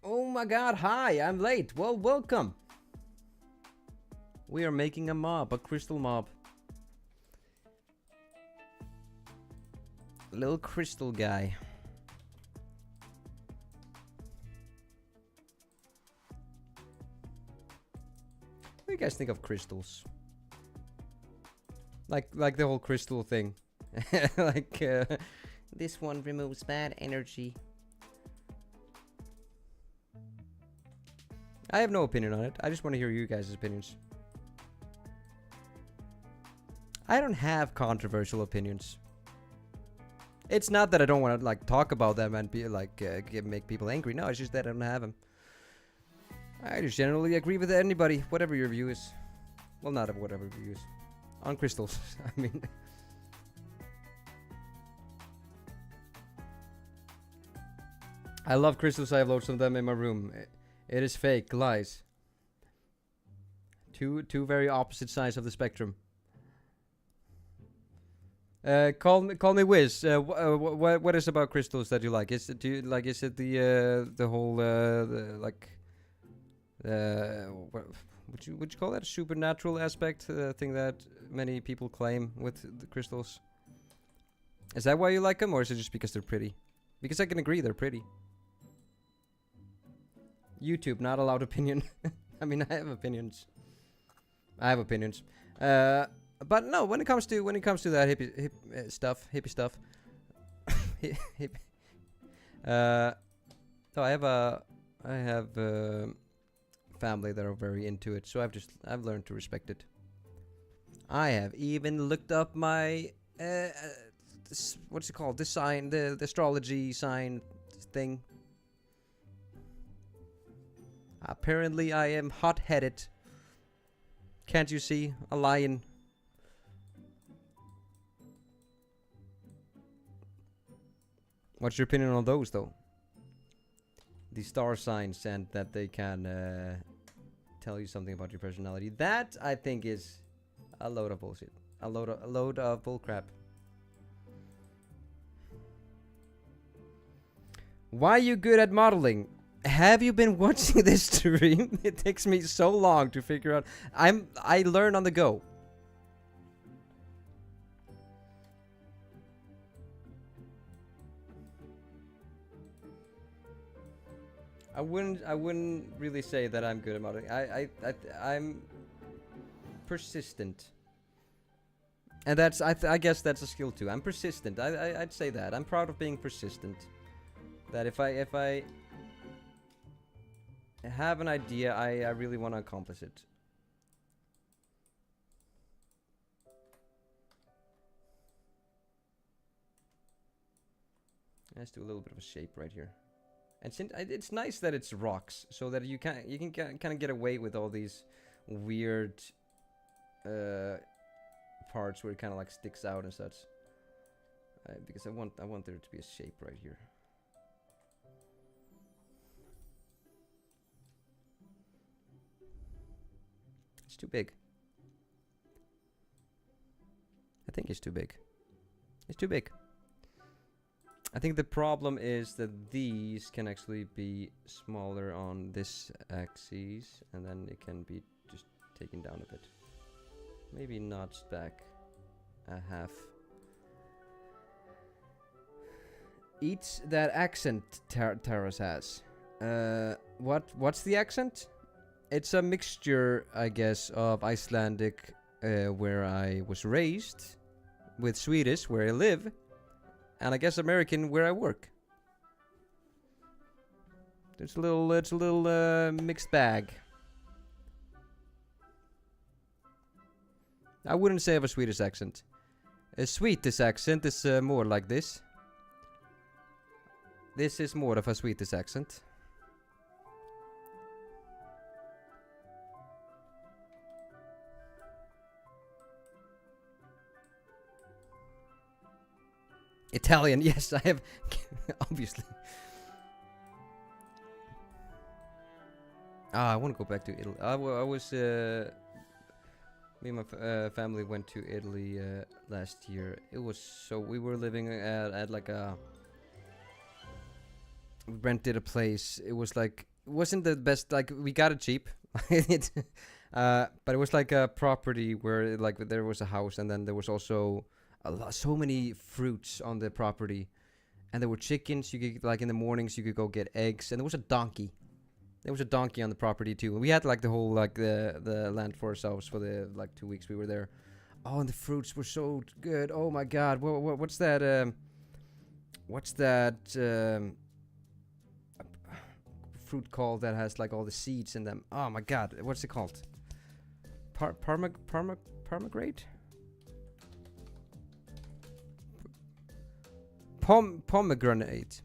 Oh my god, hi, I'm late. Well, welcome. We are making a mob, a crystal mob. Little crystal guy. What do you guys think of crystals? Like the whole crystal thing. Like, this one removes bad energy. I have no opinion on it. I just want to hear you guys' opinions. I don't have controversial opinions. It's not that I don't want to like talk about them and be like make people angry. No, it's just that I don't have them. I just generally agree with anybody, whatever your view is. Well, not whatever your view is. On crystals, I mean. I love crystals. I have loads of them in my room. It is fake, lies. Two very opposite sides of the spectrum. Call me Wiz. What is about crystals that you like? Is it is it the whole what would you call that, supernatural aspect thing that many people claim with the crystals? Is that why you like them, or is it just because they're pretty? Because I can agree they're pretty. YouTube, not allowed opinion. I mean, I have opinions. But no, when it comes to that hippie stuff, so I have family that are very into it, so I've learned to respect it. I have even looked up my what's it called? The sign, the astrology sign thing. Apparently, I am hot-headed. Can't you see? A lion. What's your opinion on those, though? The star signs, and that they can tell you something about your personality. That, I think, is a load of bullshit. A load of bullcrap. Why are you good at modeling? Have you been watching this stream? It takes me so long to figure out. I learn on the go. I wouldn't really say that I'm good at modeling. I'm persistent. And that's I guess that's a skill too. I'm persistent. I'd say that. I'm proud of being persistent. That if I have an idea. I really want to accomplish it. Let's do a little bit of a shape right here. And it's nice that it's rocks, so that you can kind of get away with all these weird parts where it kind of like sticks out and such. Because I want there to be a shape right here. It's too big. I think it's too big. It's too big. I think the problem is that these can actually be smaller on this axis, and then it can be just taken down a bit. Maybe notched back a half. Eats that accent Taros has. What's the accent? It's a mixture, I guess, of Icelandic, where I was raised, with Swedish, where I live, and I guess American, where I work. It's a little mixed bag. I wouldn't say I have a Swedish accent. A Swedish accent is more like this. This is more of a Swedish accent. Italian, yes, I have. Obviously. I want to go back to Italy. I was. Me and my family went to Italy last year. It was so. We were living at like a. We rented a place. It was like. It wasn't the best. Like, we got it cheap. But it was like a property where like there was a house, and then there was also so many fruits on the property, and there were chickens. You could, like, in the mornings you could go get eggs, and there was a donkey. There was a donkey on the property too. We had like the whole like the land for ourselves for the like 2 weeks we were there. Oh, and the fruits were so good. Oh my god. What's that? What's that fruit called that has like all the seeds in them? Oh my god. What's it called? Pomegranate? Pomegranate.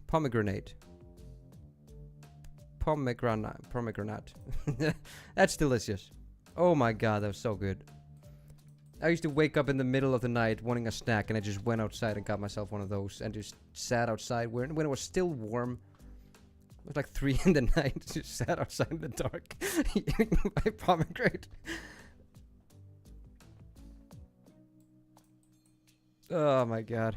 That's delicious. Oh my god, that was so good. I used to wake up in the middle of the night wanting a snack, and I just went outside and got myself one of those and just sat outside when it was still warm. It was like 3 in the night. Just sat outside in the dark eating my pomegranate. Oh my god.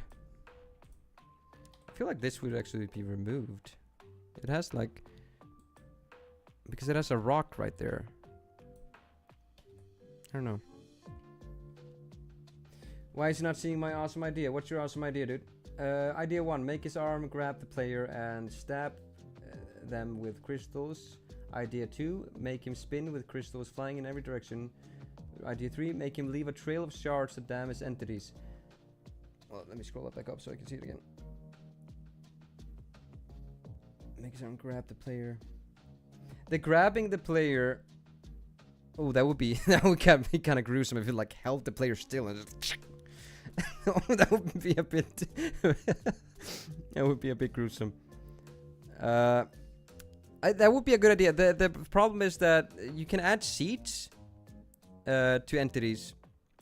I feel like this would actually be removed. It has like... Because it has a rock right there. I don't know. Why is he not seeing my awesome idea? What's your awesome idea, dude? Idea 1. Make his arm grab the player and stab them with crystals. Idea 2. Make him spin with crystals flying in every direction. Idea 3. Make him leave a trail of shards that damage entities. Well, let me scroll up back up so I can see it again. Make his arm grab the player. The grabbing the player. Oh, that would be that would be kind of gruesome if it like held the player still and just. Oh, that would be a bit. That would be a bit gruesome. That would be a good idea. The problem is that you can add seeds to entities,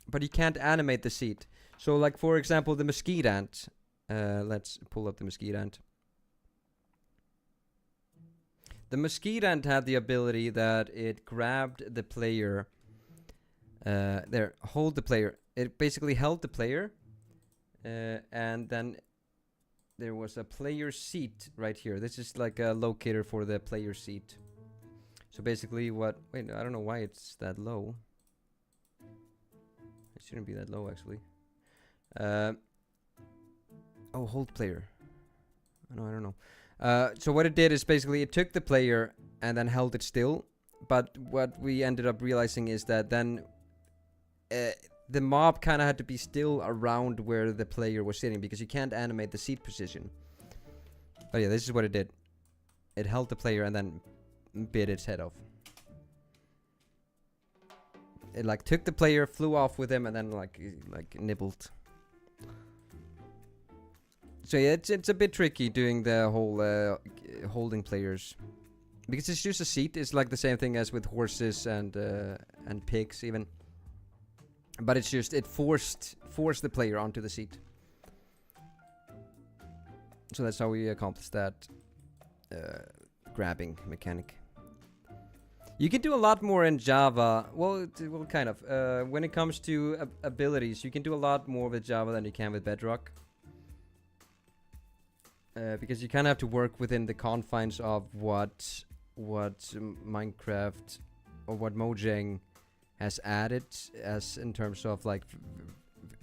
but you can't animate the seed. So, like for example, the mesquite ant. Let's pull up the mesquite ant. The mesquite ant had the ability that it grabbed the player. Hold the player. It basically held the player. And then there was a player seat right here. This is like a locator for the player seat. So basically what... Wait, I don't know why it's that low. It shouldn't be that low, actually. Oh, hold player. No, I don't know. So what it did is basically it took the player and then held it still. But what we ended up realizing is that then the mob kind of had to be still around where the player was sitting, because you can't animate the seat position. But yeah, this is what it did. It held the player and then bit its head off. It like took the player, flew off with him, and then like nibbled. So yeah, it's a bit tricky doing the whole holding players, because it's just a seat. It's like the same thing as with horses and pigs even. But it's just it forced the player onto the seat. So that's how we accomplished that grabbing mechanic. You can do a lot more in Java. Well, kind of. When it comes to abilities, you can do a lot more with Java than you can with Bedrock. Because you kind of have to work within the confines of what Minecraft or what Mojang has added as in terms of like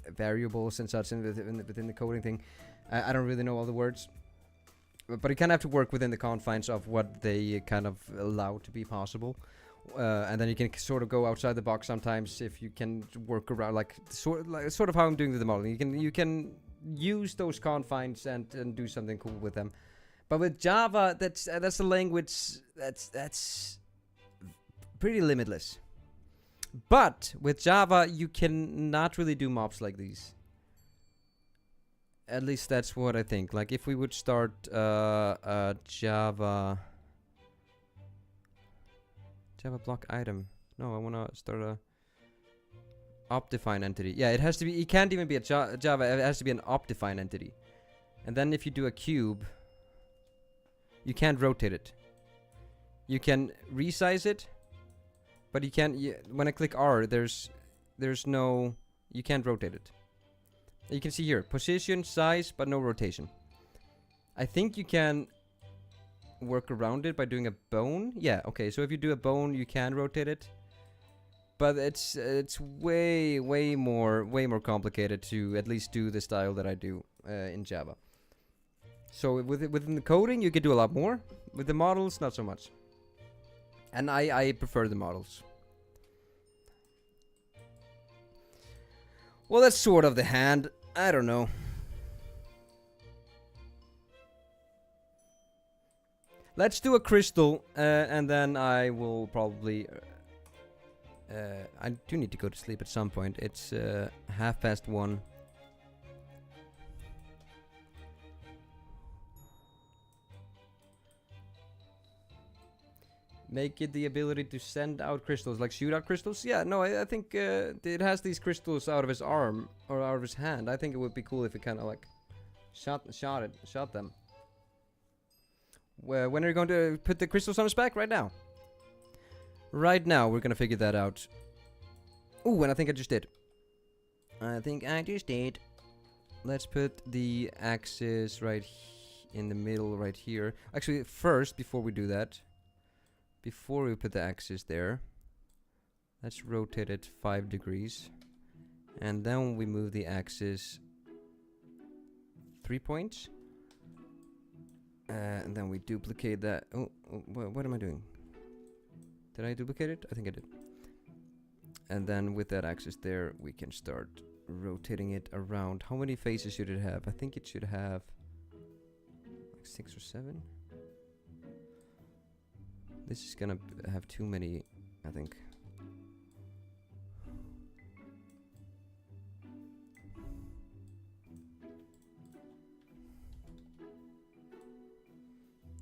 variables and such within the coding thing. I don't really know all the words, but you kind of have to work within the confines of what they kind of allow to be possible, and then you can sort of go outside the box sometimes if you can work around like sort of how I'm doing with the modeling. You can use those confines and do something cool with them. But with Java, that's a language that's pretty limitless. But with Java, you can not really do mobs like these. At least that's what I think. Like if we would start Java block item. No, I wanna start a Optifine entity. Yeah, it has to be. It can't even be a Java. It has to be an Optifine entity. And then if you do a cube, you can't rotate it. You can resize it, but you can't. When I click R, there's no. You can't rotate it. You can see here position, size, but no rotation. I think you can work around it by doing a bone. Yeah. Okay. So if you do a bone, you can rotate it. But it's way more complicated to at least do the style that I do in Java. So within the coding, you can do a lot more. With the models, not so much. And I prefer the models. Well, that's sort of the hand. I don't know. Let's do a crystal, and then I will probably... I do need to go to sleep at some point. It's 1:30. Make it the ability to send out crystals, like shoot out crystals? Yeah, no, I think it has these crystals out of his arm, or out of his hand. I think it would be cool if it kind of like shot them. When are you going to put the crystals on his back? Right now. Right now, we're gonna figure that out. Ooh, and I think I just did. Let's put the axis right in the middle right here. Actually, first, before we do that, before we put the axis there, let's rotate it 5 degrees. And then we move the axis 3 points. And then we duplicate that. Oh, what am I doing? Did I duplicate it? I think I did. And then with that axis there, we can start rotating it around. How many faces should it have? I think it should have like 6 or 7. This is gonna have too many, I think.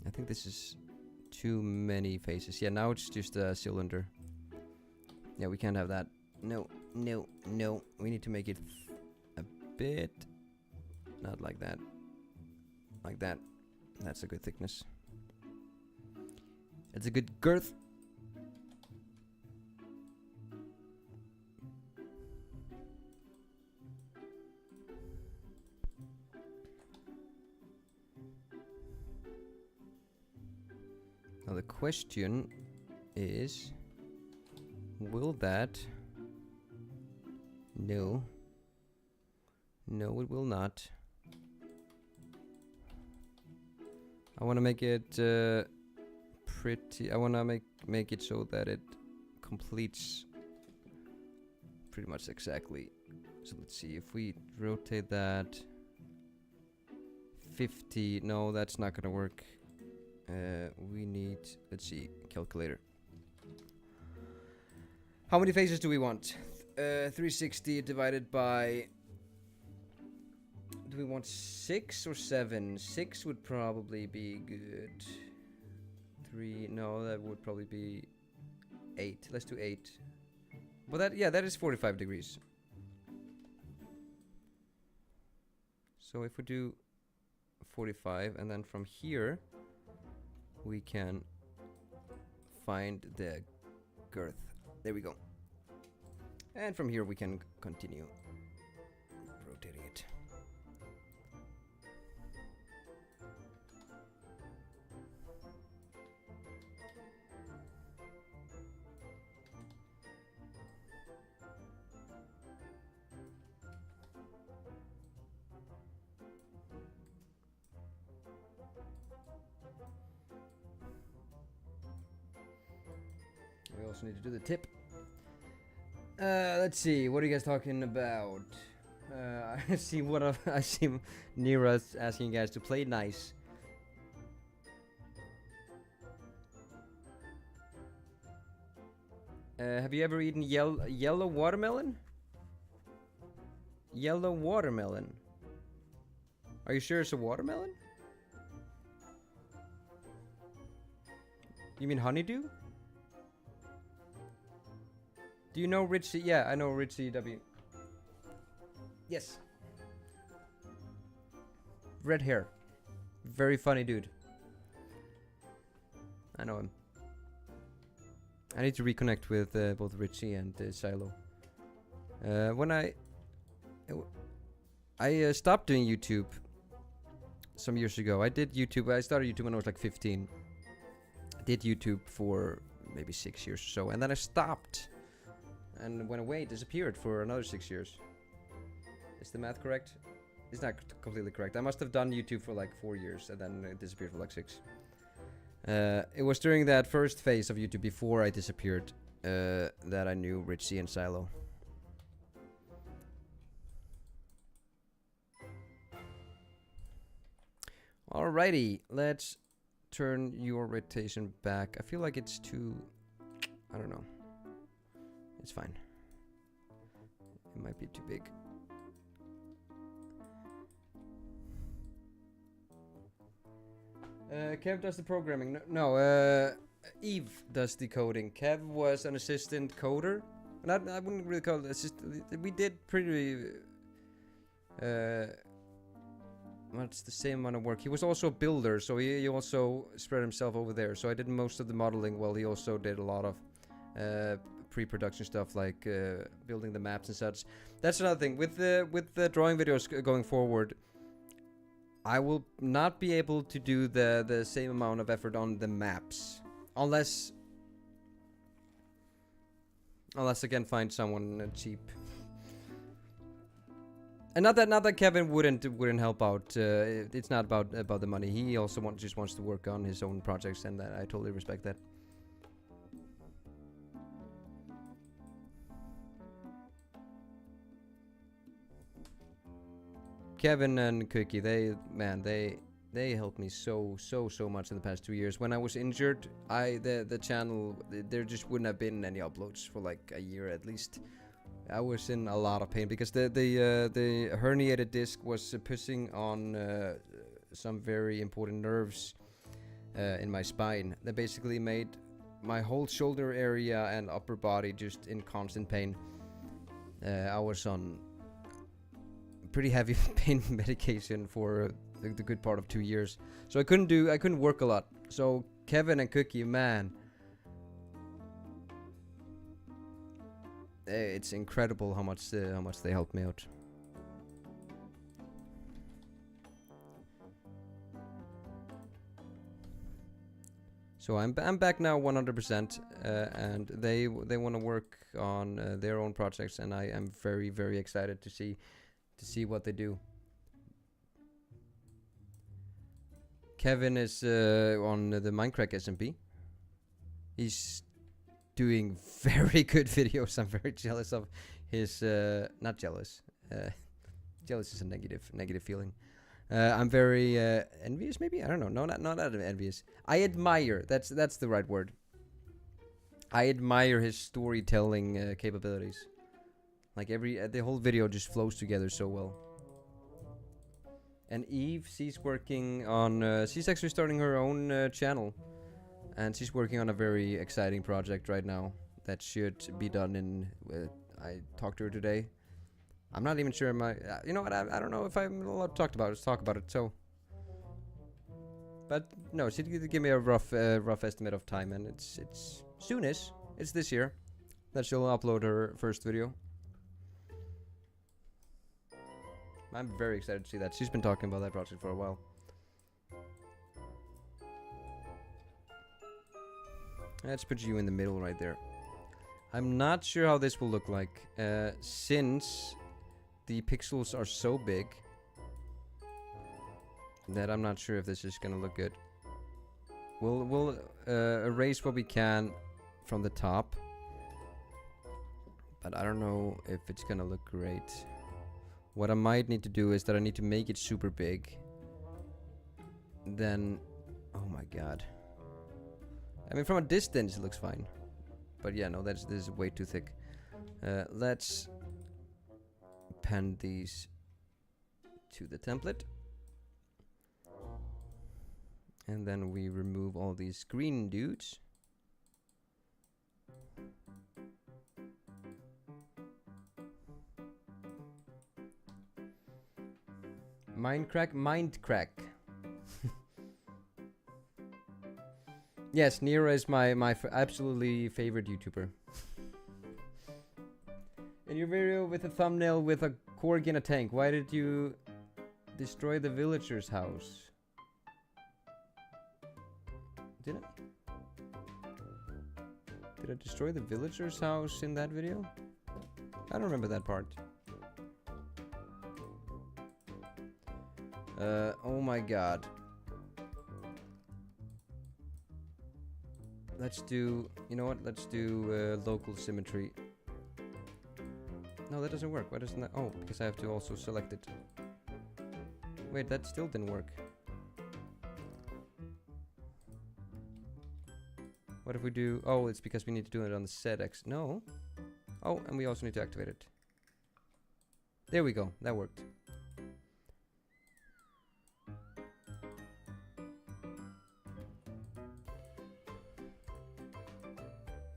I think this is too many faces. Yeah, now it's just a cylinder. Yeah, we can't have that. No. We need to make it a bit... Not like that. Like that. That's a good thickness. It's a good girth. Now the question is, will that... No. No, it will not. I want to make it pretty... I want to make it so that it completes pretty much exactly. So let's see, if we rotate that 50... No, that's not going to work. We need, let's see, calculator. How many faces do we want? 360 divided by... Do we want 6 or 7? 6 would probably be good. 3, no, that would probably be 8. Let's do 8. Well, that is 45 degrees. So if we do 45, and then from here, we can find the girth. There we go. And from here we can continue rotating it. We also need to do the tip. Let's see. What are you guys talking about? I see I see Nira's asking you guys to play nice. Have you ever eaten yellow watermelon? Yellow watermelon. Are you sure it's a watermelon? You mean honeydew? Do you know Richie? Yeah, I know Richie W. Yes. Red hair. Very funny dude. I know him. I need to reconnect with both Richie and Silo. When I stopped doing YouTube some years ago. I did YouTube. I started YouTube when I was like 15. I did YouTube for maybe 6 years or so, and then I stopped. And went away, disappeared for another 6 years. Is the math correct? It's not completely correct. I must have done YouTube for like 4 years and then it disappeared for like 6. It was during that first phase of YouTube before I disappeared that I knew Richie and Silo. Alrighty, let's turn your rotation back. I feel like it's too... I don't know. It's fine. It might be too big. Kev does the programming. No, Eve does the coding. Kev was an assistant coder. And I wouldn't really call it assistant. We did pretty... much the same amount of work. He was also a builder, so he also spread himself over there. So I did most of the modeling while he also did a lot of... pre-production stuff like building the maps and such. That's another thing with the drawing videos going forward. I will not be able to do the same amount of effort on the maps unless I can find someone cheap. And not that Kevin wouldn't help out. It's not about the money. He also just wants to work on his own projects, and I totally respect that. Kevin and Cookie, they helped me so much in the past 2 years. When I was injured, the channel, there just wouldn't have been any uploads for like a year at least. I was in a lot of pain because the herniated disc was pushing on some very important nerves in my spine. That basically made my whole shoulder area and upper body just in constant pain. I was on pretty heavy pain medication for the good part of 2 years, so I couldn't work a lot. So Kevin and Cookie, man, it's incredible how much they helped me out. So I'm back now 100%, and they want to work on their own projects, and I am very excited to see what they do. Kevin is on the Minecraft SMP. He's doing very good videos. I'm very jealous of his... not jealous. Jealous is a negative feeling. I'm very envious, maybe. I don't know. No, not envious. I admire. That's the right word. I admire his storytelling capabilities. Like the whole video just flows together so well. And Eve, she's working on. She's actually starting her own channel, and she's working on a very exciting project right now that should be done in. I talked to her today. I'm not even sure. You know what? I don't know if I'm allowed to talk about it. So, but no, she did give me a rough estimate of time, and it's soonish. It's this year that she'll upload her first video. I'm very excited to see that. She's been talking about that project for a while. Let's put you in the middle right there. I'm not sure how this will look like, since the pixels are so big that I'm not sure if this is gonna look good. We'll erase what we can from the top, but I don't know if it's gonna look great. What I might need to do is that I need to make it super big. Then, oh my god. I mean, from a distance it looks fine, but yeah, no, this is way too thick. Let's append these to the template, and then we remove all these green dudes. Mindcrack. Yes, Nero is my absolutely favorite YouTuber. In your video with a thumbnail with a corgi in a tank, why did you destroy the villager's house? Did I destroy the villager's house in that video? I don't remember that part. Oh my god. Let's do, you know what? Let's do local symmetry. No, that doesn't work. Why doesn't that? Oh, because I have to also select it. Wait, that still didn't work. What if we do? Oh, it's because we need to do it on the ZX. No. Oh, and we also need to activate it. There we go. That worked.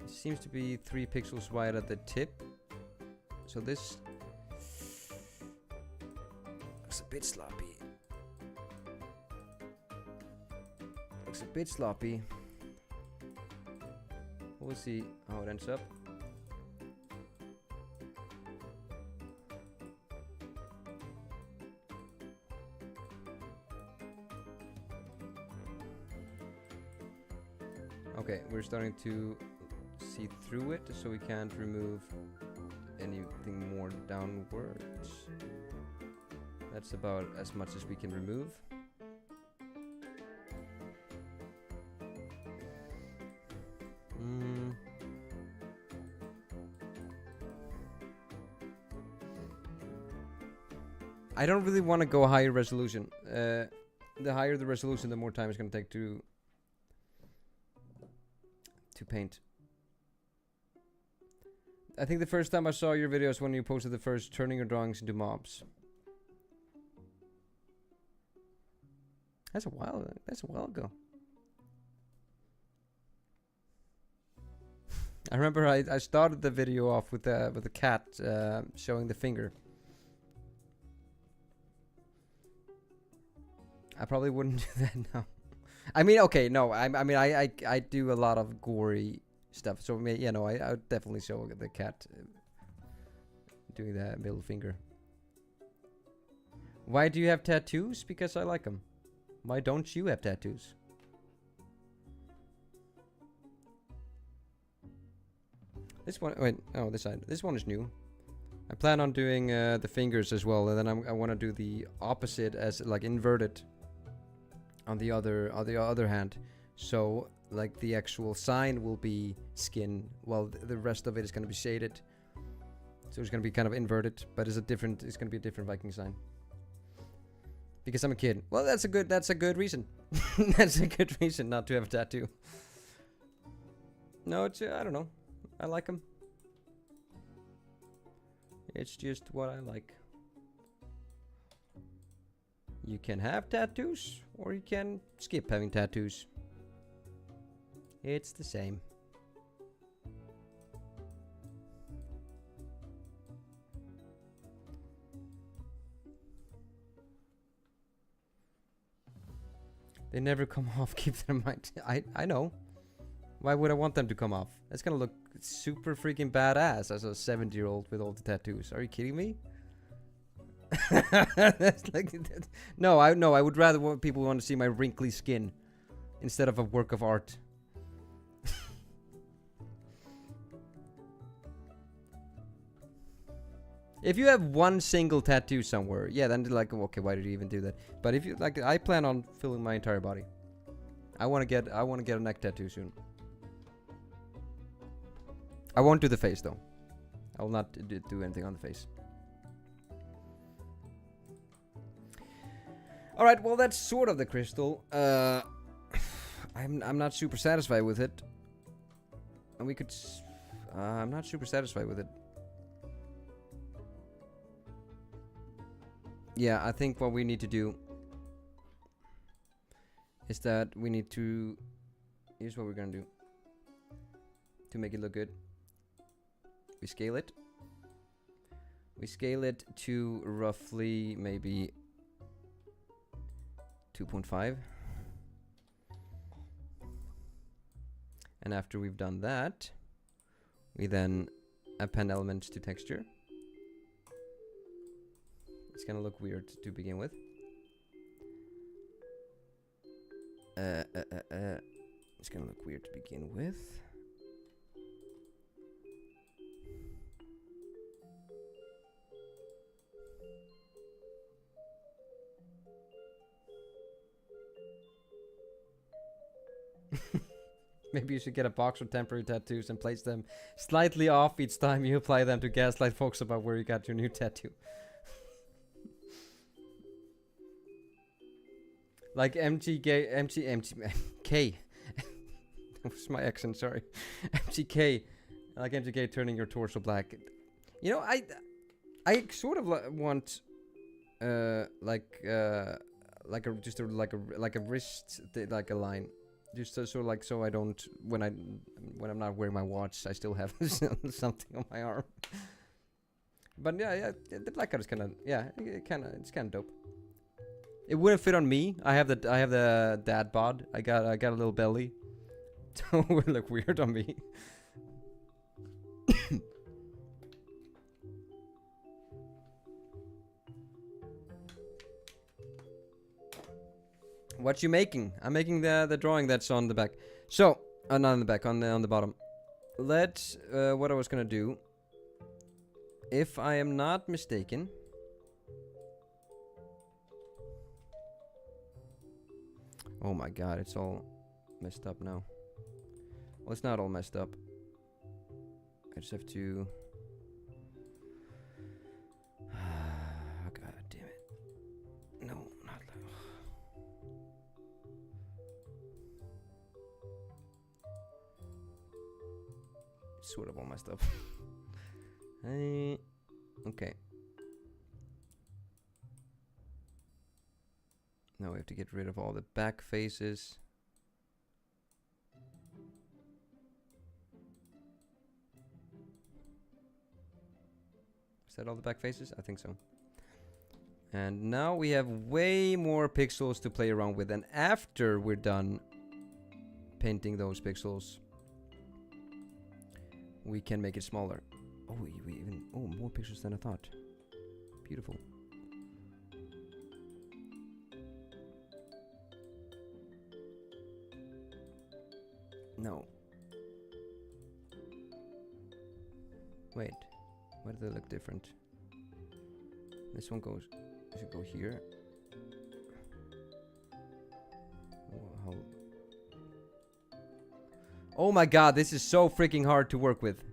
Seems to be 3 pixels wide at the tip, so this looks a bit sloppy. We'll see how it ends up. Okay, we're starting to see through it, so we can't remove anything more downwards. That's about as much as we can remove. I don't really want to go higher resolution. The higher the resolution, the more time it's going to take to paint. I think the first time I saw your videos when you posted the first turning your drawings into mobs. That's a while ago. I remember I started the video off with the cat showing the finger. I probably wouldn't do that now. I mean, okay, no. I mean, I do a lot of gory stuff, so yeah, no, I would definitely show the cat doing that middle finger. Why do you have tattoos? Because I like them. Why don't you have tattoos? This one, wait, oh, this side. This one is new. I plan on doing the fingers as well, and then I want to do the opposite as like inverted on the other hand. So like the actual sign will be skin, while the rest of it is going to be shaded. So it's going to be kind of inverted, but it's going to be a different Viking sign. Because I'm a kid. Well, that's a good reason. That's a good reason not to have a tattoo. No, it's I don't know. I like them. It's just what I like. You can have tattoos, or you can skip having tattoos. It's the same. They never come off. Keep them in mind. I know. Why would I want them to come off? That's gonna look super freaking badass as a 70-year-old with all the tattoos. Are you kidding me? That's like, no, I would rather want people want to see my wrinkly skin instead of a work of art. If you have one single tattoo somewhere, yeah, then like, okay, why did you even do that? But if you like, I plan on filling my entire body. I want to get a neck tattoo soon. I won't do the face though. I will not do anything on the face. All right, well that's sort of the crystal. I'm not super satisfied with it. And we could. I'm not super satisfied with it. Yeah, I think what we need to do is that we need to. Here's what we're gonna do to make it look good. We scale it. We scale it to roughly maybe 2.5. And after we've done that, we then append elements to texture. It's gonna look weird to begin with. It's gonna look weird to begin with. Maybe you should get a box of temporary tattoos and place them slightly off each time you apply them to gaslight folks about where you got your new tattoo. Like MTK. That was my accent, sorry. MTK. Like MTK turning your torso black. You know, I sort of want like a wrist like a line. Just so like so I don't when I'm not wearing my watch I still have something on my arm. But yeah, the black card is kind of it's kind of dope. It wouldn't fit on me. I have the dad bod. I got a little belly. So it would look weird on me. What you making? I'm making the drawing that's on the back. So, not on the back, on the bottom. Let's what I was gonna do. If I am not mistaken. Oh my god, it's all messed up now. Well, it's not all messed up. I just have to. God damn it. No, not that. It's sort of all messed up. Okay. Now we have to get rid of all the back faces. Is that all the back faces? I think so. And now we have way more pixels to play around with. And after we're done painting those pixels, we can make it smaller. Oh, we even more pixels than I thought. Beautiful. No. Wait. Why do they look different? This one goes. It should go here. Oh my god, this is so freaking hard to work with.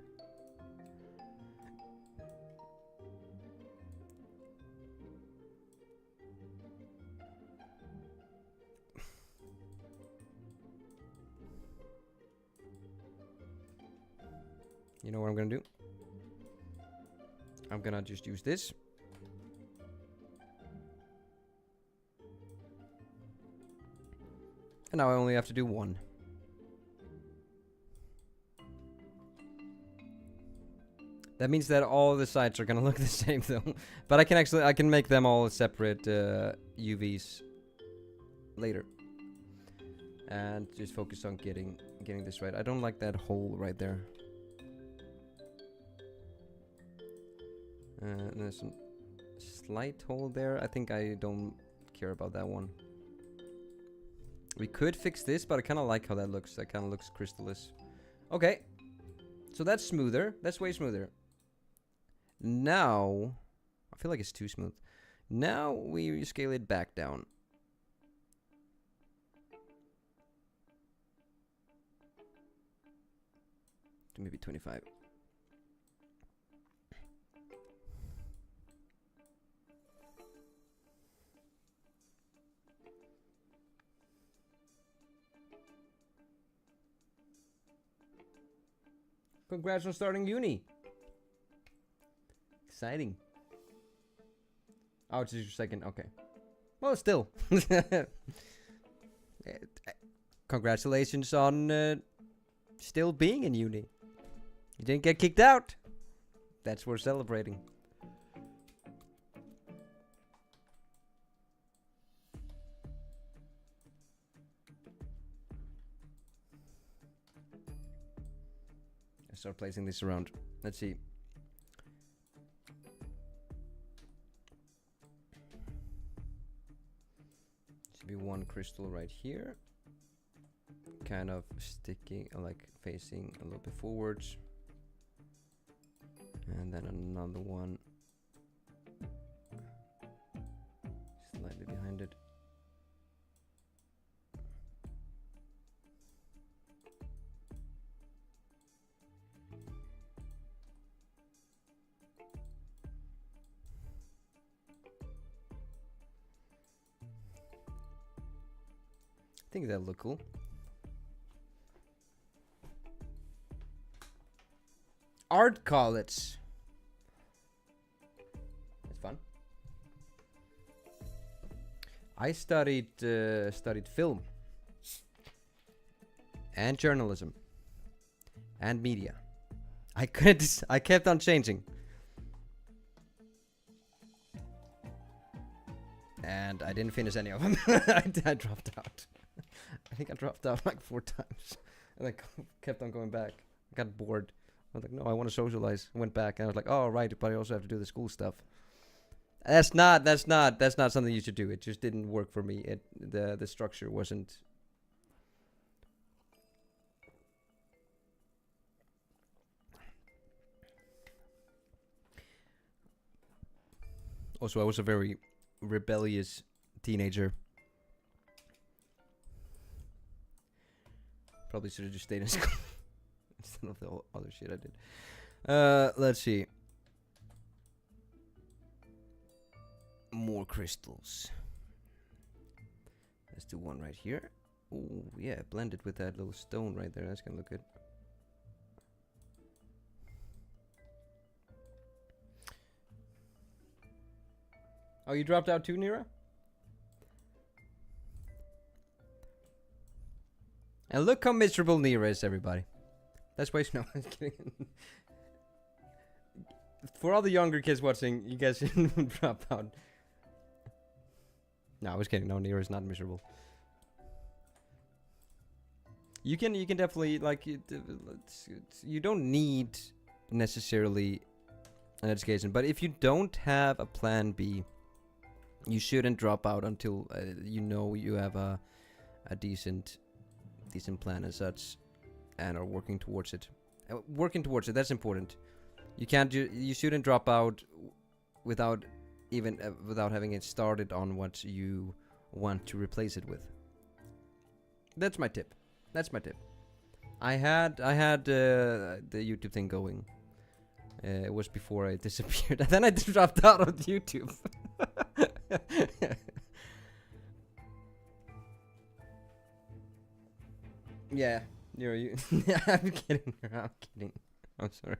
You know what I'm gonna do? I'm gonna just use this. And now I only have to do one. That means that all the sides are gonna look the same though. But I can make them all separate UVs later. And just focus on getting this right. I don't like that hole right there. There's some slight hole there. I think I don't care about that one. We could fix this, but I kind of like how that looks. That kind of looks crystalless. Okay. So that's smoother. That's way smoother. Now, I feel like it's too smooth. Now we scale it back down. To maybe 25. Congrats on starting uni. Exciting. Oh, it's just your second. Okay. Well, still. Congratulations on still being in uni. You didn't get kicked out. That's worth celebrating. Let's start placing this around. Let's see. Should be one crystal right here. Kind of sticking, like facing a little bit forwards. And then another one slightly behind it. I think that'll look cool. Art college. That's fun. I studied film and journalism and media. I kept on changing. And I didn't finish any of them. I dropped out. I think I dropped out like 4 times. And I kept on going back. I got bored. I was like, no, I want to socialize. I went back and I was like, oh, right, but I also have to do the school stuff. That's not something you should do. It just didn't work for me. The structure wasn't. Also, I was a very rebellious teenager. Probably should have just stayed in school instead of the other shit I did. Let's see. More crystals. Let's do one right here. Oh, yeah, blend it with that little stone right there. That's gonna look good. Oh, you dropped out too, Nira? And look how miserable Nira is, everybody. That's why, no, I'm kidding. For all the younger kids watching, you guys shouldn't drop out. No, I was kidding. No, Nira is not miserable. You can definitely, like, you don't need necessarily an education, but if you don't have a plan B, you shouldn't drop out until you know you have a decent plan as such, and are working towards it. That's important. You shouldn't drop out without having it started on what you want to replace it with. That's my tip. I had the YouTube thing going. It was before I disappeared, and then I dropped out of YouTube. Yeah, you. I'm kidding. I'm sorry.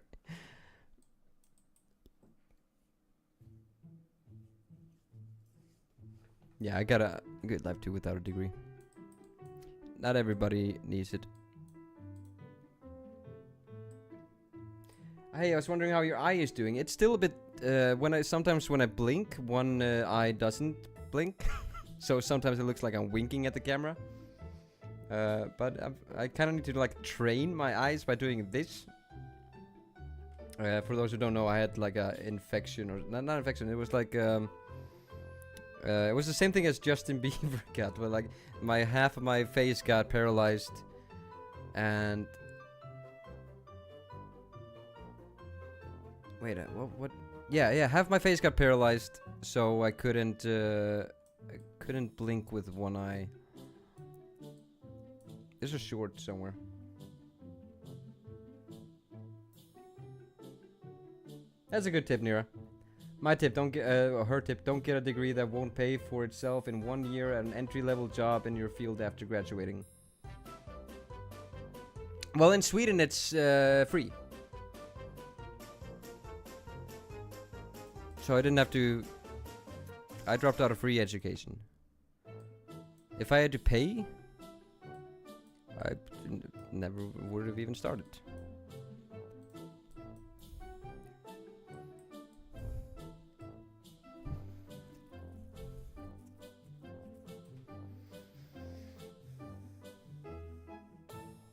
Yeah, I got a good life too without a degree. Not everybody needs it. Hey, I was wondering how your eye is doing. It's still a bit. Sometimes when I blink, one eye doesn't blink, so sometimes it looks like I'm winking at the camera. But I kind of need to like train my eyes by doing this. For those who don't know, I had like a infection, or not infection. It was like it was the same thing as Justin Bieber got, where like half of my face got paralyzed, and wait, what? Yeah, half my face got paralyzed, so I couldn't blink with one eye. There's a short somewhere. That's a good tip, Nira. My tip, don't get her tip, don't get a degree that won't pay for itself in 1 year at an entry-level job in your field after graduating. Well, in Sweden it's free. So I didn't have to. I dropped out of free education. If I had to pay, I never would have even started.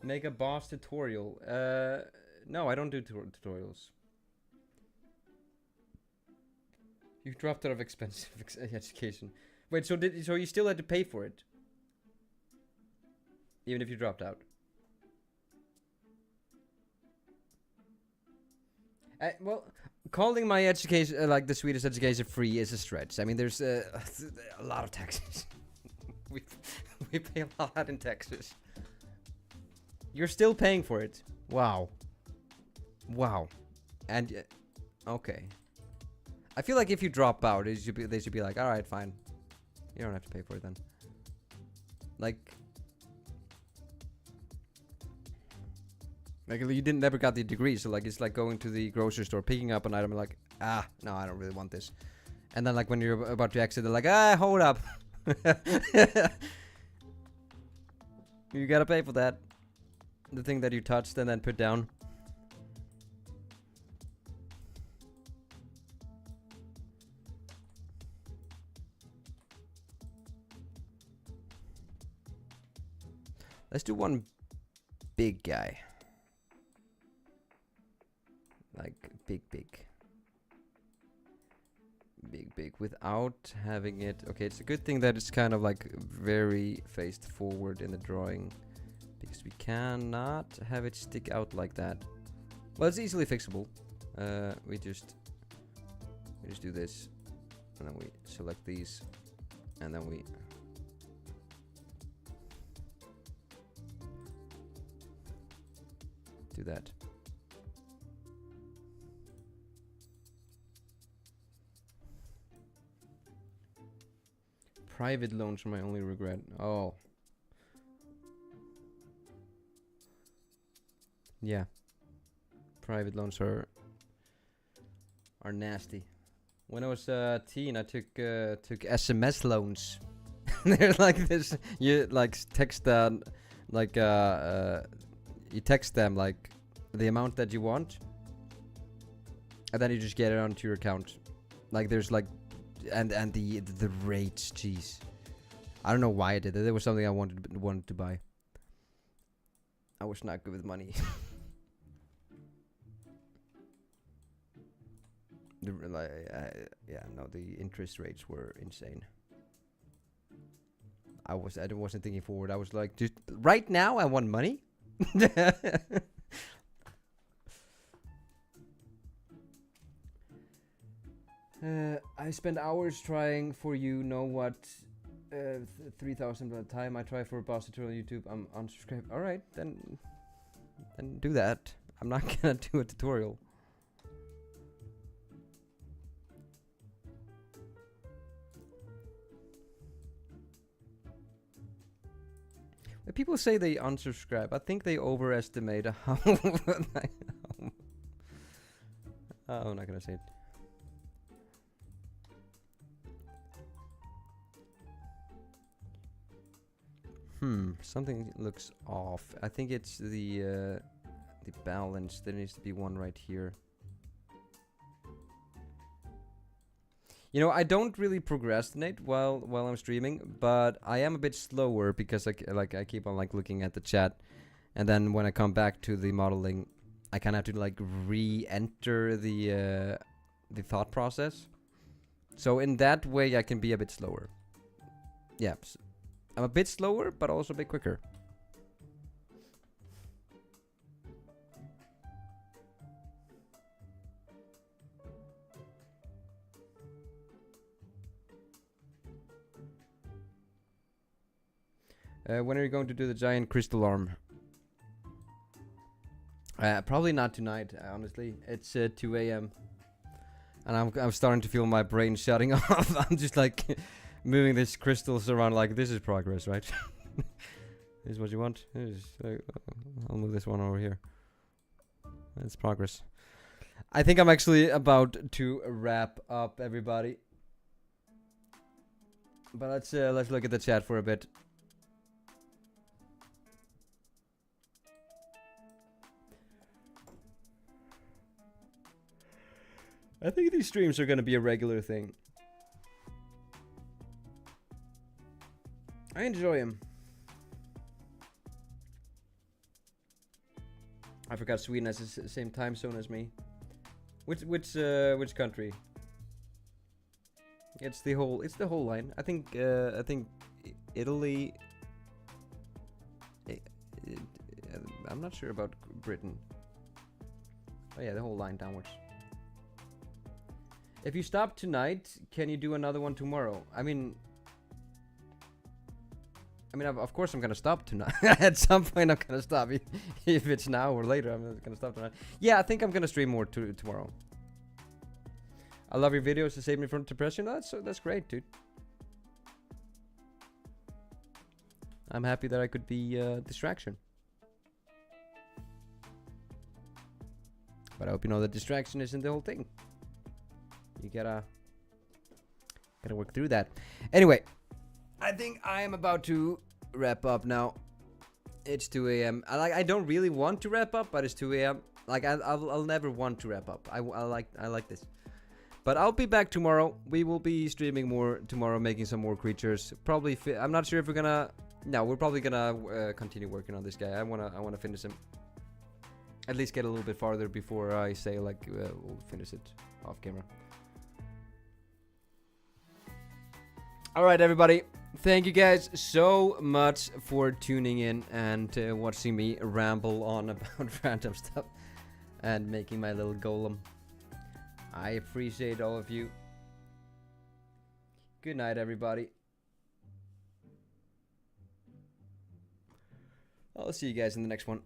Make a boss tutorial. No, I don't do tutorials. You dropped out of expensive education. Wait, so you still had to pay for it? Even if you dropped out? Well, calling my education, like the Swedish education, free is a stretch. I mean, there's a lot of taxes. we pay a lot in taxes. You're still paying for it. Wow. Wow. And okay. I feel like if you drop out, they should be like, all right, fine. You don't have to pay for it then. Like you never got the degree, so like it's like going to the grocery store, picking up an item, and like, no, I don't really want this. And then like when you're about to exit, they're like, hold up. You gotta pay for that. The thing that you touched and then put down. Let's do one big guy. Like big without having it. Okay, it's a good thing that it's kind of like very faced forward in the drawing, because we cannot have it stick out like that. Well, it's easily fixable. We just do this, and then we select these, and then we do that. Private loans are my only regret. Oh. Yeah. Private loans are nasty. When I was a teen, I took SMS loans. They're like this. You like text them, like you text them like the amount that you want, and then you just get it onto your account. Like there's like, and the rates, jeez. I don't know why I did it. There was something I wanted to buy. I was not good with money. The interest rates were insane. I wasn't thinking forward. I was like, just right now I want money. I spend hours trying for you know what 3,000 by the time I try for a boss tutorial on YouTube. I'm unsubscribed. Alright, then do that. I'm not gonna do a tutorial. When people say they unsubscribe, I think they overestimate how I'm not gonna say it. Something looks off. I think it's the balance. There needs to be one right here. You know, I don't really procrastinate while I'm streaming, but I am a bit slower because I keep on like looking at the chat, and then when I come back to the modeling, I kind of have to like re-enter the thought process. So in that way, I can be a bit slower. Yeah, I'm a bit slower, but also a bit quicker. When are you going to do the giant crystal arm? Probably not tonight, honestly. It's 2 a.m. and I'm starting to feel my brain shutting off. I'm just like moving these crystals around like this is progress, right? This is what you want. I'll move this one over here. That's progress. I think I'm actually about to wrap up, everybody. But let's look at the chat for a bit. I think these streams are gonna be a regular thing. I enjoy them. I forgot Sweden has the same time zone as me. Which country? It's the whole line. I think Italy. I'm not sure about Britain. Oh yeah, the whole line downwards. If you stop tonight, can you do another one tomorrow? I mean, of course I'm gonna stop tonight. At some point I'm gonna stop. If it's now or later, I'm gonna stop tonight. Yeah, I think I'm gonna stream more tomorrow. I love your videos to save me from depression. That's great, dude. I'm happy that I could be a distraction. But I hope you know that distraction isn't the whole thing. You gotta work through that. Anyway, I think I am about to wrap up now. It's 2 a.m. I don't really want to wrap up, but it's 2 a.m. Like I'll never want to wrap up. I like this. But I'll be back tomorrow. We will be streaming more tomorrow, making some more creatures. Probably I'm not sure if we're gonna. No, we're probably gonna continue working on this guy. I wanna finish him. At least get a little bit farther before I say like we'll finish it off camera. Alright, everybody. Thank you guys so much for tuning in and watching me ramble on about random stuff and making my little golem. I appreciate all of you. Good night, everybody. I'll see you guys in the next one.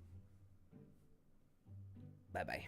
Bye-bye.